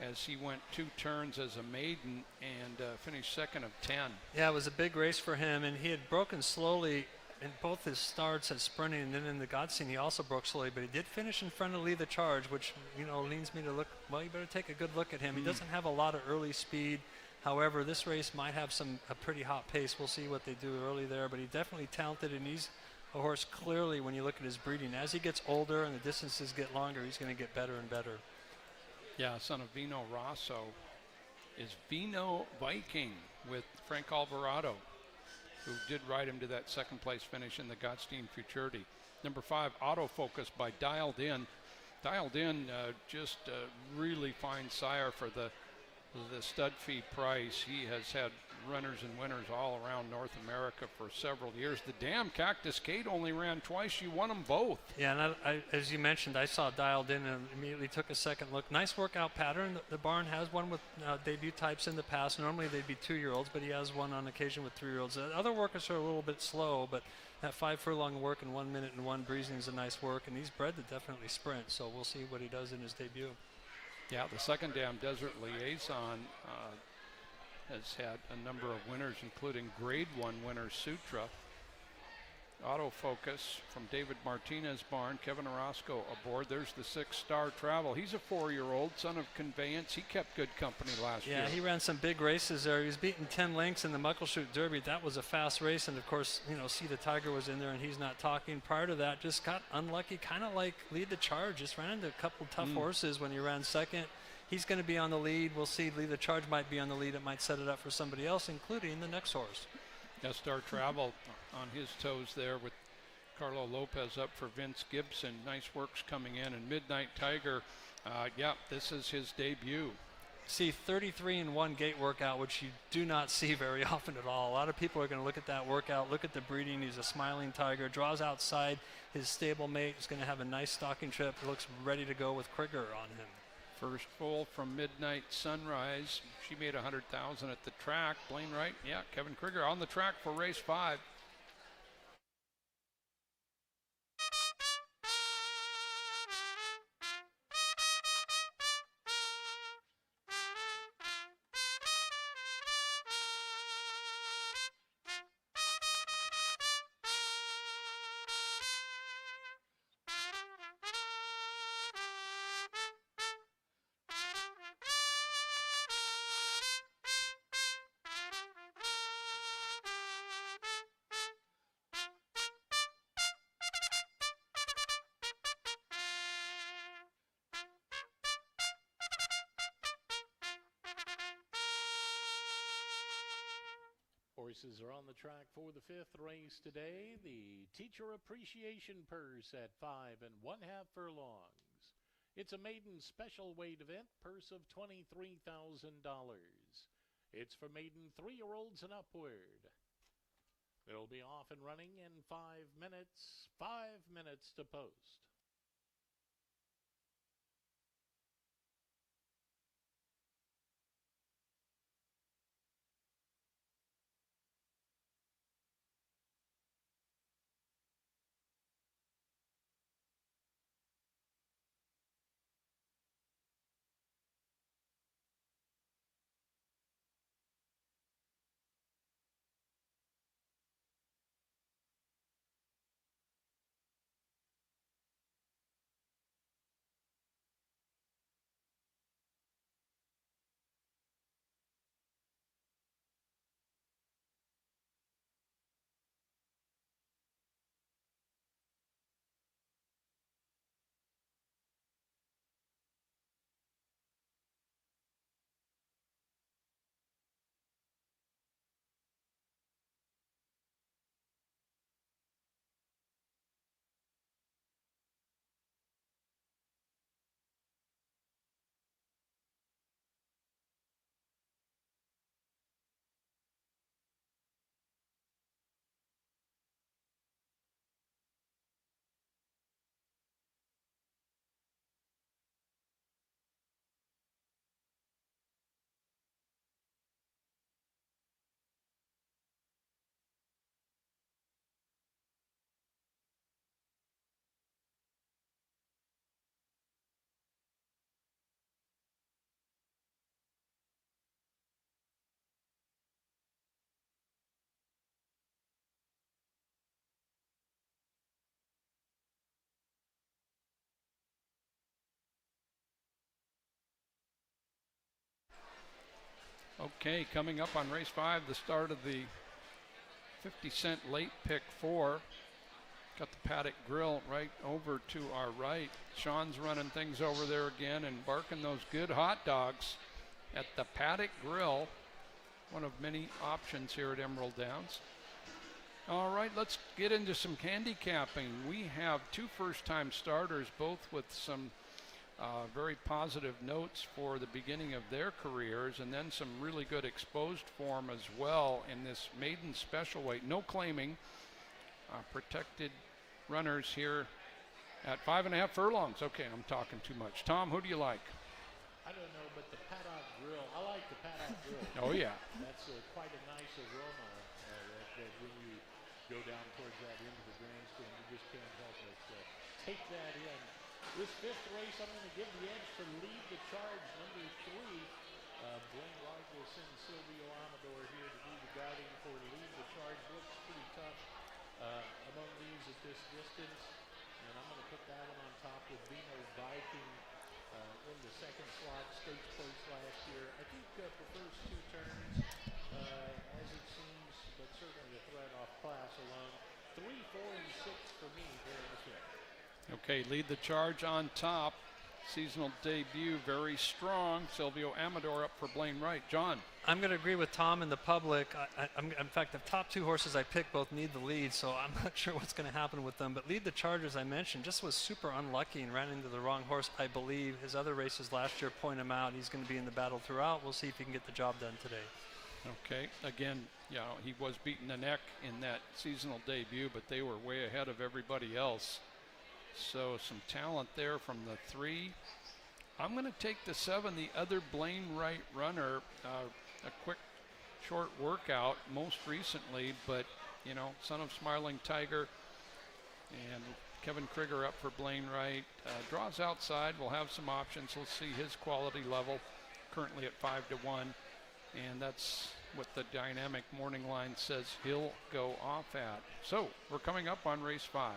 as he went 2 turns as a maiden and finished second of 10. Yeah, it was a big race for him, and he had broken slowly in both his starts at sprinting, and then in the Godstein he also broke slowly, but he did finish in front of Lee the Charge, which, you know, leads me to look, well, you better take a good look at him. He doesn't have a lot of early speed. However, this race might have a pretty hot pace. We'll see what they do early there, but he's definitely talented, and he's a horse clearly, when you look at his breeding, as he gets older and the distances get longer, he's going to get better and better. Yeah, son of Vino Rosso is Vino Viking with Frank Alvarado, who did ride him to that second place finish in the Godstein Futurity. Number 5, Autofocus by Dialed In. Dialed In, just a really fine sire for the stud fee price. He has had runners and winners all around North America for several years. The damn Cactus Kate only ran twice. You won them both. Yeah, and I, as you mentioned, I saw Dialed In and immediately took a second look. Nice workout pattern. The barn has one with debut types in the past. Normally they'd be 2-year-olds, but he has one on occasion with 3-year-olds. Other workers are a little bit slow, but that 5 furlong work in 1 minute and 1 breezing is a nice work, and he's bred to definitely sprint, so we'll see what he does in his debut. Yeah, the Second Dam Desert Liaison has had a number of winners, including Grade 1 winner Sutra. Autofocus from David Martinez barn. Kevin Orozco aboard. There's the 6 Star Travel. He's a 4-year-old, son of Conveyance. He kept good company last year. Yeah, he ran some big races there. He was beating 10 lengths in the Muckleshoot Derby. That was a fast race, and of course, you know, See the Tiger was in there, and he's not talking. Prior to that, just got unlucky, kind of like Lead the Charge. Just ran into a couple tough horses when he ran second. He's going to be on the lead. We'll see. Lead the Charge might be on the lead. It might set it up for somebody else, including the next horse. Yeah, Star Travel on his toes there with Carlo Lopez up for Vince Gibson. Nice works coming in. And Midnight Tiger, yeah, this is his debut. See 33-1 gate workout, which you do not see very often at all. A lot of people are going to look at that workout, look at the breeding. He's a smiling tiger, draws outside. His stablemate is going to have a nice stalking trip. Looks ready to go with Krieger on him. First full from Midnight Sunrise. She made 100,000 at the track. Blaine Wright, yeah, Kevin Krieger on the track for race 5. Horses are on the track for the 5th race today. The Teacher Appreciation Purse at 5 1/2 furlongs. It's a maiden special weight event, purse of $23,000. It's for maiden 3-year-olds and upward. It'll be off and running in 5 minutes. 5 minutes to post. Okay, coming up on race 5, the start of the 50-cent late pick 4. Got the Paddock Grill right over to our right. Sean's running things over there again and barking those good hot dogs at the Paddock Grill. One of many options here at Emerald Downs. All right, let's get into some handicapping. We have 2 first-time starters, both with some very positive notes for the beginning of their careers, and then some really good exposed form as well in this maiden special weight. No claiming, protected runners here at 5.5 furlongs. Okay, I'm talking too much. Tom, who do you like? I don't know, but the Paddock Grill, I like the Paddock Grill. Oh, yeah. That's quite a nice aroma that when you go down towards that end of the grandstand, you just can't help but take that in. This 5th race, I'm going to give the edge to Lead the Charge, number 3. Blaine Wright will send Silvio Amador here to do the guiding for Lead the Charge. Looks pretty tough among these at this distance. And I'm going to put that one on top with Vino Viking in the 2nd slot, stage place last year. I think prefers 2 turns, as it seems, but certainly a threat off class alone. 3, 4, and 6 for me during the 5th. Okay, Lead the Charge on top. Seasonal debut, very strong. Silvio Amador up for Blaine Wright. John. I'm going to agree with Tom and the public. In fact, the top 2 horses I picked both need the lead, so I'm not sure what's going to happen with them. But Lead the Charge, as I mentioned, just was super unlucky and ran into the wrong horse, I believe. His other races last year point him out. He's going to be in the battle throughout. We'll see if he can get the job done today. Okay, again, he was beaten the neck in that seasonal debut, but they were way ahead of everybody else. So some talent there from the 3. I'm going to take the 7, the other Blaine Wright runner. A quick, short workout most recently, but, son of Smiling Tiger and Kevin Krieger up for Blaine Wright. Draws outside. We'll have some options. Let's see his quality level, currently at 5-1. And that's what the dynamic morning line says he'll go off at. So we're coming up on race 5.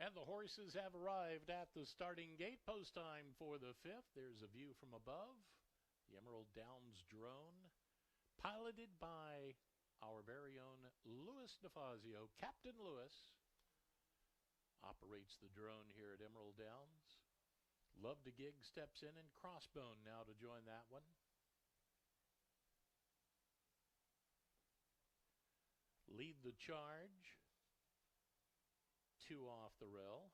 And the horses have arrived at the starting gate. Post time for the 5th. There's a view from above. The Emerald Downs drone, piloted by our very own Louis DeFazio. Captain Louis operates the drone here at Emerald Downs. Love to Gig steps in, and Crossbone now to join that one. Lead the Charge. 2 off the rail.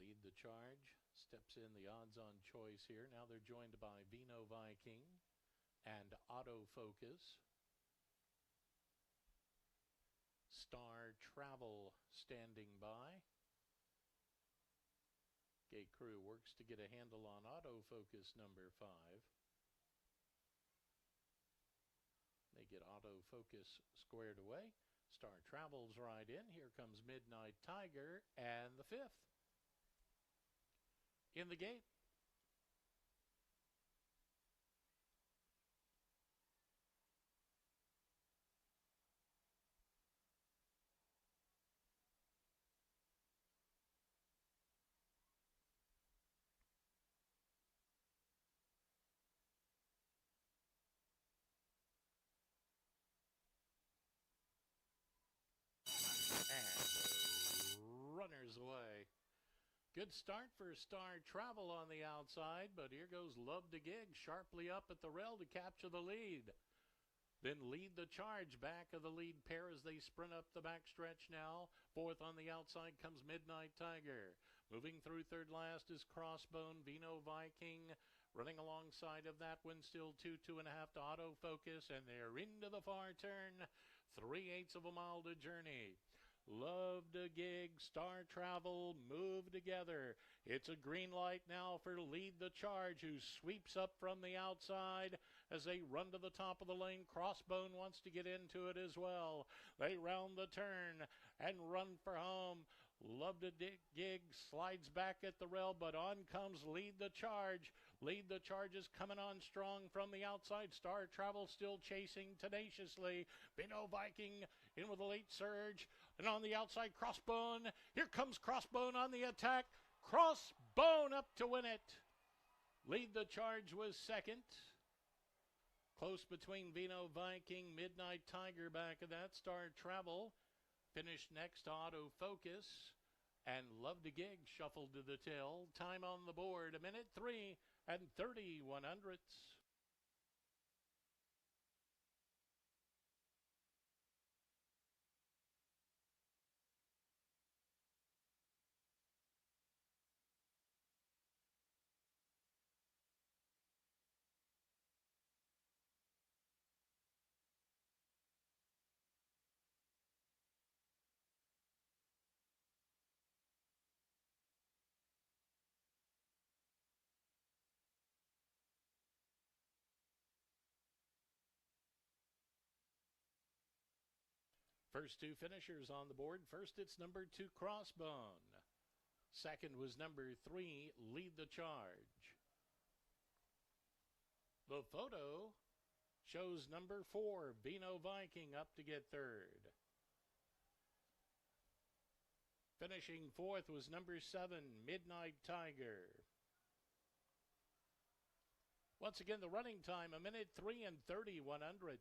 Lead the Charge. Steps in the odds-on choice here. Now they're joined by Vino Viking and Autofocus. Star Travel standing by. Gate crew works to get a handle on Autofocus number 5. They get Autofocus squared away. Star Travel's right in. Here comes Midnight Tiger and the 5th. In the gate. And runners away. Good start for Star Travel on the outside, but here goes Love to Gig sharply up at the rail to capture the lead. Then Lead the Charge back of the lead pair as they sprint up the backstretch now. 4th on the outside comes Midnight Tiger. Moving through 3rd last is Crossbone, Vino Viking. Running alongside of that one, still 2.5 to Autofocus, and they're into the far turn. 3/8 of a mile to journey. Love to Gig, Star Travel, move together. It's a green light now for Lead the Charge, who sweeps up from the outside as they run to the top of the lane. Crossbone wants to get into it as well. They round the turn and run for home. Love to Gig slides back at the rail, but on comes Lead the Charge. Lead the Charge is coming on strong from the outside. Star Travel still chasing tenaciously. Vino Viking in with a late surge. And on the outside, Crossbone. Here comes Crossbone on the attack. Crossbone up to win it. Lead the Charge was second. Close between Vino Viking, Midnight Tiger back of that. Star Travel finished next, Autofocus, and Love to Gig shuffled to the tail. Time on the board, 1:03 and 30/100. First 2 finishers on the board. First, it's number 2, Crossbone. Second was number 3, Lead the Charge. The photo shows number 4, Vino Viking, up to get third. Finishing 4th was number 7, Midnight Tiger. Once again, the running time, 1:03 and 30/100.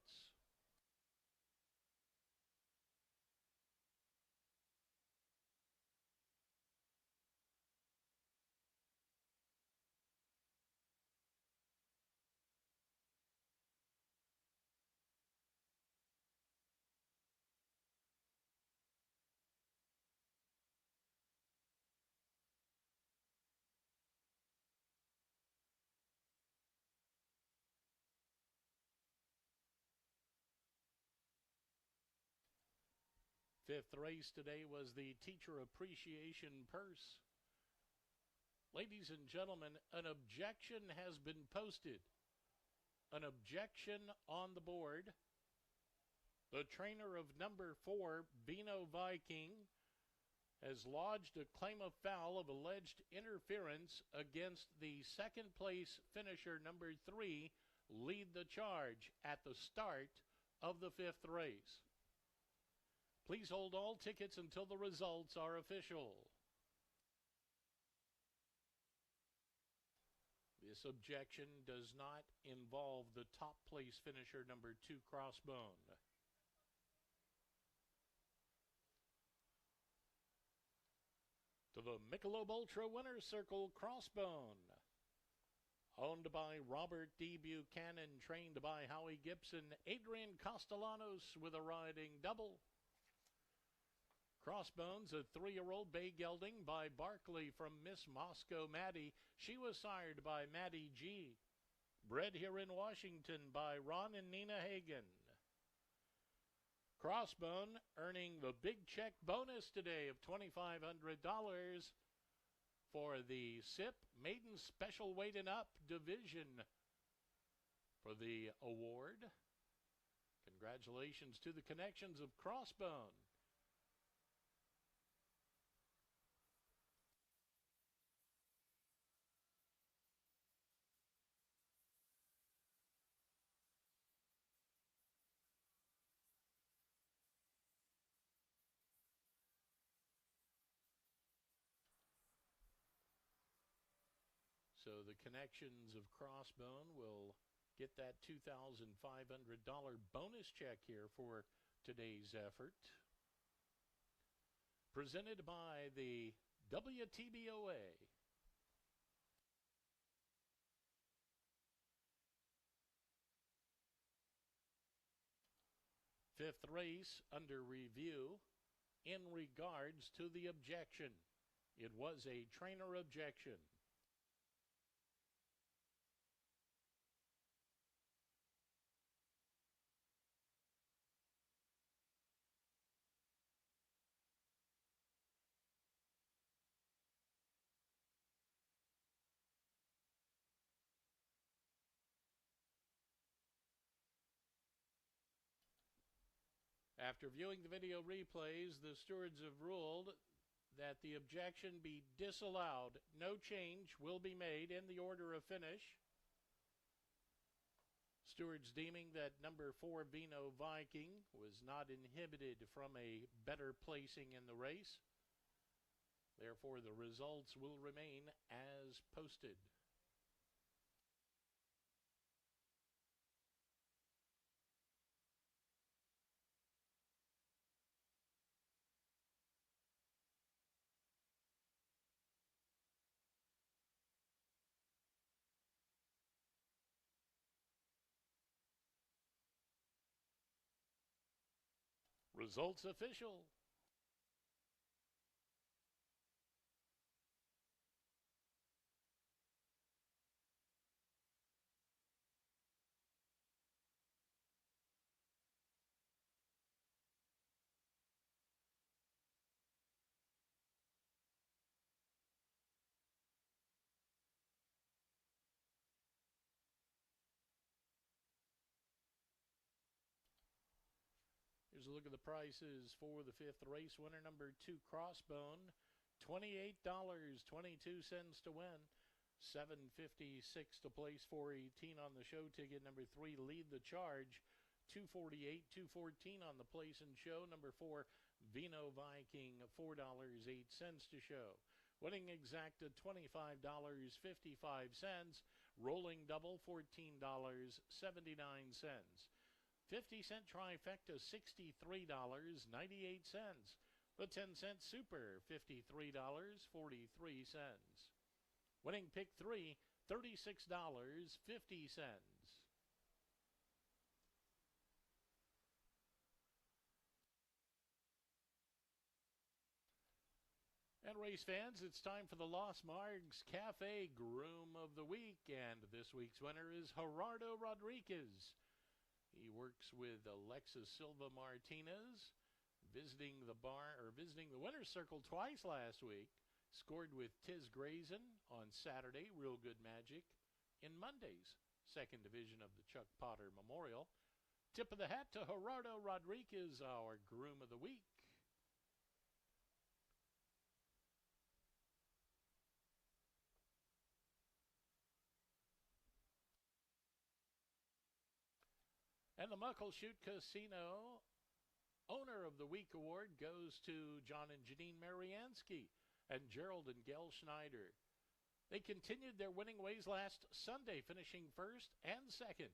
Fifth race today was the Teacher Appreciation Purse. Ladies and gentlemen, an objection has been posted. An objection on the board. The trainer of number 4, Vino Viking, has lodged a claim of foul of alleged interference against the second place finisher, number 3, Lead the Charge, at the start of the 5th race. Please hold all tickets until the results are official. This objection does not involve the top place finisher, number 2, Crossbone. To the Michelob Ultra winner's circle, Crossbone. Owned by Robert D. Buchanan, trained by Howie Gibson. Adrian Castellanos with a riding double. Crossbones, a 3-year-old bay gelding by Barkley from Miss Moscow Maddie. She was sired by Maddie G. Bred here in Washington by Ron and Nina Hagen. Crossbone earning the big check bonus today of $2,500 for the SIP Maiden Special Weight and Up division for the award. Congratulations to the connections of Crossbone. So the connections of Crossbone will get that $2,500 bonus check here for today's effort. Presented by the WTBOA. Fifth race under review in regards to the objection. It was a trainer objection. After viewing the video replays, the stewards have ruled that the objection be disallowed. No change will be made in the order of finish. Stewards deeming that number 4 Vino Viking was not inhibited from a better placing in the race. Therefore, the results will remain as posted. Results official. Here's a look at the prices for the 5th race winner, number 2 Crossbone, $28.22 to win, $7.56 to place, $4.18 on the show ticket. Number 3 Lead the Charge, $2.48, $2.14 on the place and show. Number 4 Vino Viking, $4.08 to show. Winning exacta $25.55. Rolling double $14.79. 50-cent trifecta, $63.98. The 10-cent super, $53.43. Winning pick 3, $36.50. And race fans, it's time for the Los Margs Cafe Groom of the Week. And this week's winner is Gerardo Rodriguez. He works with Alexis Silva Martinez, visiting the winner's circle twice last week. Scored with Tiz Grayson on Saturday, Real Good Magic, in Monday's second division of the Chuck Potter Memorial. Tip of the hat to Gerardo Rodriguez, our Groom of the Week. And the Muckleshoot Casino Owner of the Week award goes to John and Janine Mariansky and Gerald and Gail Schneider. They continued their winning ways last Sunday, finishing first and second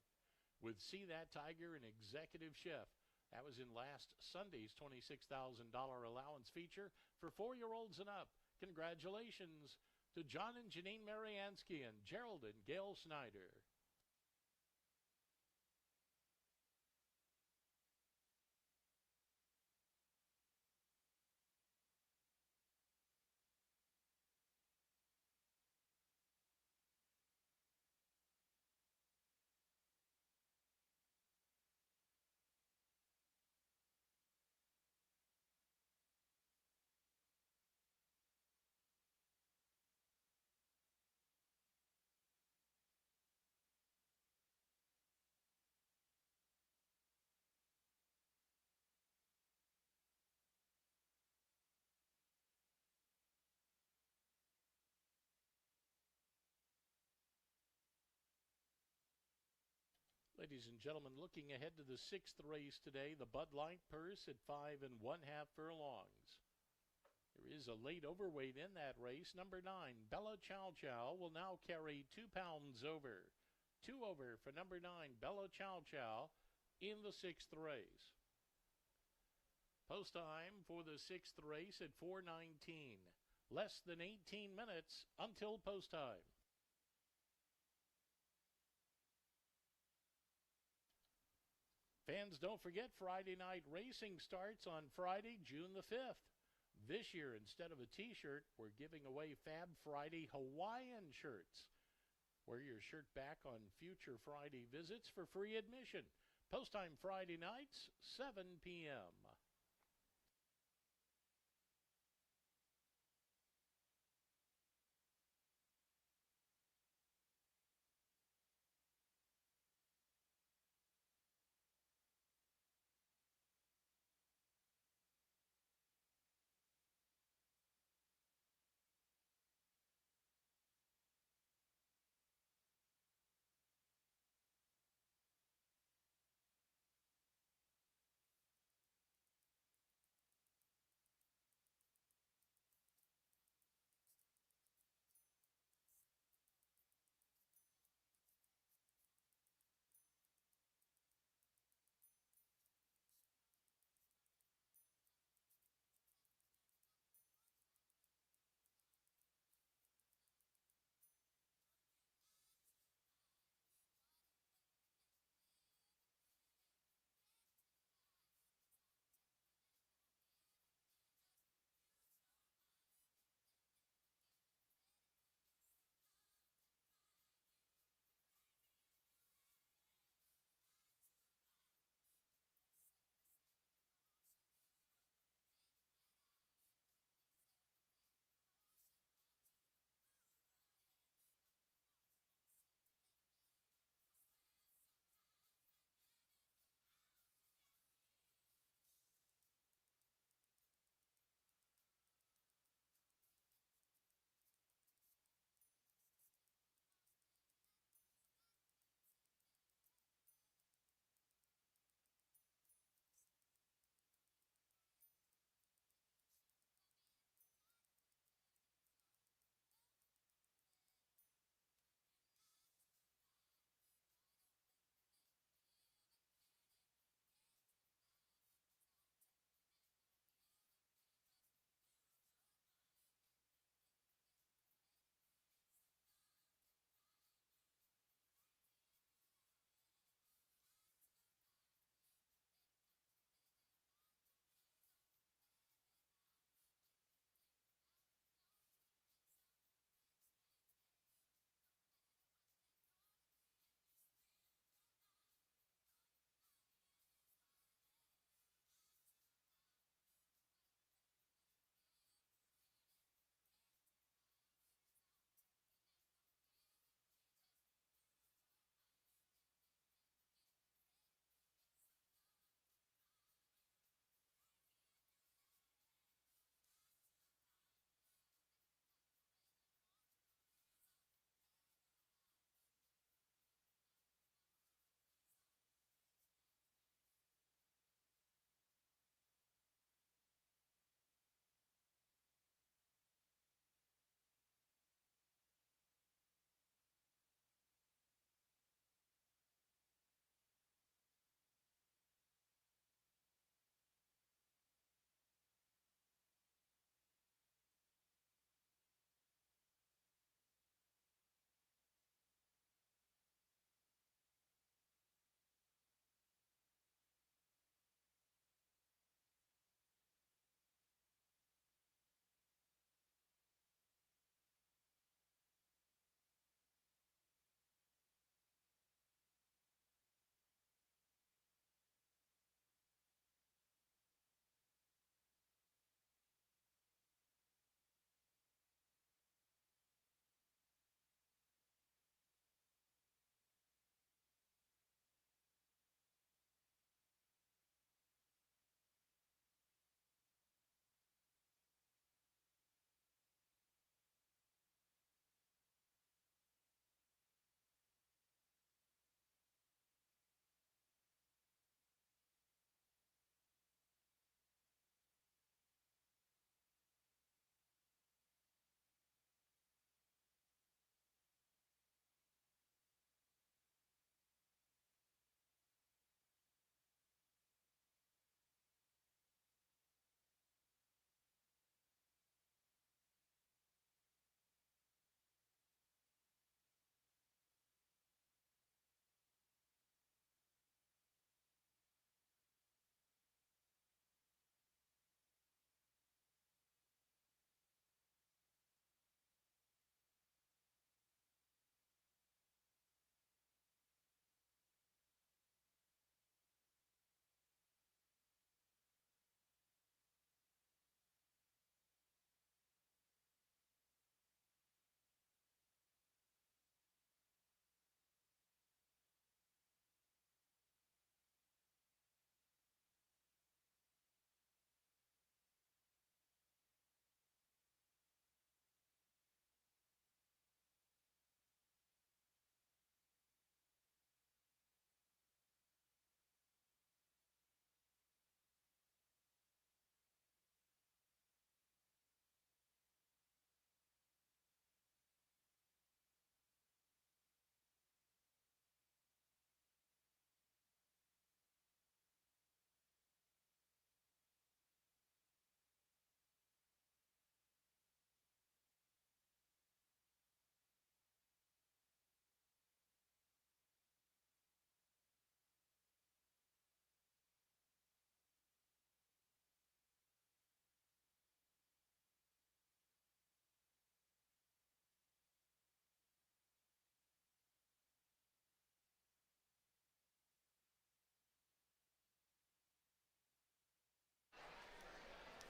with See That Tiger and Executive Chef. That was in last Sunday's $26,000 allowance feature for 4-year-olds and up. Congratulations to John and Janine Mariansky and Gerald and Gail Snyder. Ladies and gentlemen, looking ahead to the 6th race today, the Bud Light purse at 5 1/2 furlongs. There is a late overweight in that race. Number 9, Bella Chow Chow, will now carry 2 pounds over. 2 over for number 9, Bella Chow Chow, in the 6th race. Post time for the 6th race at 4:19. Less than 18 minutes until post time. Fans, don't forget Friday night racing starts on Friday, June the 5th. This year, instead of a t-shirt, we're giving away Fab Friday Hawaiian shirts. Wear your shirt back on future Friday visits for free admission. Post time Friday nights, 7 p.m.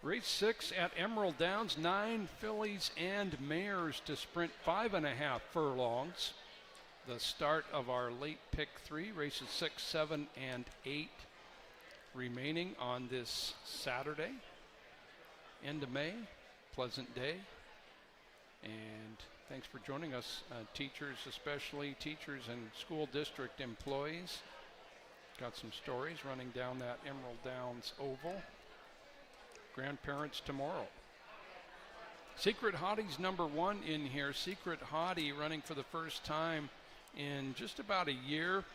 Race 6 at Emerald Downs, 9 fillies and mares to sprint 5.5 furlongs. The start of our late pick 3, races 6, 7, and 8 remaining on this Saturday, end of May. Pleasant day. And thanks for joining us, teachers, especially teachers and school district employees. Got some stories running down that Emerald Downs Oval. Grandparents tomorrow. Secret Hottie's number 1 in here. Secret Hottie running for the first time in just about a year.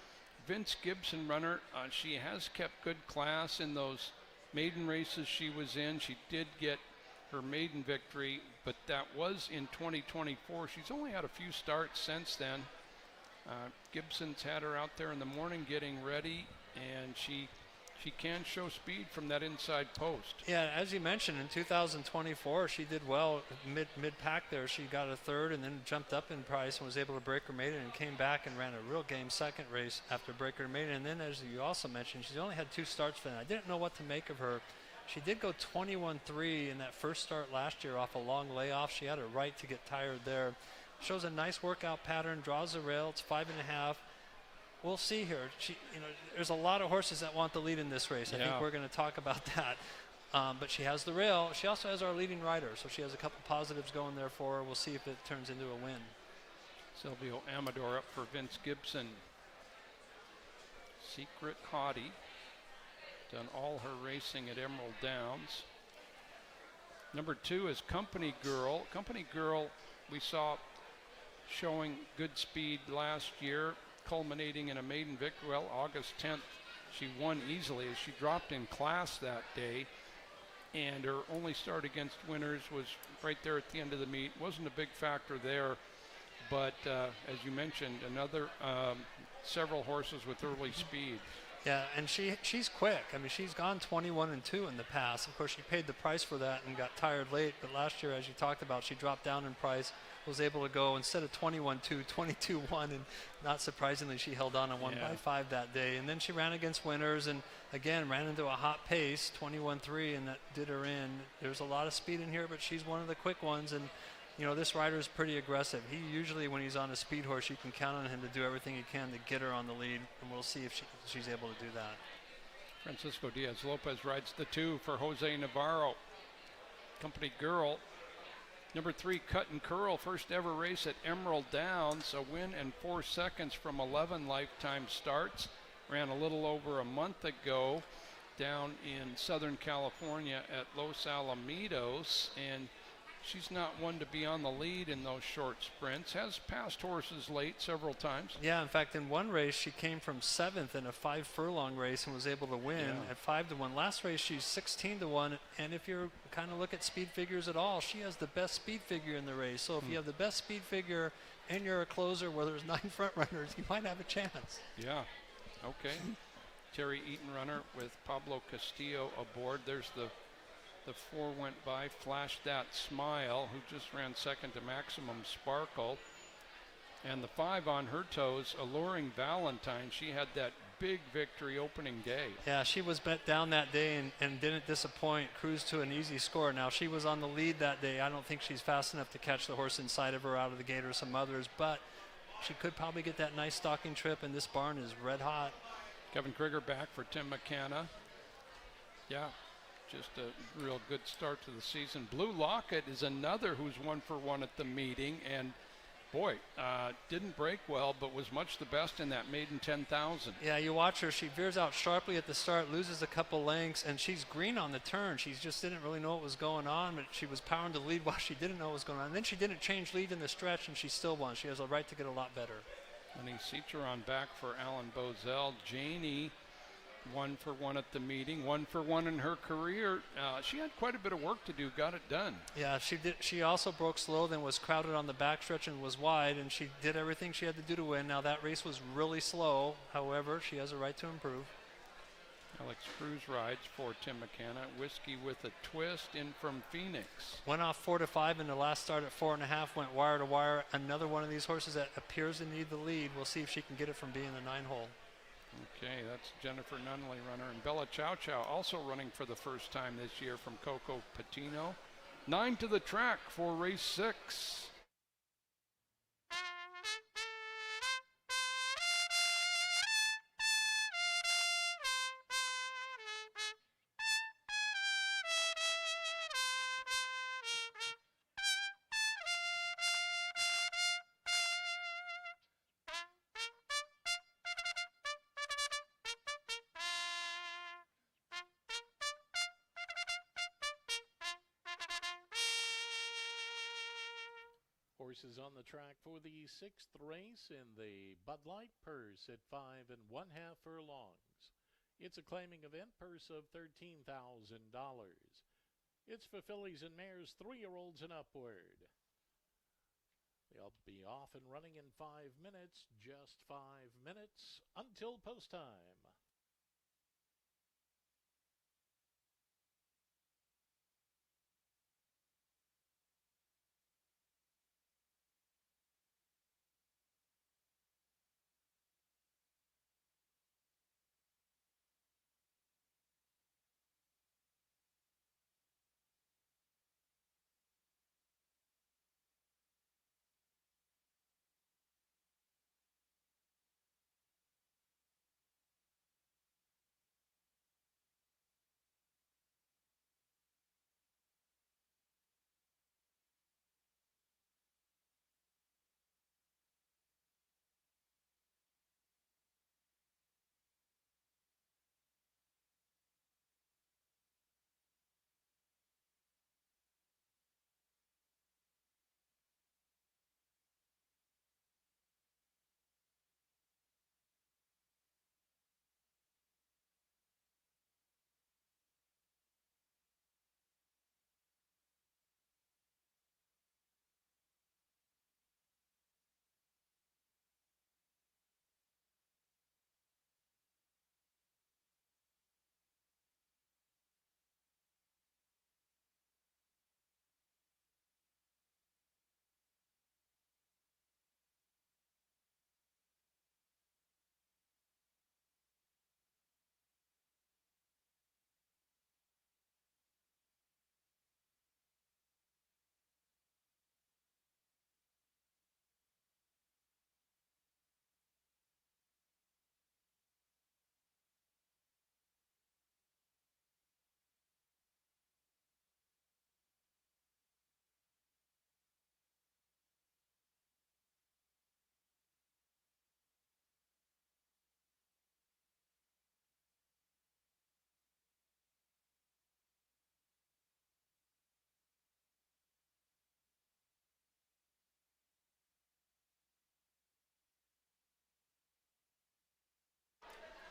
Vince Gibson runner. She has kept good class in those maiden races she was in. She did get her maiden victory, but that was in 2024. She's only had a few starts since then. Gibson's had her out there in the morning getting ready, and she can show speed from that inside post. Yeah, as you mentioned, in 2024, she did well mid-pack there. She got a third and then jumped up in price and was able to break her maiden and came back and ran a real game second race after breaking her maiden. And then, as you also mentioned, she's only had 2 starts for that. I didn't know what to make of her. She did go 21-3 in that first start last year off a long layoff. She had a right to get tired there. Shows a nice workout pattern, draws the rail. It's 5.5. We'll see here. There's a lot of horses that want the lead in this race. I think we're going to talk about that. But she has the rail. She also has our leading rider, so she has a couple positives going there for her. We'll see if it turns into a win. Silvio Amador up for Vince Gibson. Secret Hottie. Done all her racing at Emerald Downs. Number 2 is Company Girl. Company Girl we saw showing good speed last year, culminating in a maiden victory. Well, August 10th, she won easily as she dropped in class that day. And her only start against winners was right there at the end of the meet. Wasn't a big factor there. But as you mentioned, another several horses with early speed. Yeah, and she's quick. I mean, she's gone 21-2 in the past. Of course, she paid the price for that and got tired late. But last year, as you talked about, she dropped down in price, was able to go instead of 21-2, 22-1, and not surprisingly, she held on and won by 5 that day. And then she ran against winners and again ran into a hot pace, 21-3, and that did her in. There's a lot of speed in here, but she's one of the quick ones. And this rider is pretty aggressive. He usually, when he's on a speed horse, you can count on him to do everything he can to get her on the lead, and we'll see if she's able to do that. Francisco Diaz-Lopez rides the 2 for Jose Navarro. Company Girl. Number 3, Cut and Curl, first ever race at Emerald Downs, a win and 4 seconds from 11 lifetime starts. Ran a little over a month ago down in Southern California at Los Alamitos, and she's not one to be on the lead in those short sprints. Has passed horses late several times. Yeah, in fact, in one race, she came from 7th in a 5 furlong race and was able to win at 5-1. Last race, she's 16-1. And if you kind of look at speed figures at all, she has the best speed figure in the race. So if you have the best speed figure and you're a closer where there's 9 front runners, you might have a chance. Yeah. Okay. Terry Eaton runner with Pablo Castillo aboard. There's the 4 went by, flashed that Smile, who just ran second to Maximum Sparkle. And the 5 on her toes, Alluring Valentine. She had that big victory opening day. Yeah, she was bet down that day and didn't disappoint, cruised to an easy score. Now, she was on the lead that day. I don't think she's fast enough to catch the horse inside of her out of the gate or some others, but she could probably get that nice stalking trip, and this barn is red hot. Kevin Krieger back for Tim McKenna. Yeah. Just a real good start to the season. Blue Locket is another who's 1 for 1 at the meeting, and boy, didn't break well, but was much the best in that maiden 10,000. Yeah, you watch her. She veers out sharply at the start, loses a couple lengths, and she's green on the turn. She just didn't really know what was going on, but she was powering to lead while she didn't know what was going on. And then she didn't change lead in the stretch, and she still won. She has a right to get a lot better. Lenny Cicheron back for Alan Bozell. Janie 1 for 1 at the meeting, 1 for 1 in her career. She had quite a bit of work to do, got it done. Yeah, she did. She also broke slow, then was crowded on the backstretch and was wide, and she did everything she had to do to win. Now that race was really slow. However, she has a right to improve. Alex Cruz rides for Tim McKenna. Whiskey with a Twist in from Phoenix. Went off 4-5 in the last start at 4.5, went wire to wire. Another one of these horses that appears to need the lead. We'll see if she can get it from being the 9 hole. Okay, that's Jennifer Nunley, runner, and Bella Chow Chow also running for the first time this year from Coco Patino. 9 to the track for race 6. Horses on the track for the 6th race in the Bud Light Purse at 5 1/2 furlongs. It's a claiming event, purse of $13,000. It's for fillies and mares 3-year-olds and upward. They'll be off and running in 5 minutes, just 5 minutes until post time.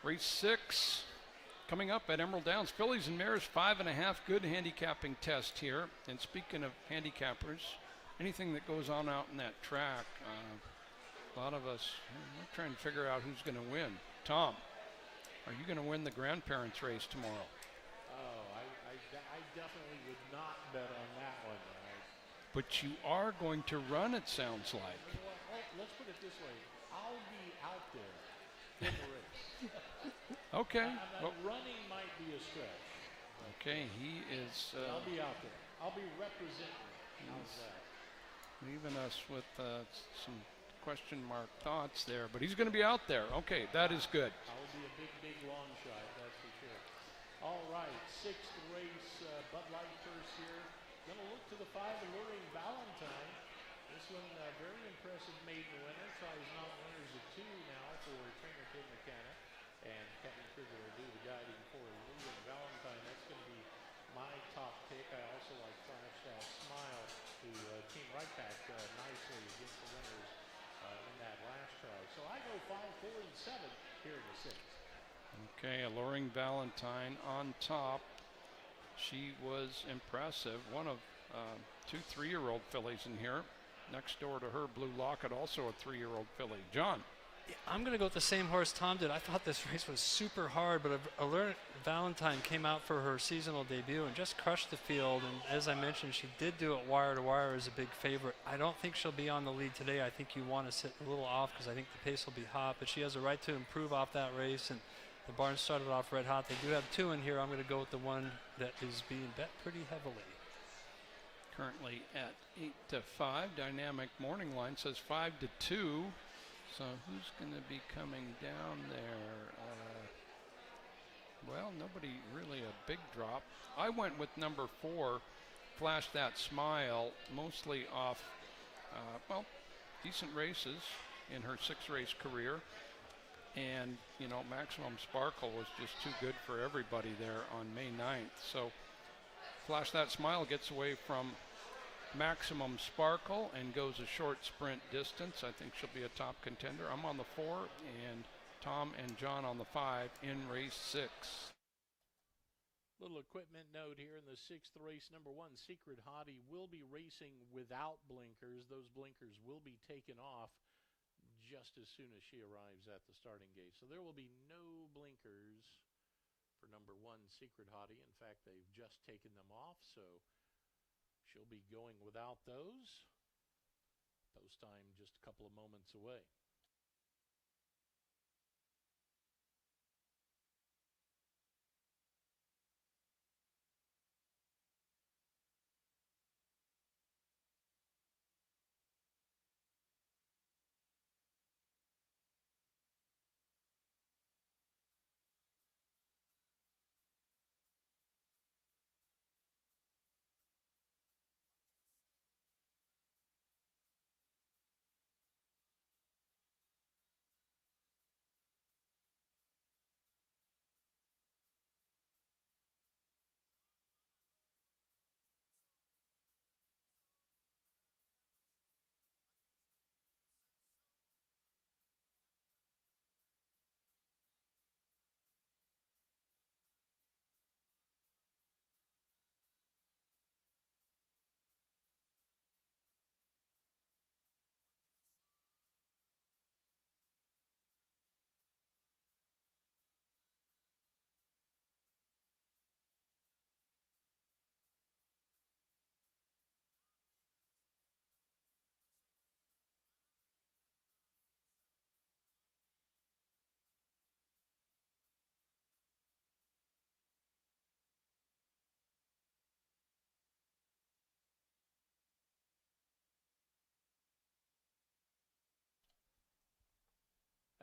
Race 6 coming up at Emerald Downs. Fillies and mares, 5.5. Good handicapping test here. And speaking of handicappers, anything that goes on out in that track, a lot of us are trying to figure out who's going to win. Tom, are you going to win the grandparents race tomorrow? Oh, I definitely would not bet on that one. But you are going to run, it sounds like. Well, let's put it this way. I'll be out there in the race. Okay. Well, running might be a stretch. okay, he is I'll be out there. I'll be representing. How's that? leaving us with some question mark thoughts there, but he's going to be out there. Okay, that is good. I'll be a big long shot, that's for sure. All right, 6th race, Bud Light Purse here. Going to look to the 5, Alluring Valentine. This one, very impressive maiden winner. Tries non-winners at 2 now for trainer Tim McKenna. And Captain Trigger will do the guiding for Alluring Valentine. That's going to be my top pick. I also like Flash That Smile, who came right back nicely against the winners in that last try. So I go 5, 4, and 7 here in the 6th. Okay, Alluring Valentine on top. She was impressive. One of 2 3-year-old fillies in here. Next door to her, Blue Locket, also a 3-year-old filly. John. I'm going to go with the same horse Tom did. I thought this race was super hard, but Allure Valentine came out for her seasonal debut and just crushed the field. And as I mentioned, she did do it wire to wire as a big favorite. I don't think she'll be on the lead today. I think you want to sit a little off because I think the pace will be hot, but she has a right to improve off that race. And the barn started off red hot. They do have 2 in here. I'm going to go with the one that is being bet pretty heavily. Currently at 8-5. Dynamic morning line says 5-2. So who's going to be coming down there? Well, nobody really a big drop. I went with number 4, Flash That Smile, mostly off, well, decent races in her 6-race career. And, you know, Maximum Sparkle was just too good for everybody there on May 9th. So Flash That Smile gets away from Maximum Sparkle and goes a short sprint distance. I think she'll be a top contender. I'm on the 4, and Tom and John on the 5 in race 6. Little equipment note here in the 6th race. Number 1, Secret Hottie, will be racing without blinkers. Those blinkers will be taken off just as soon as she arrives at the starting gate. So there will be no blinkers for number 1, Secret Hottie. In fact, they've just taken them off, so she'll be going without those. Post time just a couple of moments away.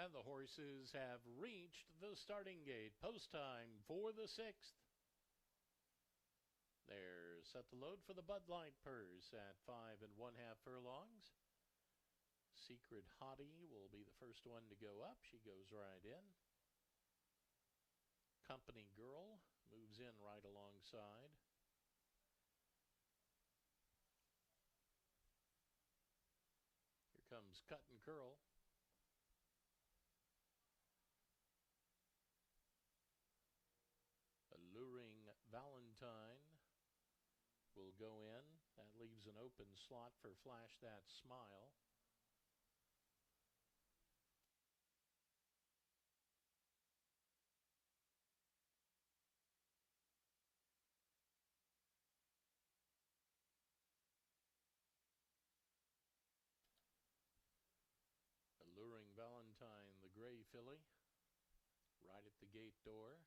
And the horses have reached the starting gate. Post time for the 6th. They're set to load for the Bud Light Purse at 5 1/2 furlongs. Secret Hottie will be the first one to go up. She goes right in. Company Girl moves in right alongside. Here comes Cut and Curl. Alluring Valentine will go in. That leaves an open slot for Flash That Smile. Alluring Valentine, the gray filly, right at the gate door.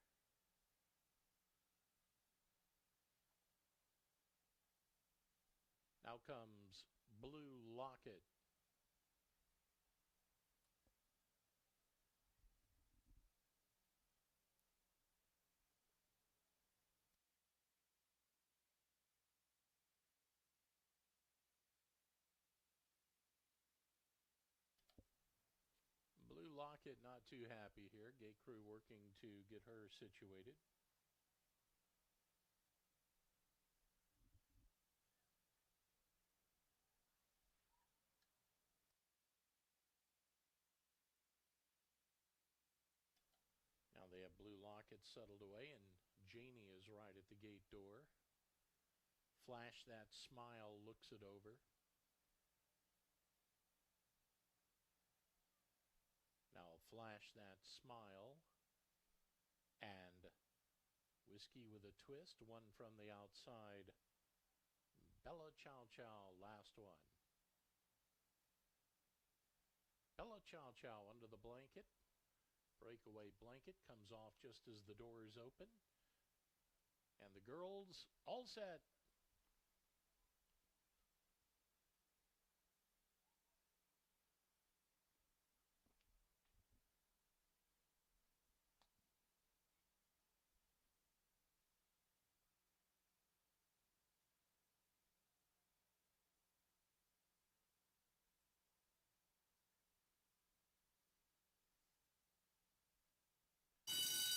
Now comes Blue Locket. Blue Locket not too happy here. Gate crew working to get her situated. Now they have Blue Locket settled away, and Janie is right at the gate door. Flash That Smile looks it over. Flash That Smile, and Whiskey with a Twist, one from the outside. Bella Chow Chow, last one. Bella Chow Chow under the blanket. Breakaway blanket comes off just as the doors open. And the girls all set.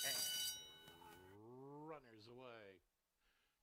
And runners away.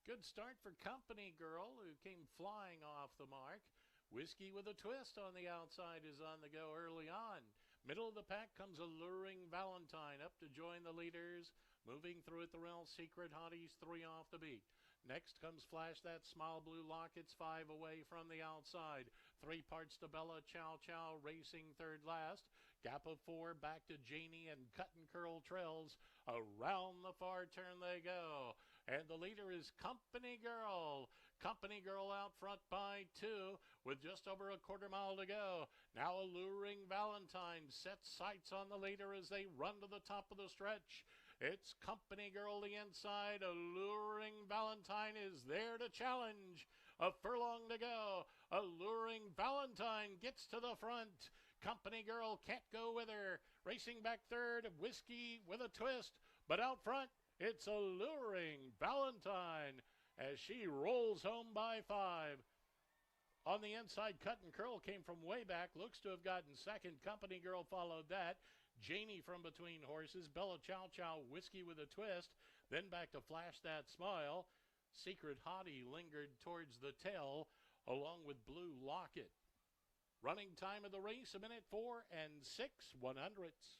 Good start for Company Girl, who came flying off the mark. Whiskey with a Twist on the outside is on the go early on. Middle of the pack comes Alluring Valentine up to join the leaders. Moving through at the rail, Secret Hotties 3 off the beat. Next comes Flash That Smile, Blue Lockets 5 away from the outside. 3 parts to Bella Chow Chow, racing third last. Gap of 4 back to Janie and Cut and Curl Trails. Around the far turn they go. And the leader is Company Girl. Company Girl out front by 2 with just over a quarter mile to go. Now Alluring Valentine sets sights on the leader as they run to the top of the stretch. It's Company Girl the inside. Alluring Valentine is there to challenge. A furlong to go. Alluring Valentine gets to the front. Company Girl can't go with her. Racing back third, Whiskey with a Twist. But out front, it's Alluring Valentine as she rolls home by 5. On the inside, Cut and Curl came from way back. Looks to have gotten second. Company Girl followed that. Janie from between horses. Bella Chow Chow, Whiskey with a Twist. Then back to Flash That Smile. Secret Hottie lingered towards the tail along with Blue Locket. Running time of the race, 1:04 and 6/100ths.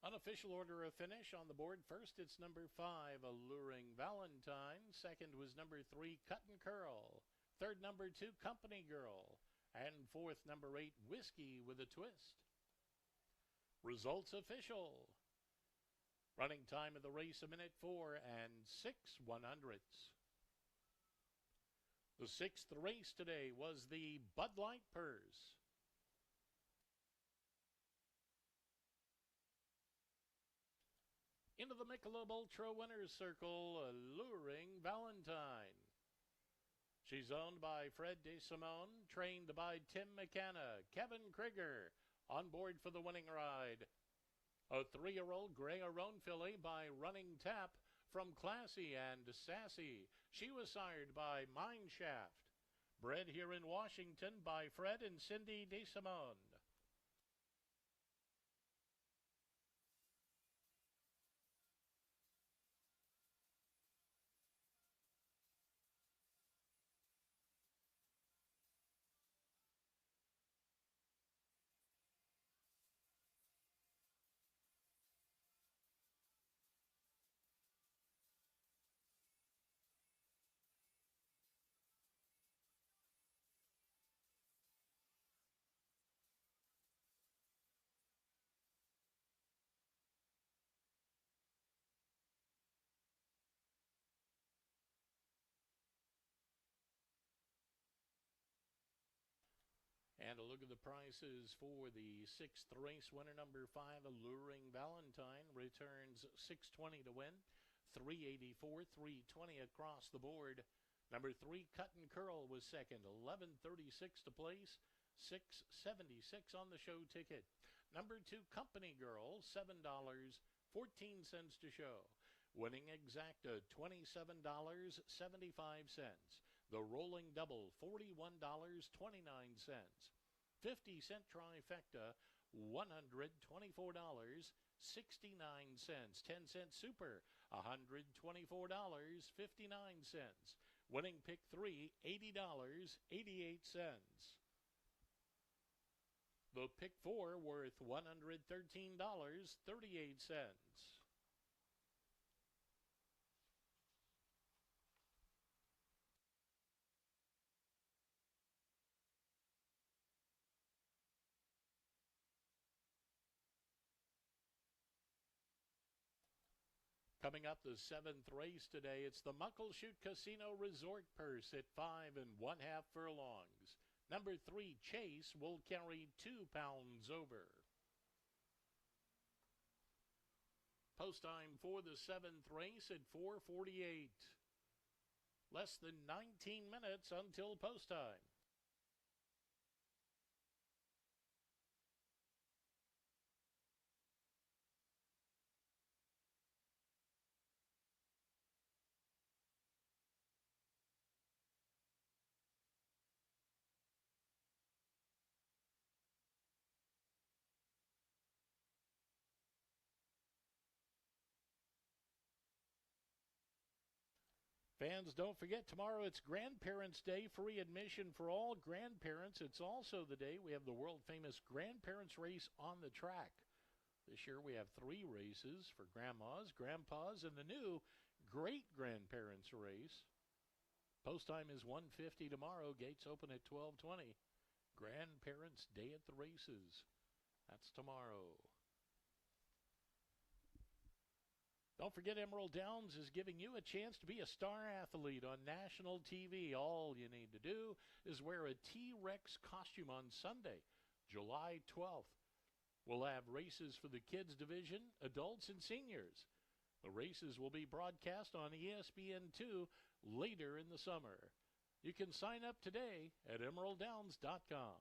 Unofficial order of finish on the board. First, it's number 5, Alluring Valentine. Second was number 3, Cut and Curl. Third, number 2, Company Girl. And fourth, number 8, Whiskey with a Twist. Results official. Running time of the race, 1:04 and 6/100ths. The 6th race today was the Bud Light Purse. Into the Michelob Ultra Winners Circle, Alluring Valentine. She's owned by Fred DeSimone, trained by Tim McKenna, Kevin Krieger, on board for the winning ride. A 3-year-old Grey Aron filly by Running Tap from Classy and Sassy. She was sired by Mineshaft. Bred here in Washington by Fred and Cindy DeSimone. a look at the prices for the sixth race. Winner number 5, Alluring Valentine, returns $620 to win. $384, $320 across the board. Number 3, Cut and Curl was second, $11.36 to place, $6.76 on the show ticket. Number 2, Company Girl, $7.14 to show. Winning Exacta, $27.75. The Rolling Double, $41.29. 50-cent Trifecta, $124.69. 10-cent Super, $124.59. Winning Pick 3, $80.88. The Pick 4 worth $113.38. Coming up, the 7th race today, it's the Muckleshoot Casino Resort Purse at 5 1/2 furlongs. Number 3, Chase, will carry 2 pounds over. Post time for the 7th race at 4:48. Less than 19 minutes until post time. Fans, don't forget, tomorrow it's Grandparents' Day, free admission for all grandparents. It's also the day we have the world-famous Grandparents Race on the track. This year we have 3 races for grandmas, grandpas, and the new Great-Grandparents Race. Post time is 1:50 tomorrow. Gates open at 12:20. Grandparents' Day at the races. That's tomorrow. Don't forget, Emerald Downs is giving you a chance to be a star athlete on national TV. All you need to do is wear a T-Rex costume on Sunday, July 12th. We'll have races for the kids division, adults, and seniors. The races will be broadcast on ESPN2 later in the summer. You can sign up today at EmeraldDowns.com.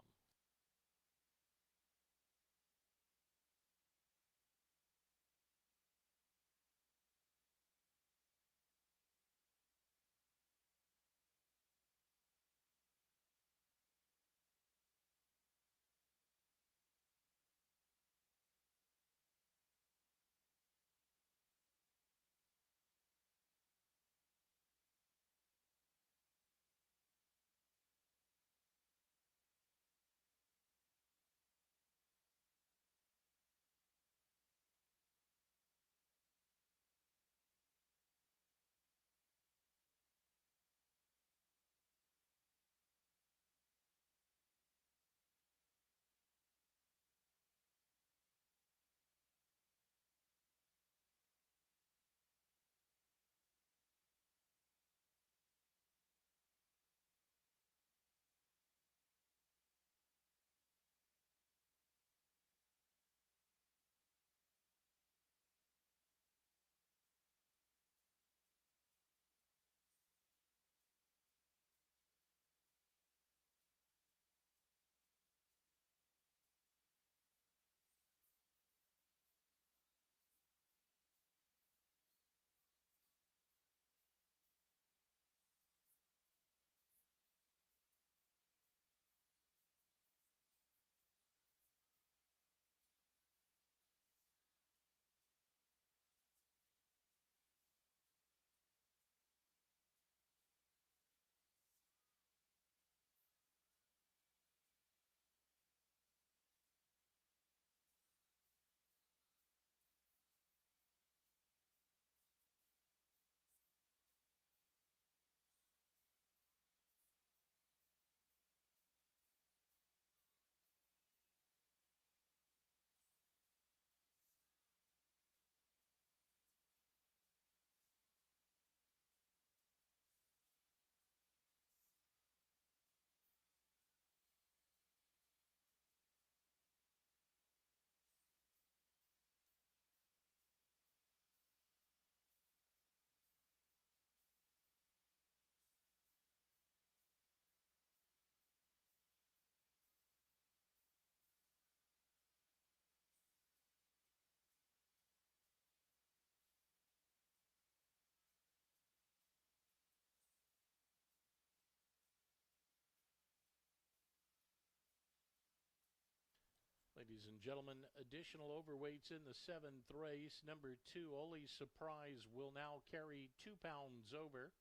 Ladies and gentlemen, additional overweights in the 7th race. Number 2, Oli Surprise, will now carry 2 pounds over.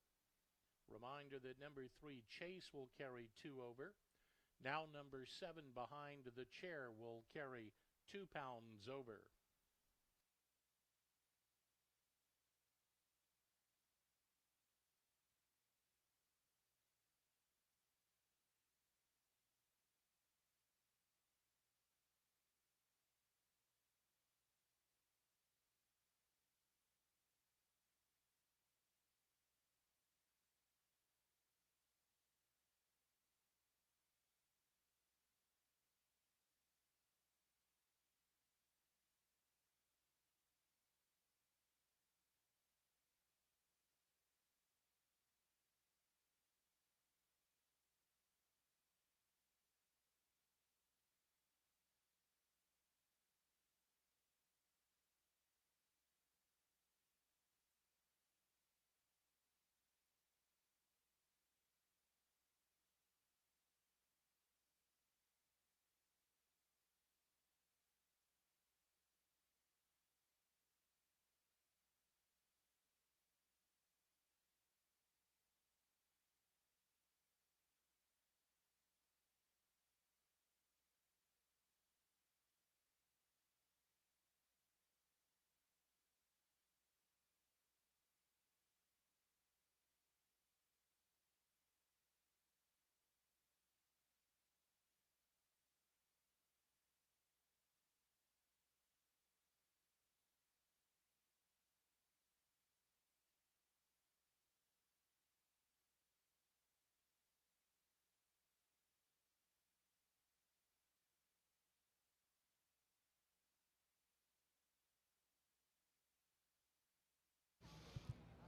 Reminder that number 3, Chase, will carry 2 over. Now number 7 behind the chair will carry 2 pounds over.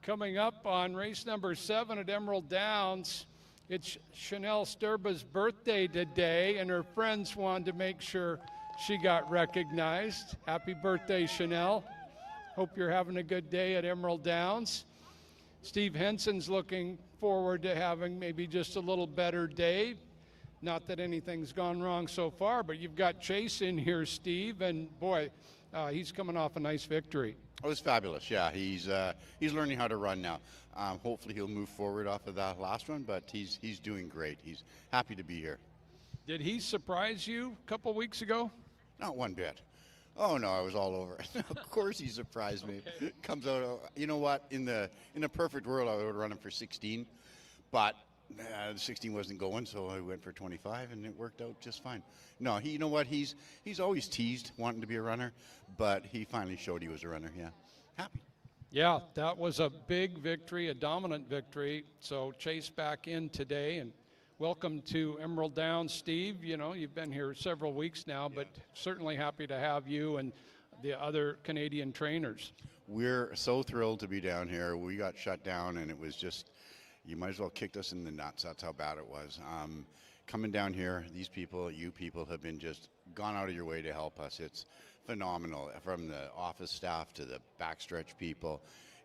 Coming up on race number 7 at Emerald Downs, it's Chanel Sturba's birthday today, and her friends wanted to make sure she got recognized. Happy birthday, Chanel. Hope you're having a good day at Emerald Downs. Steve Henson's looking forward to having maybe just a little better day. Not that anything's gone wrong so far, but you've got Chase in here, Steve, and boy, he's coming off a nice victory. Oh, it was fabulous. Yeah, he's learning how to run now. Hopefully he'll move forward off of that last one, but he's doing great. He's happy to be here. Did he surprise you a couple weeks ago? Not one bit. Oh no, I was all over it. Of course he surprised me. Okay. Comes out. You know what? In a perfect world, I would run him for 16, but the 16 wasn't going, so I went for 25, and it worked out just fine. No, you know what? He's always teased wanting to be a runner, but he finally showed he was a runner. Yeah, happy. Yeah, that was a big victory, a dominant victory. So Chase back in today, and welcome to Emerald Downs, Steve. You know, you've been here several weeks now, but certainly happy to have you and the other Canadian trainers. We're so thrilled to be down here. We got shut down, and it was just, you might as well kicked us in the nuts. That's how bad it was. Coming down here, these people, you people, have been just gone out of your way to help us. It's phenomenal, from the office staff to the backstretch people,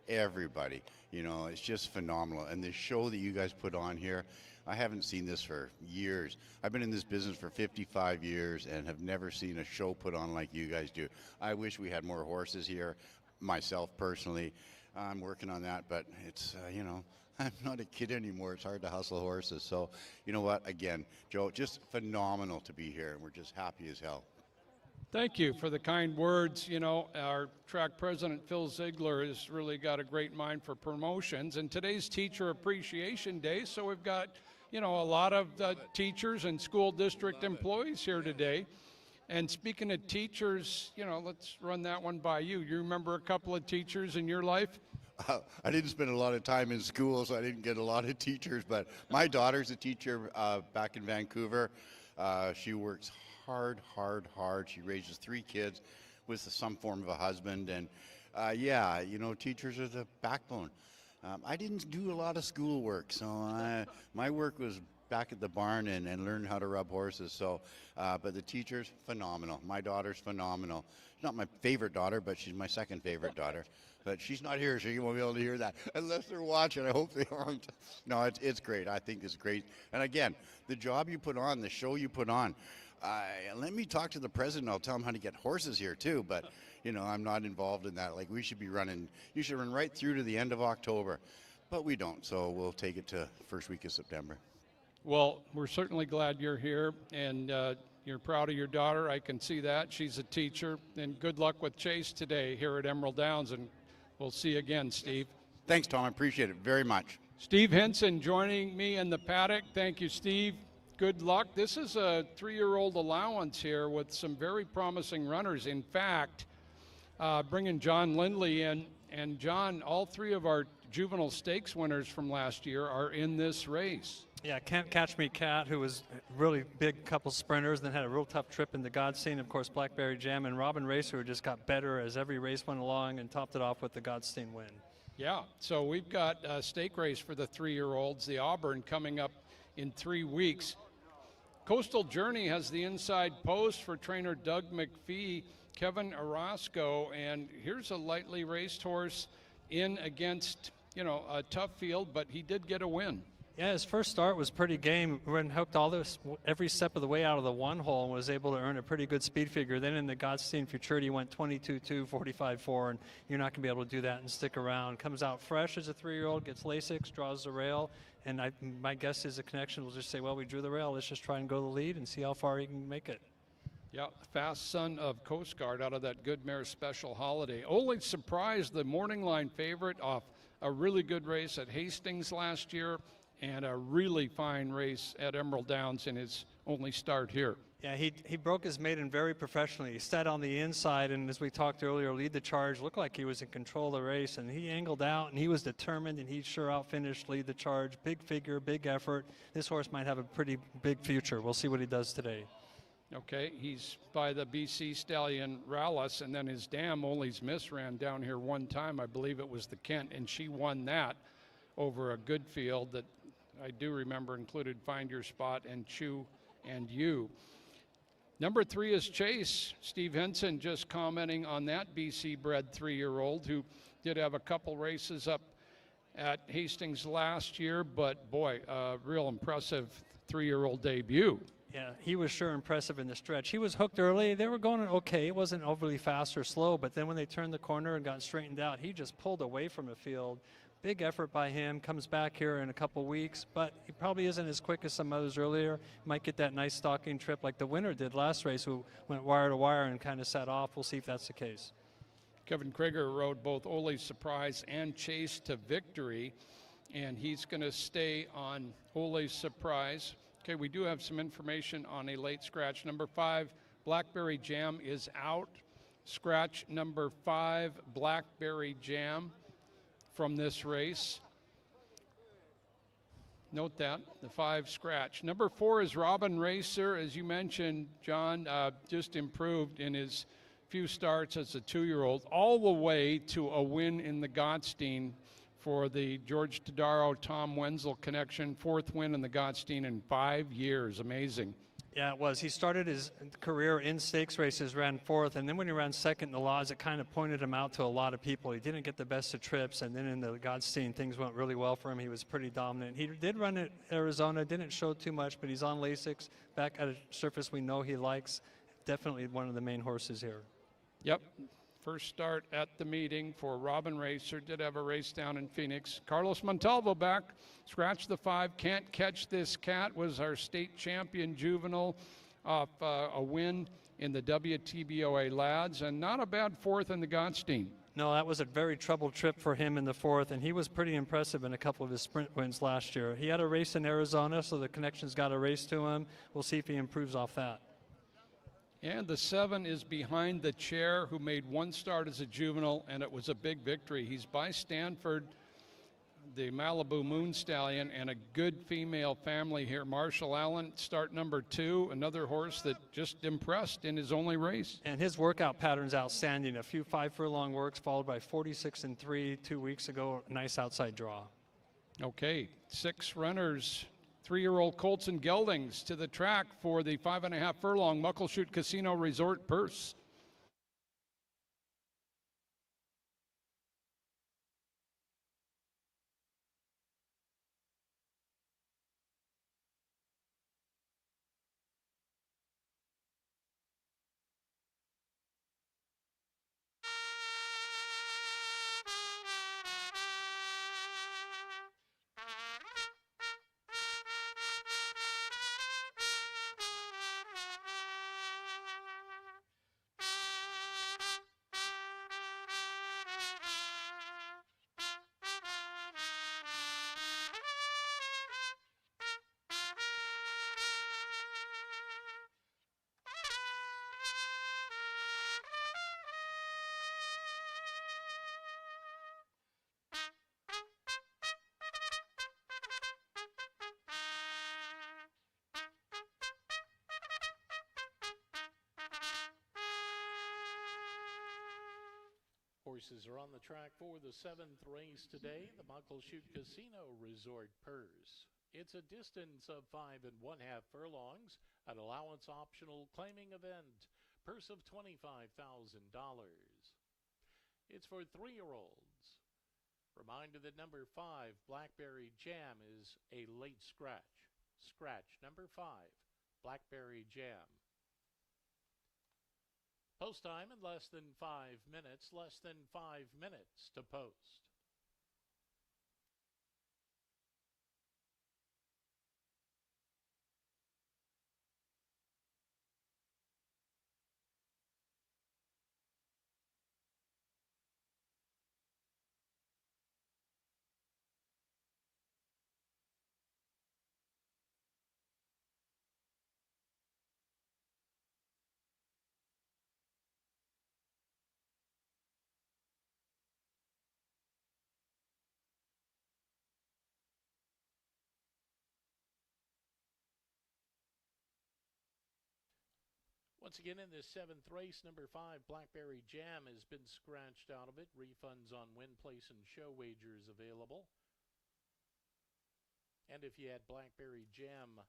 everybody. You know, it's just phenomenal. And the show that you guys put on here, I haven't seen this for years. I've been in this business for 55 years and have never seen a show put on like you guys do. I wish we had more horses here, myself personally. I'm working on that, but it's, you know, I'm not a kid anymore. It's hard to hustle horses. So, you know what? Again, Joe, just phenomenal to be here, and we're just happy as hell. Thank you for the kind words. You know, our track president, Phil Ziegler, has really got a great mind for promotions. And today's Teacher Appreciation Day, so we've got, you know, a lot of teachers and school district employees here today. And speaking of teachers, you know, let's run that one by you. You remember a couple of teachers in your life? I didn't spend a lot of time in school, so I didn't get a lot of teachers, but my daughter's a teacher back in Vancouver. She works hard. She raises 3 kids with some form of a husband, and yeah, you know, teachers are the backbone. I didn't do a lot of school work, so my work was back at the barn and learn how to rub horses. So, but the teacher's phenomenal. My daughter's phenomenal. She's not my favorite daughter, but she's my second favorite daughter. But she's not here, so you won't be able to hear that unless they're watching. I hope they aren't. No, it's great. I think it's great. And again, the job you put on, the show you put on, Let me talk to the president. I'll tell him how to get horses here too. But I'm not involved in that. Like, we should be running. You should run right through to the end of October, but we don't. So we'll take it to first week of September. Well, we're certainly glad you're here, and you're proud of your daughter. I can see that. She's a teacher. And good luck with Chase today here at Emerald Downs, and we'll see you again, Steve. Thanks, Tom. I appreciate it very much. Steve Henson joining me in the paddock. Thank you, Steve. Good luck. This is a 3-year-old allowance here with some very promising runners. In fact, bringing John Lindley in, and John, all 3 of our juvenile stakes winners from last year are in this race. Yeah, Can't Catch Me Cat, who was a really big couple sprinters, then had a real tough trip in the Godstein. Of course, Blackberry Jam and Robin Racer, who just got better as every race went along and topped it off with the Godstein win. Yeah, so we've got a stake race for the 3-year-olds, the Auburn, coming up in 3 weeks. Coastal Journey has the inside post for trainer Doug McPhee, Kevin Orozco, and here's a lightly raced horse in against, a tough field, but he did get a win. Yeah, his first start was pretty game. Ran hooked every step of the way out of the 1 hole and was able to earn a pretty good speed figure. Then in the Godstein Futurity went 22-2, 45-4, and you're not going to be able to do that and stick around. Comes out fresh as a 3-year-old, gets Lasix, draws the rail, and my guess is the connection will just say, well, we drew the rail. Let's just try and go the lead and see how far he can make it. Yeah, fast son of Coast Guard out of that Good Mare Special Holiday. Only surprised the morning line favorite off a really good race at Hastings last year, and a really fine race at Emerald Downs in his only start here. Yeah, he broke his maiden very professionally. He sat on the inside, and as we talked earlier, lead the charge, looked like he was in control of the race, and he angled out, and he was determined, and he sure outfinished lead the charge. Big figure, big effort. This horse might have a pretty big future. We'll see what he does today. Okay, he's by the BC stallion Rallis, and then his dam Ole's Miss ran down here one time. I believe it was the Kent, and she won that over a good field that I do remember included Find Your Spot and Chew and You. Number 3 is Chase. Steve Henson just commenting on that BC bred 3-year-old who did have a couple races up at Hastings last year, but boy, a real impressive 3-year-old debut. Yeah, he was sure impressive in the stretch. He was hooked early. They were going okay. It wasn't overly fast or slow, but then when they turned the corner and got straightened out, he just pulled away from the field. Big effort by him. Comes back here in a couple weeks, but he probably isn't as quick as some others earlier. Might get that nice stalking trip like the winner did last race, who went wire to wire and kind of sat off. We'll see if that's the case. Kevin Krieger rode both Ole's Surprise and Chase to victory, and he's going to stay on Ole's Surprise. Okay, we do have some information on a late scratch. Number 5, Blackberry Jam is out. Scratch number 5, Blackberry Jam, from this race. Note that, the 5 scratch. Number 4 is Robin Racer. As you mentioned, John just improved in his few starts as a 2-year-old, all the way to a win in the Godstein for the George Todaro, Tom Wenzel connection. 4th win in the Godstein in 5 years. Amazing. Yeah, it was. He started his career in stakes races, ran 4th, and then when he ran 2nd in the Laws, it kind of pointed him out to a lot of people. He didn't get the best of trips, and then in the Godstein, things went really well for him. He was pretty dominant. He did run at Arizona, didn't show too much, but he's on Lasix, back at a surface we know he likes. Definitely one of the main horses here. Yep. First start at the meeting for Robin Racer. Did have a race down in Phoenix. Carlos Montalvo back. Scratch the 5. Can't Catch This Cat was our state champion juvenile off a win in the WTBOA Lads, and not a bad 4th in the Godstein. No, that was a very troubled trip for him in the 4th, and he was pretty impressive in a couple of his sprint wins last year. He had a race in Arizona, so the connection's got a race to him. We'll see if he improves off that. And the 7 is Behind the Chair, who made 1 start as a juvenile, and it was a big victory. He's by Stanford, the Malibu Moon Stallion, and a good female family here. Marshall Allen, start number 2, another horse that just impressed in his only race. And his workout pattern's outstanding. A few 5 furlong works followed by 46 and 3 2 weeks ago. Nice outside draw. Okay, 6 runners. 3-year-old Colson Geldings to the track for the 5.5 furlong Muckleshoot Casino Resort Purse. Horses are on the track for the 7th race today, the Muckleshoot Casino Resort Purse. It's a distance of 5 1/2 furlongs, an allowance optional claiming event, purse of $25,000. It's for 3-year-olds. Reminder that number 5, Blackberry Jam, is a late scratch. Scratch number 5, Blackberry Jam. Post time in less than 5 minutes, less than 5 minutes to post. Once again, in this 7th race, number 5, Blackberry Jam, has been scratched out of it. Refunds on win, place, and show wagers available. And if you had Blackberry Jam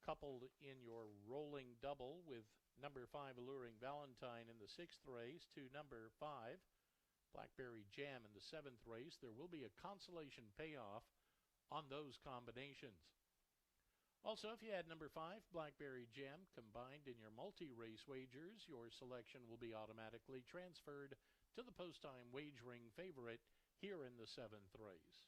coupled in your rolling double with number 5, Alluring Valentine, in the 6th race to number 5, Blackberry Jam in the 7th race, there will be a consolation payoff on those combinations. Also, if you had number 5, Blackberry Jam, combined in your multi-race wagers, your selection will be automatically transferred to the post-time wagering favorite here in the 7th race.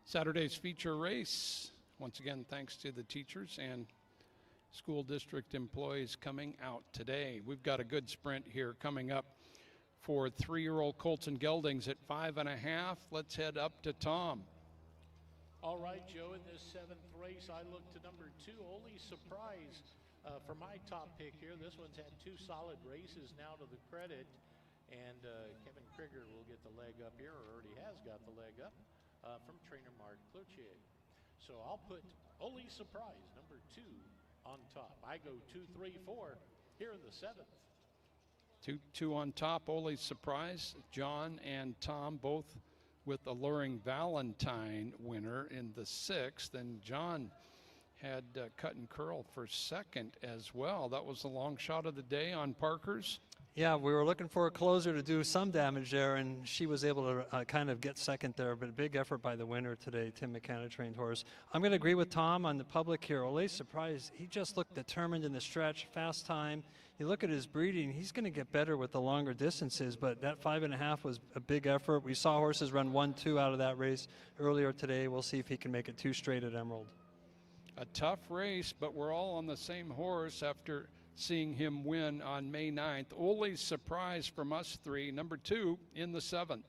Saturday's feature race, once again, thanks to the teachers and school district employees coming out today. We've got a good sprint here coming up for 3-year-old Colton Geldings at 5 1/2. Let's head up to Tom. All right, Joe, in this 7th race, I look to number 2, Only Surprise, for my top pick here. This one's had 2 solid races now to the credit, and Kevin Krieger will get the leg up here, or already has got the leg up, from trainer Mark Cloutier. So I'll put Only Surprise, number 2, on top. I go 2, 3, 4 here in the 7th. 2 on top, Only Surprise. John and Tom both with Alluring Valentine winner in the 6th, and John had Cut and Curl for 2nd as well. That was the long shot of the day on Parker's. Yeah, we were looking for a closer to do some damage there, and she was able to kind of get 2nd there, but a big effort by the winner today, Tim McKenna trained horse. I'm going to agree with Tom on the public here. Ole Surprise, he just looked determined in the stretch, fast time. You look at his breeding, he's going to get better with the longer distances, but that 5 1/2 was a big effort. We saw horses run 1-2 out of that race earlier today. We'll see if he can make it 2 straight at Emerald. A tough race, but we're all on the same horse after seeing him win on May 9th. Only Surprise from us 3, number 2 in the 7th.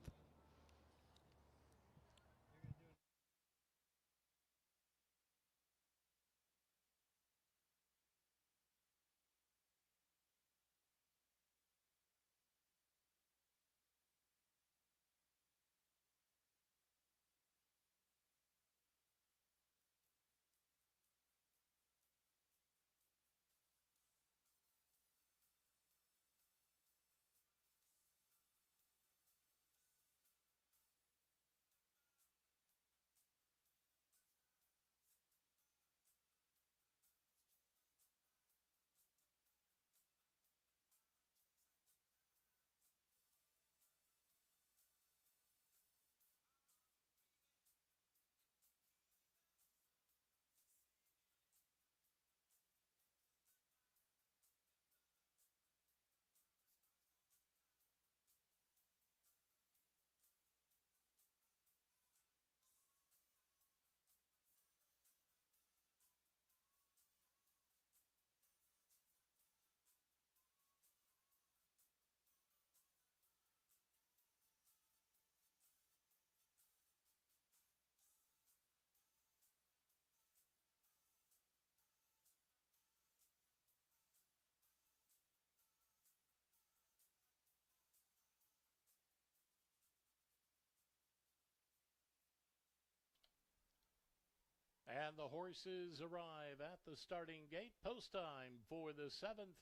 And the horses arrive at the starting gate. Post time for the 7th.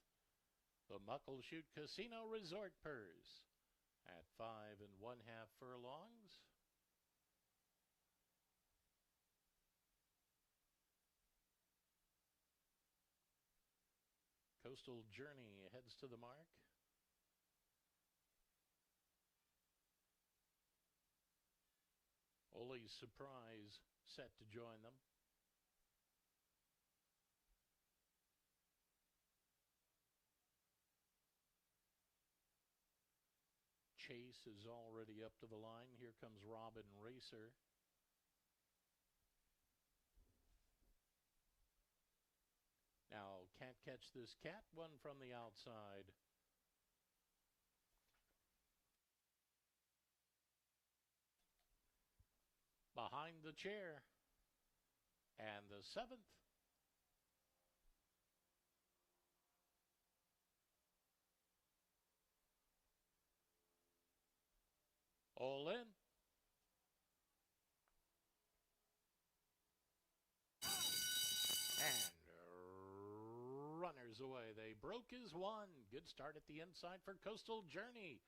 The Muckleshoot Casino Resort Purse at 5 1/2 furlongs. Coastal Journey heads to the mark. Ole's Surprise set to join them. Chase is already up to the line. Here comes Robin Racer. Now, Can't Catch This Cat, one from the outside. Behind the Chair. And the 7th. All in. And runners away. They broke his one. Good start at the inside for Coastal Journey,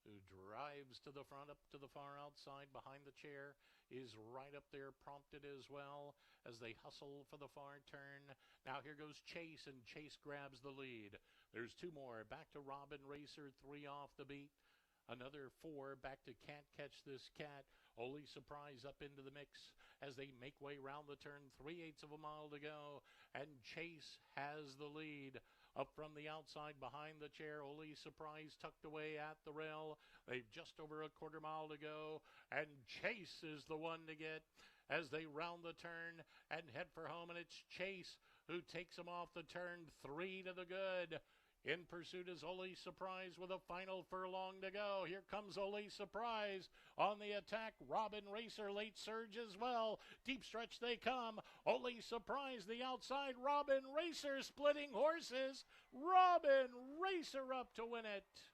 who drives to the front, up to the far outside. Behind the Chair is right up there, prompted as well as they hustle for the far turn. Now here goes Chase, and Chase grabs the lead. There's 2 more. Back to Robin Racer, 3 off the beat. Another 4 back to Can't Catch This Cat. Ole Surprise up into the mix as they make way round the turn. 3/8 of a mile to go. And Chase has the lead. Up from the outside behind the Chair. Ole Surprise tucked away at the rail. They've just over a 1/4 mile to go. And Chase is the one to get as they round the turn and head for home. And it's Chase who takes them off the turn. 3 to the good. In pursuit is Ole Surprise with a final furlong to go. Here comes Ole Surprise on the attack. Robin Racer late surge as well. Deep stretch they come. Ole Surprise the outside. Robin Racer splitting horses. Robin Racer up to win it.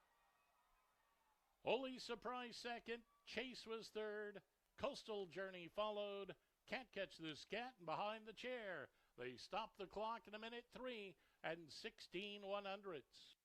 Ole Surprise second. Chase was third. Coastal Journey followed. Can't Catch This Cat, and Behind the Chair. They stop the clock in 1:03 and 16 1/100ths.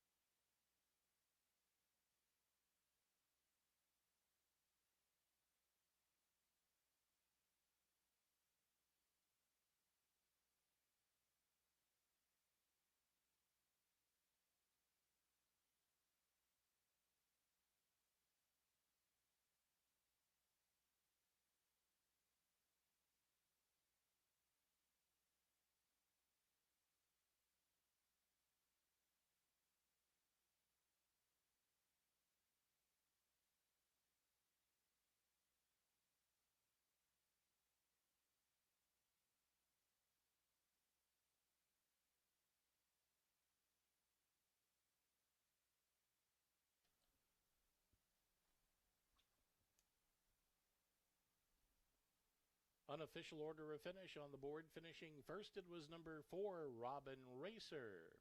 Unofficial order of finish on the board. Finishing first, it was number 4, Robin Racer.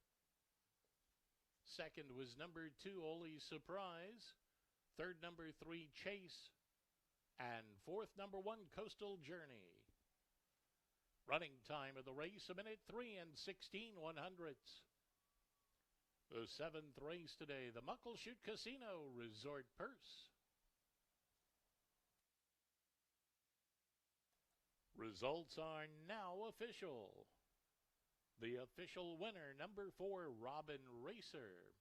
Second was number 2, Ole Surprise. Third, number 3, Chase. And fourth, number 1, Coastal Journey. Running time of the race, 1:03 and 16 1/100ths. The 7th race today, the Muckleshoot Casino Resort Purse. Results are now official. The official winner, number 4, Robin Racer.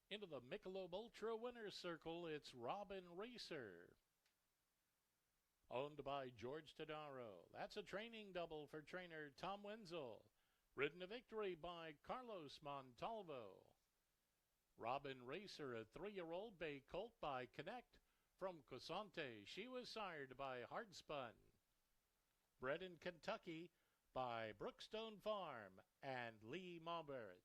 Into the Michelob Ultra winner's circle, it's Robin Racer. Owned by George Tadaro. That's a training double for trainer Tom Wenzel. Ridden to victory by Carlos Montalvo. Robin Racer, a 3-year-old bay colt by Connect from Cosante. She was sired by Hardspun. Bred in Kentucky by Brookstone Farm and Lee Maubert.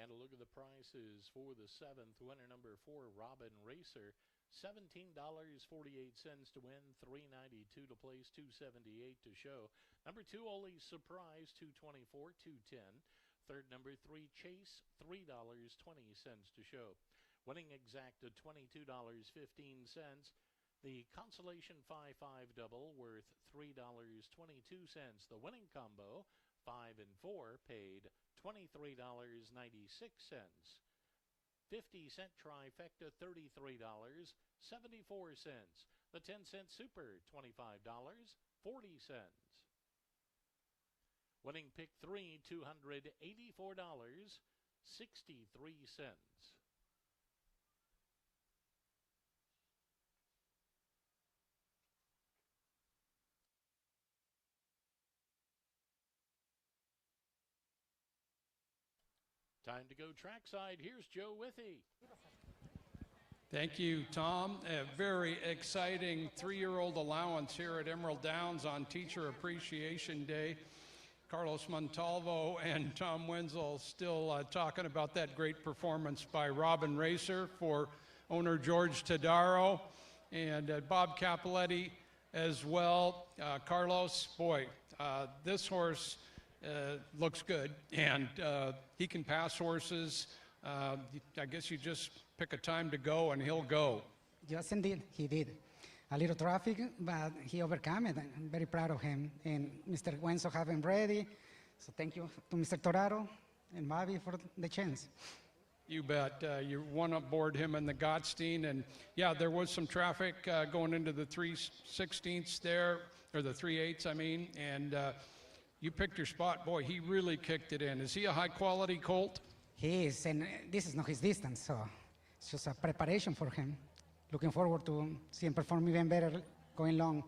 And a look at the prices for the 7th winner, number 4, Robin Racer. $17.48 to win, $3.92 to place, $2.78 to show. Number 2, Ole Surprise, $2.24, $2.10. Third, number 3, Chase, $3.20 to show. Winning exact at $22.15. The Consolation 5-5 double worth $3.22. The winning combo, 5 and 4, paid $23.96. 50-cent trifecta, $33.74. The 10-cent super, $25.40. Winning pick 3, $284.63. Time to go trackside. Here's Joe Withy. Thank you, Tom. A very exciting 3-year-old allowance here at Emerald Downs on Teacher Appreciation Day. Carlos Montalvo and Tom Wenzel still talking about that great performance by Robin Racer for owner George Tadaro and Bob Capoletti as well. Carlos, boy, this horse looks good, and he can pass horses. I guess you just pick a time to go and he'll go. Yes, indeed, he did. A little traffic, but he overcame it. I'm very proud of him. And Mr. Wenzel have him ready. So thank you to Mr. Toraro and Bobby for the chance. You bet. You won aboard him in the Gottstein. And yeah, there was some traffic going into the 3/16ths there, or the 3/8, I mean. And you picked your spot. Boy, he really kicked it in. Is he a high-quality colt? He is, and this is not his distance, so it's just a preparation for him. Looking forward to see him perform even better going long.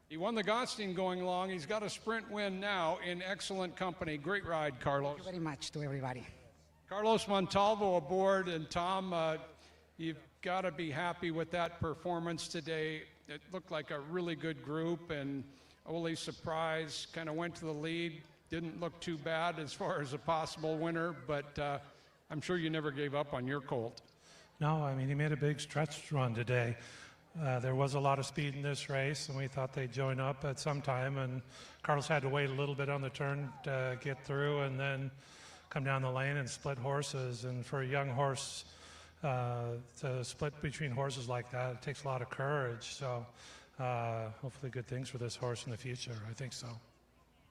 He won the Gottstein going long. He's got a sprint win now in excellent company. Great ride, Carlos. Thank you very much to everybody. Carlos Montalvo aboard, and Tom, you've got to be happy with that performance today. It looked like a really good group, and Ole Surprise kind of went to the lead. Didn't look too bad as far as a possible winner, but I'm sure you never gave up on your colt. No, I mean, he made a big stretch run today. There was a lot of speed in this race, and we thought they'd join up at some time, and Carlos had to wait a little bit on the turn to get through and then come down the lane and split horses. And for a young horse to split between horses like that, it takes a lot of courage. So hopefully good things for this horse in the future. I think so.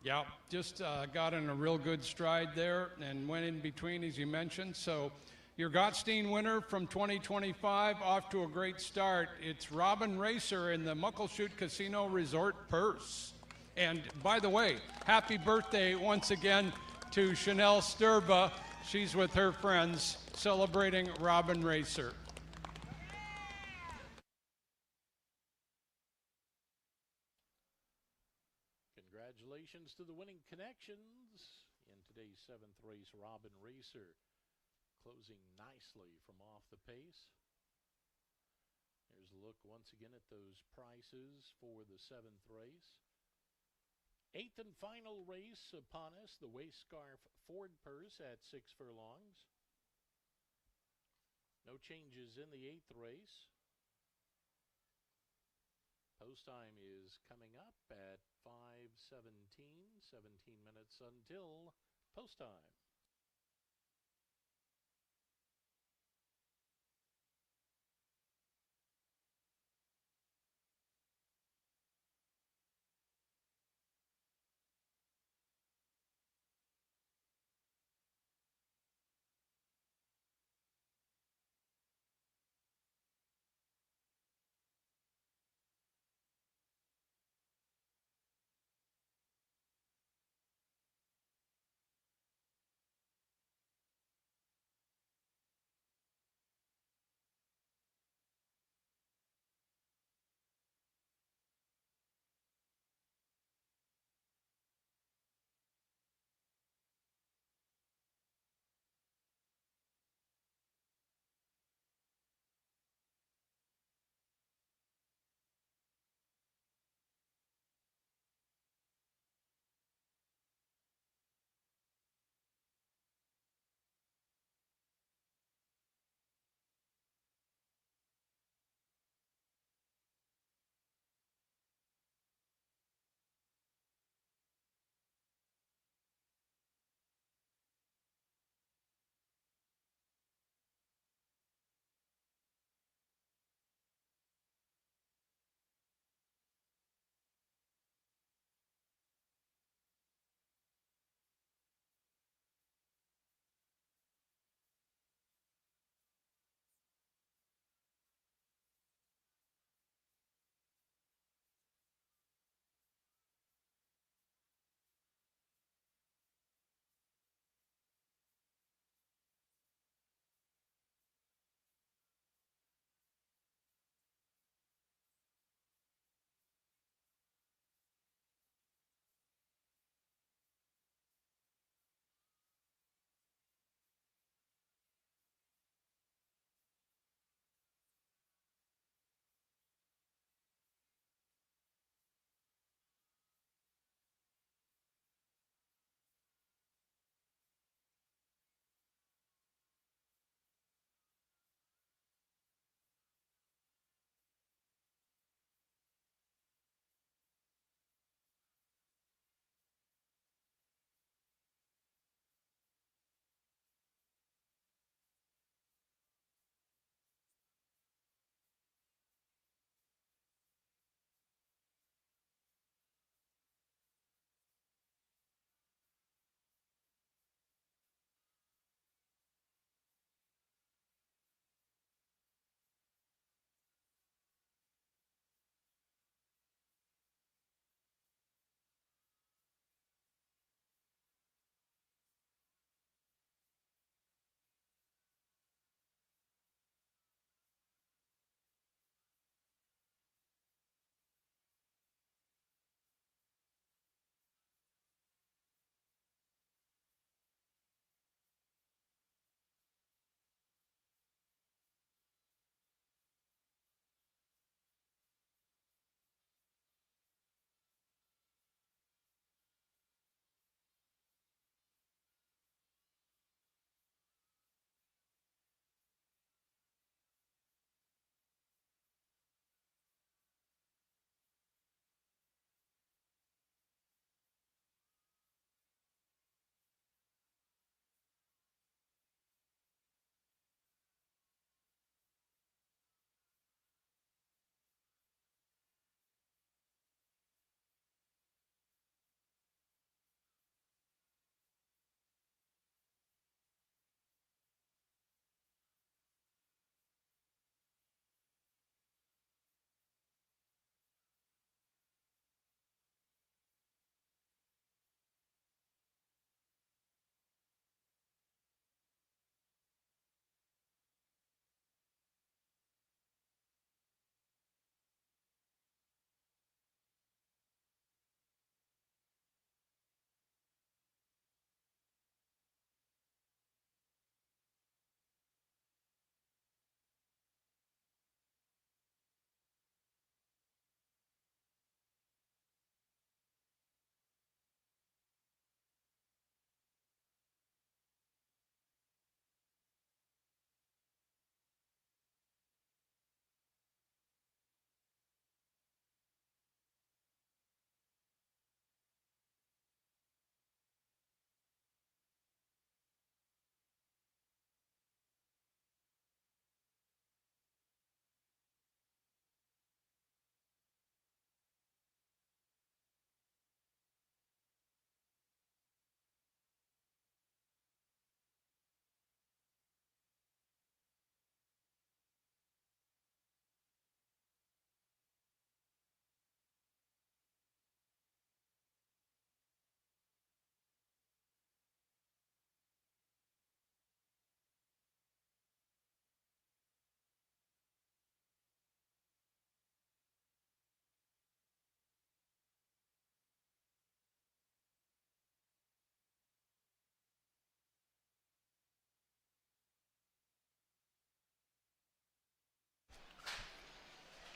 Yeah, just got in a real good stride there and went in between, as you mentioned. So your Gottstein winner from 2025, off to a great start. It's Robin Racer in the Muckleshoot Casino Resort purse. And by the way, happy birthday once again to Chanel Sturba. She's with her friends celebrating Robin Racer. Congratulations to the winning connections in today's 7th race, Robin Racer, closing nicely from off the pace. Here's a look once again at those prices for the 7th race. 8th and final race upon us, the Waist Scarf Ford purse at 6 furlongs. No changes in the 8th race. Post time is coming up at 5:17, 17 minutes until post time.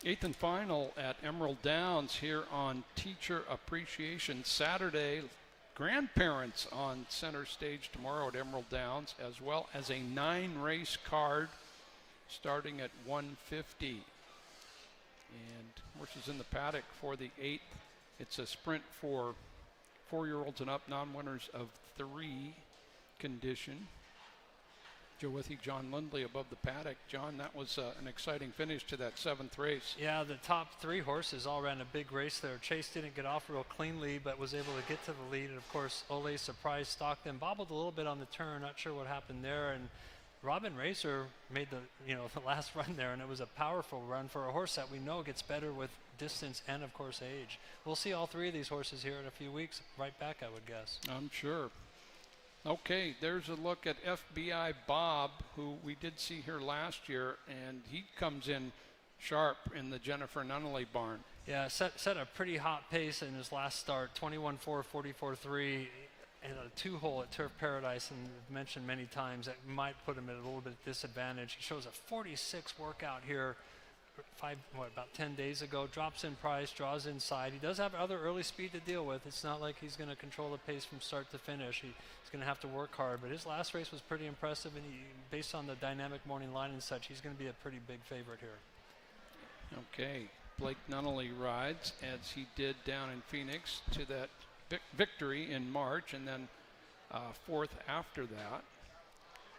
Eighth and final at Emerald Downs here on Teacher Appreciation Saturday. Grandparents on center stage tomorrow at Emerald Downs, as well as a 9-race card starting at 150. And horses in the paddock for the 8th. It's a sprint for 4-year-olds and up, non-winners of 3 condition. Joe Withy, John Lindley above the paddock. John, that was an exciting finish to that 7th race. Yeah, the top 3 horses all ran a big race there. Chase didn't get off real cleanly, but was able to get to the lead. And of course, Ole Surprise stalked them, bobbled a little bit on the turn. Not sure what happened there. And Robin Racer made the last run there, and it was a powerful run for a horse that we know gets better with distance and of course age. We'll see all 3 of these horses here in a few weeks, right back, I would guess. I'm sure. Okay, there's a look at FBI Bob, who we did see here last year, and he comes in sharp in the Jennifer Nunnally barn. Yeah, set a pretty hot pace in his last start, 21-4, 44-3, and a 2-hole at Turf Paradise, and I've mentioned many times that might put him at a little bit of disadvantage. He shows a 46 workout here about 10 days ago, drops in price, draws inside. He does have other early speed to deal with. It's not like he's going to control the pace from start to finish. He's going to have to work hard, but his last race was pretty impressive, and based on the dynamic morning line and such, he's going to be a pretty big favorite here. Okay, Blake Nunnally rides, as he did down in Phoenix, to that victory in March, and then 4th after that.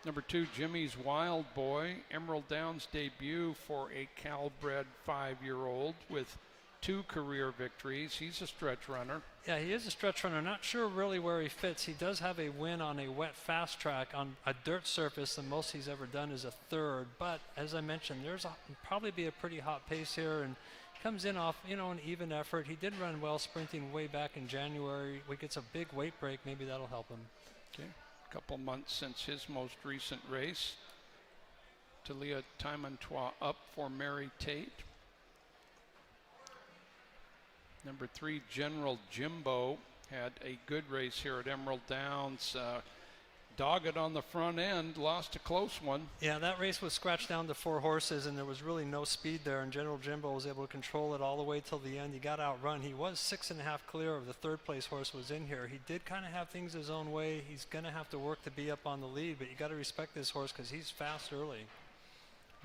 Number 2, Jimmy's Wild Boy, Emerald Downs debut for a Cal-bred 5-year-old with 2 career victories. He's a stretch runner. Yeah, he is a stretch runner. Not sure really where he fits. He does have a win on a wet fast track on a dirt surface. The most he's ever done is a 3rd. But as I mentioned, there's probably be a pretty hot pace here, and comes in off an even effort. He did run well sprinting way back in January. We gets a big weight break. Maybe that'll help him. Okay. Couple months since his most recent race. Talia Timontois up for Mary Tate. Number 3, General Jimbo, had a good race here at Emerald Downs. Dogged on the front end, lost a close one. Yeah, that race was scratched down to 4 horses, and there was really no speed there, and General Jimbo was able to control it all the way till the end. He got outrun. He was 6.5 clear of the 3rd place horse was in here. He did kind of have things his own way. He's going to have to work to be up on the lead, but you got to respect this horse because he's fast early.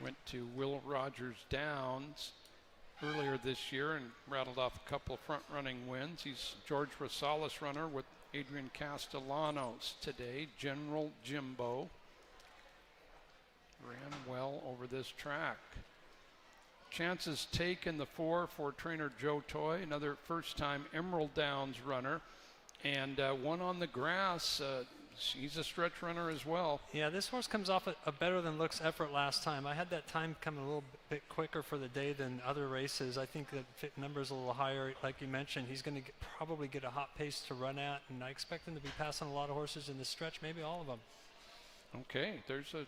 Went to Will Rogers Downs earlier this year and rattled off a couple of front-running wins. He's George Rosales runner with Adrian Castellanos today. General Jimbo ran well over this track. Chances taken the 4 for trainer Joe Toy, another first-time Emerald Downs runner, and one on the grass. He's a stretch runner as well. Yeah, this horse comes off a better than looks effort last time. I had that time coming a little bit quicker for the day than other races. I think the fit number's a little higher. Like you mentioned, he's going to probably get a hot pace to run at, and I expect him to be passing a lot of horses in the stretch, maybe all of them. Okay, there's a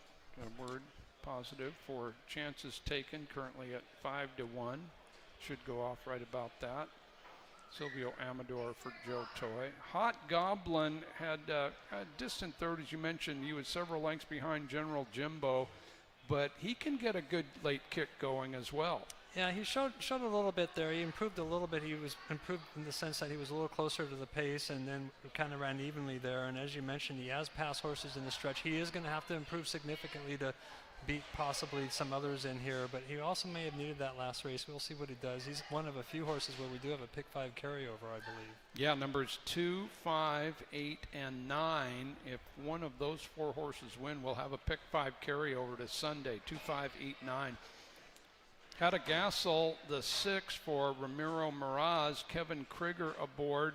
word positive for chances taken, currently at 5-1. Should go off right about that. Silvio Amador for Joe Toy. Hot Goblin had a distant 3rd, as you mentioned. He was several lengths behind General Jimbo, but he can get a good late kick going as well. Yeah, he showed a little bit there. He improved a little bit. He was improved in the sense that he was a little closer to the pace and then kind of ran evenly there. And as you mentioned, he has passed horses in the stretch. He is going to have to improve significantly to beat possibly some others in here, but he also may have needed that last race. We'll see what he does. He's one of a few horses where we do have a pick 5 carryover, I believe. Yeah, numbers 2, 5, 8, and 9. If one of those 4 horses win, we'll have a pick 5 carryover to Sunday. 2, 5, 8, 9. Had a Gassel, the 6 for Ramiro Miraz. Kevin Krieger aboard.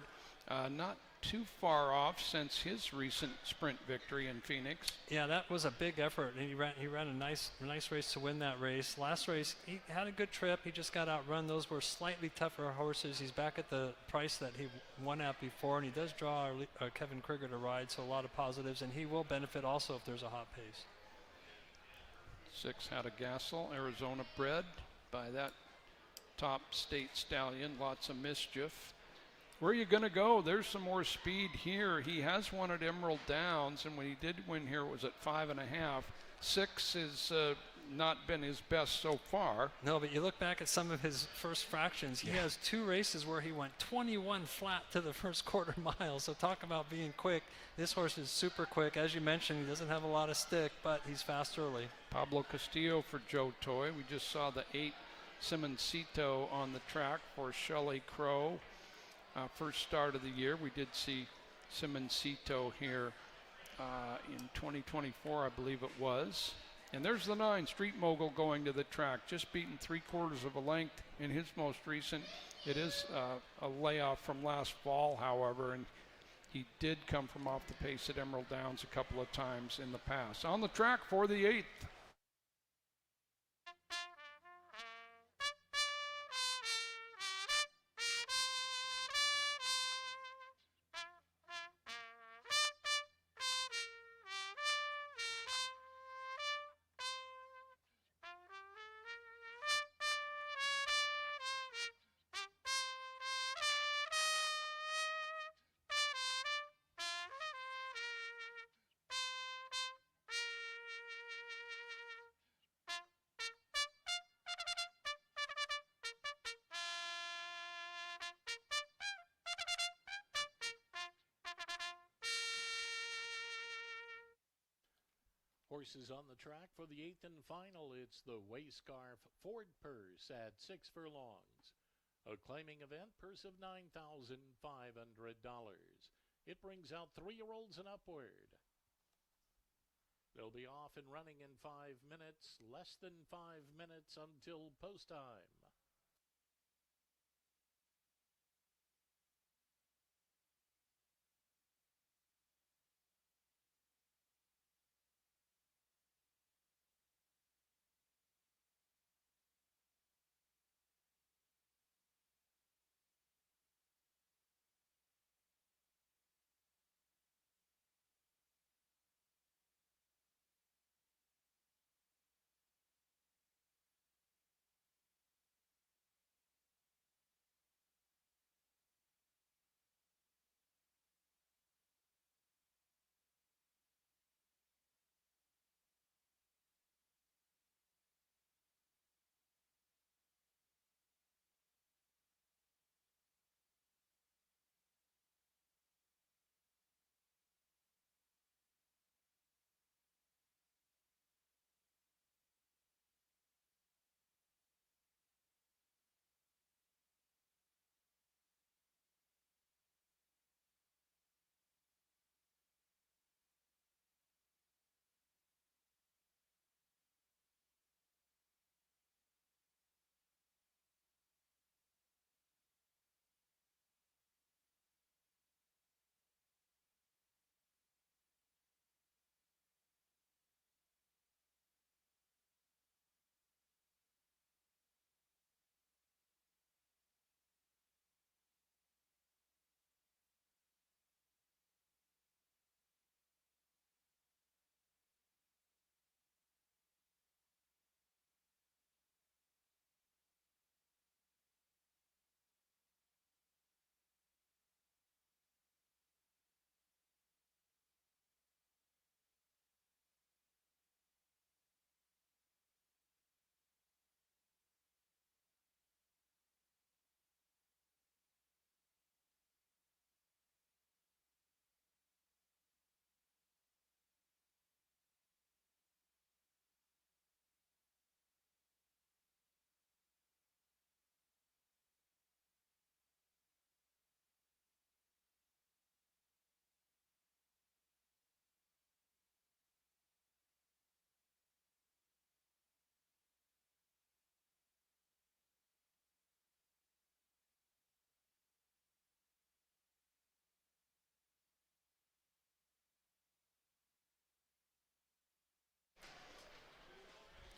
Not too far off since his recent sprint victory in Phoenix. Yeah, that was a big effort. He ran a nice race to win that race. Last race, he had a good trip. He just got outrun. Those were slightly tougher horses. He's back at the price that he won at before, and he does draw Kevin Krieger to ride, so a lot of positives, and he will benefit also if there's a hot pace. 6 had a Gassel, Arizona bred by that top state stallion. Lots of mischief. Where are you going to go? There's some more speed here. He has won at Emerald Downs, and when he did win here, it was at 5.5. 6 is not been his best so far. No, but you look back at some of his first fractions. He has 2 races where he went 21 flat to the first quarter mile. So talk about being quick. This horse is super quick. As you mentioned, he doesn't have a lot of stick, but he's fast early. Pablo Castillo for Joe Toy. We just saw the 8 Simoncito on the track for Shelley Crow. First start of the year. We did see Simoncito here in 2024, I believe it was. And there's the 9, Street Mogul, going to the track, just beaten 3/4 of a length in his most recent. It is a layoff from last fall, however, and he did come from off the pace at Emerald Downs a couple of times in the past. On the track for the 8th. Horses on the track for the 8th and final. It's the Wayscarf Ford Purse at 6 furlongs. A claiming event, purse of $9,500. It brings out 3-year-olds and upward. They'll be off and running in 5 minutes, less than 5 minutes until post time.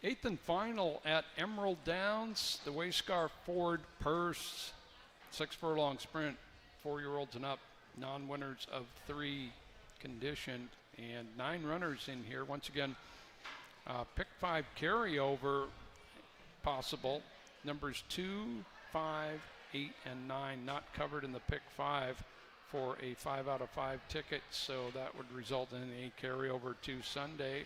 Eighth and final at Emerald Downs, the Wayscarf Ford Purse, 6 furlong sprint, 4-year-olds and up, non-winners of 3 conditioned, and 9 runners in here. Once again, pick 5 carryover possible. Numbers 2, 5, 8, and 9 not covered in the pick 5 for a 5 out of 5 ticket, so that would result in a carryover to Sunday.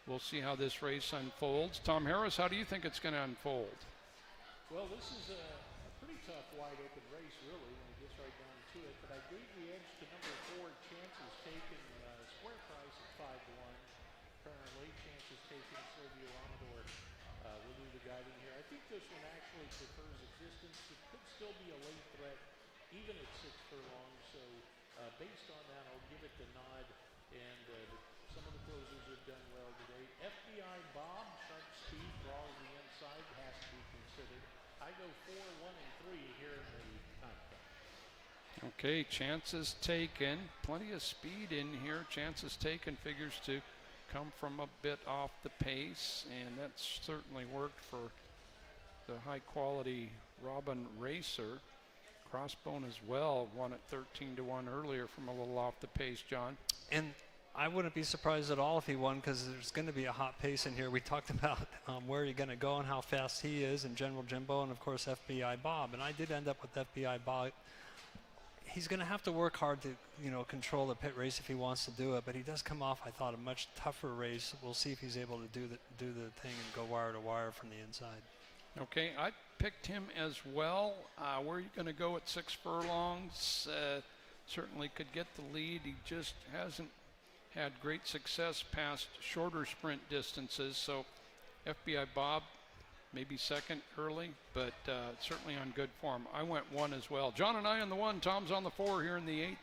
we'll see how this race unfolds. Tom Harris, how do you think it's going to unfold? Well, this is a pretty tough, wide open race, really, when it gets right down to it. But I gave the edge to number 4, Chances Taken, square price at 5 to 1. Currently, Chances Taken, Silvio Amador will do the guiding here. I think this one actually prefers a distance. It could still be a late threat, even at 6 furlongs. So, based on that, I'll give it the nod. And some of the closers have done well today. FBI Bob, sharp speed, draws the inside, has to be considered. I go 4, 1, and 3 here in the time. Okay, Chances Taken. Plenty of speed in here. Chances Taken figures to come from a bit off the pace, and that's certainly worked for the high-quality Robin Racer. Crossbone as well, won at 13 to 1 earlier from a little off the pace, John. And I wouldn't be surprised at all if he won, because there's going to be a hot pace in here. We talked about where you're going to go and how fast he is, and General Jimbo, and of course FBI Bob. And I did end up with FBI Bob. He's going to have to work hard to, control the pit race if he wants to do it. But he does come off, I thought, a much tougher race. We'll see if he's able to do the thing and go wire to wire from the inside. Okay, I picked him as well. Where are you going to go at 6 furlongs? Certainly could get the lead. He just hasn't had great success past shorter sprint distances. So FBI Bob maybe second early, but certainly on good form. I went 1 as well. John and I on the 1. Tom's on the 4 here in the 8th.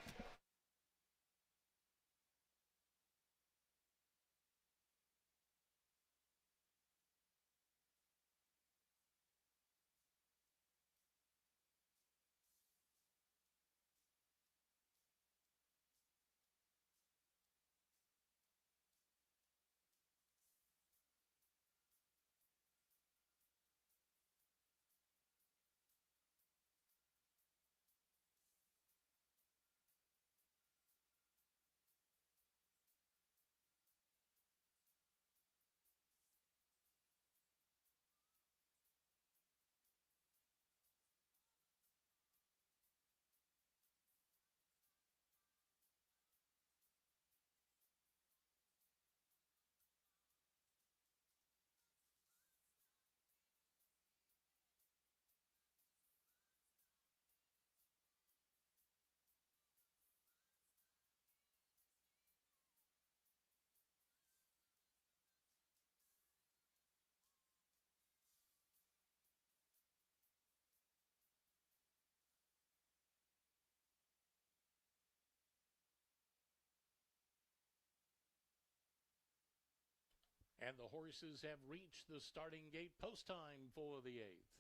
And the horses have reached the starting gate. Post time for the 8th.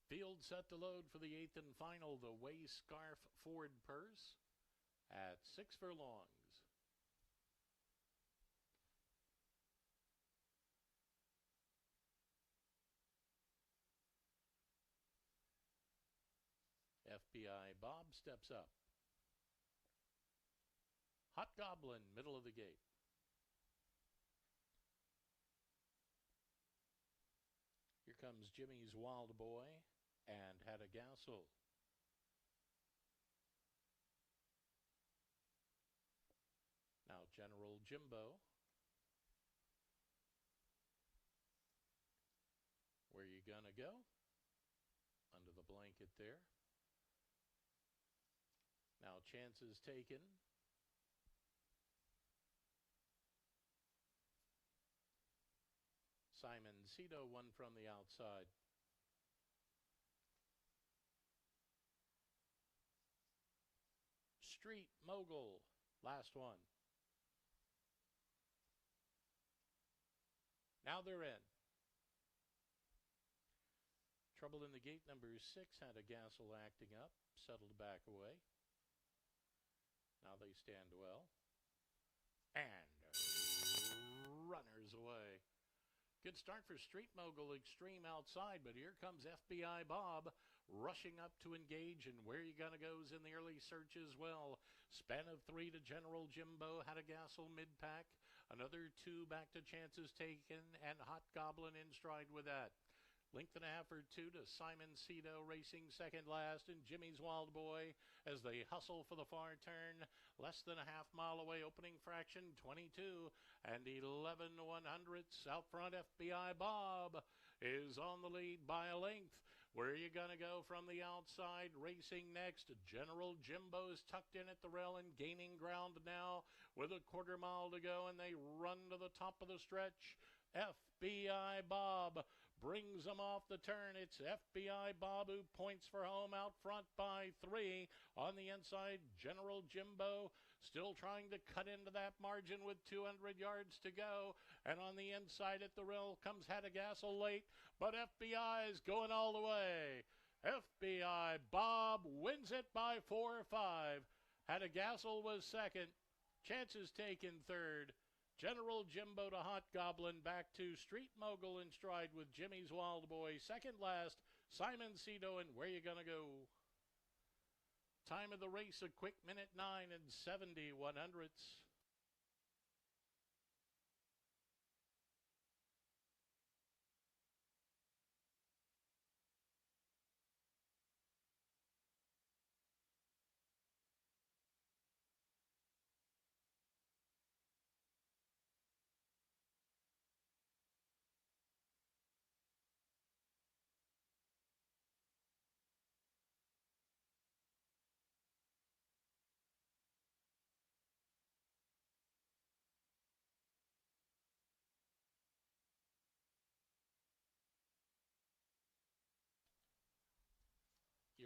Field set to load for the 8th and final. The Way Scarf Ford Purse at 6 furlongs. FBI Bob steps up. Hot Goblin, middle of the gate. Here comes Jimmy's Wild Boy and Hadagassel. Now General Jimbo. Where you gonna go? Under the blanket there. Now Chances Taken. Simon Cito, one from the outside. Street Mogul, last one. Now they're in. Trouble in the gate, number 6, Hadagassel acting up, settled back away. Now they stand well. And runners away. Good start for Street Mogul, extreme outside, but here comes FBI Bob rushing up to engage, and Where You Gonna Go's in the early search as well. Span of 3 to General Jimbo, Hadagassel mid-pack, another 2 back to Chances Taken, and Hot Goblin in stride with that. Length and a half or two to Simon Cito racing second last, and Jimmy's Wild Boy as they hustle for the far turn. Less than a half mile away, opening fraction 22 and 11 100ths. Out front, FBI Bob is on the lead by a length. Where are you going to go from the outside? Racing next, General Jimbo's tucked in at the rail and gaining ground now with a quarter mile to go, and they run to the top of the stretch. FBI Bob brings them off the turn. It's FBI Bob who points for home out front by 3. On the inside, General Jimbo still trying to cut into that margin with 200 yards to go. And on the inside at the rail comes Hattigassel late, but FBI is going all the way. FBI Bob wins it by 4 or 5. Hattigassel was second. Chances taken third. General Jimbo to Hot Goblin, back to Street Mogul in stride with Jimmy's Wild Boy. Second last, Simon Cito, and Where You Gonna Go? Time of the race, a quick minute 9 and 70 100ths.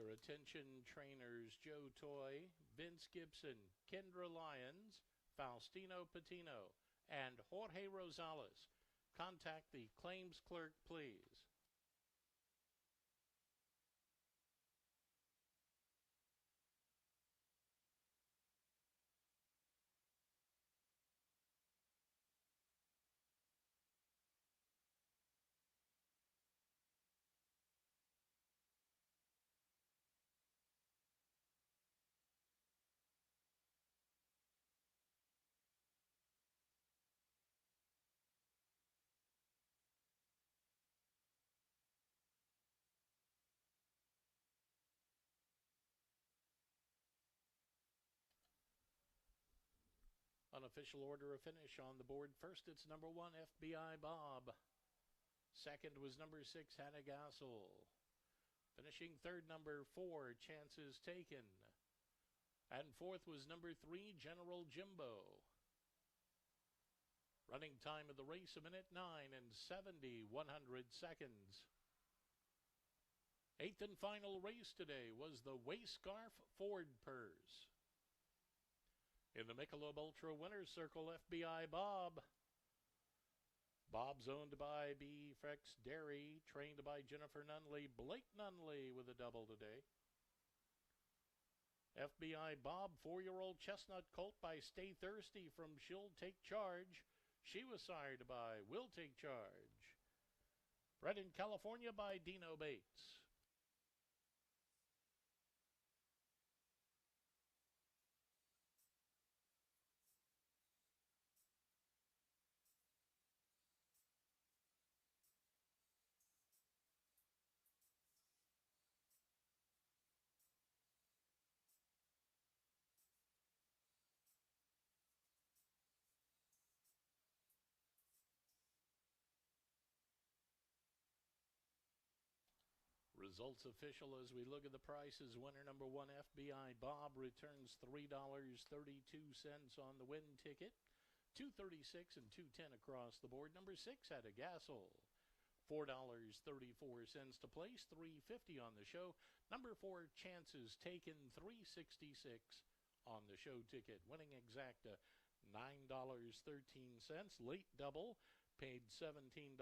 Your attention, trainers Joe Toy, Vince Gibson, Kendra Lyons, Faustino Patino, and Jorge Rosales. Contact the claims clerk, please. Unofficial order of finish on the board. First, it's number 1, FBI Bob. Second was number 6, Hattigassel. Finishing third, number 4, Chances Taken. And fourth was number 3, General Jimbo. Running time of the race, a minute 9 and 70 100 seconds. Eighth and final race today was the Wayscarf Ford Purse. In the Michelob Ultra Winners Circle, FBI Bob. Bob's owned by B. Frex Dairy, trained by Jennifer Nunley. Blake Nunley with a double today. FBI Bob, 4-year-old chestnut colt by Stay Thirsty from She'll Take Charge. She was sired by Will Take Charge. Bred in California by Dino Bates. Results official as we look at the prices. Winner number 1, FBI Bob, returns $3.32 on the win ticket. $2.36 and $2.10 across the board. Number 6, Hattigassel, $4.34 to place, $3.50 on the show. Number 4, Chances Taken, $3.66 on the show ticket. Winning exacta, $9.13. Late double, paid $17.20.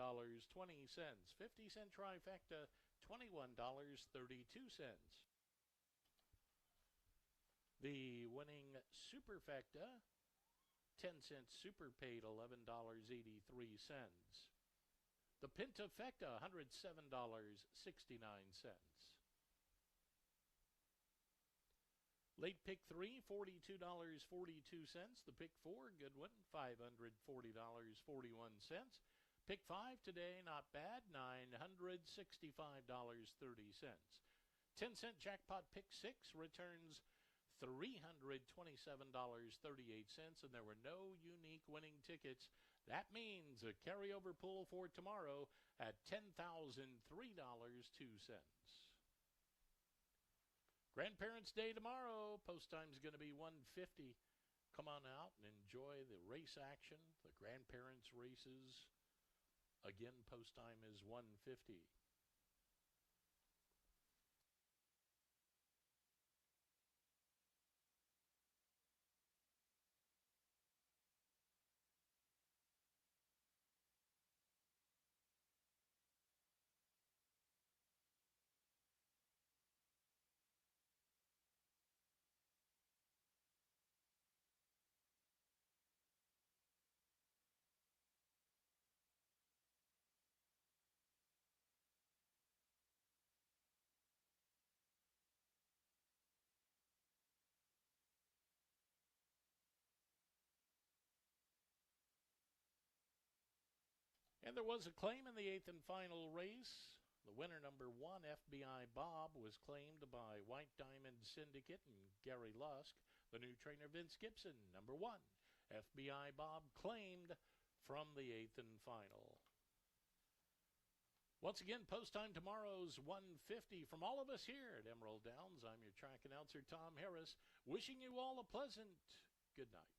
50-cent trifecta, $21.32. The winning superfecta, 10-cent super, paid $11.83. The pentafecta, $107.69. Late pick 3, $42.42. The pick 4, good one, $540.41. Pick 5 today, not bad, $965.30. 10-cent jackpot pick 6 returns $327.38, and there were no unique winning tickets. That means a carryover pool for tomorrow at $10,003.02. Grandparents' Day tomorrow. Post time's going to be 1:50. Come on out and enjoy the race action, the grandparents' races. Again, post time is 1:50. And there was a claim in the 8th and final race. The winner, number 1, FBI Bob, was claimed by White Diamond Syndicate and Gary Lusk. The new trainer, Vince Gibson, number 1, FBI Bob, claimed from the 8th and final. Once again, post time tomorrow's 1:50. From all of us here at Emerald Downs, I'm your track announcer, Tom Harris, wishing you all a pleasant good night.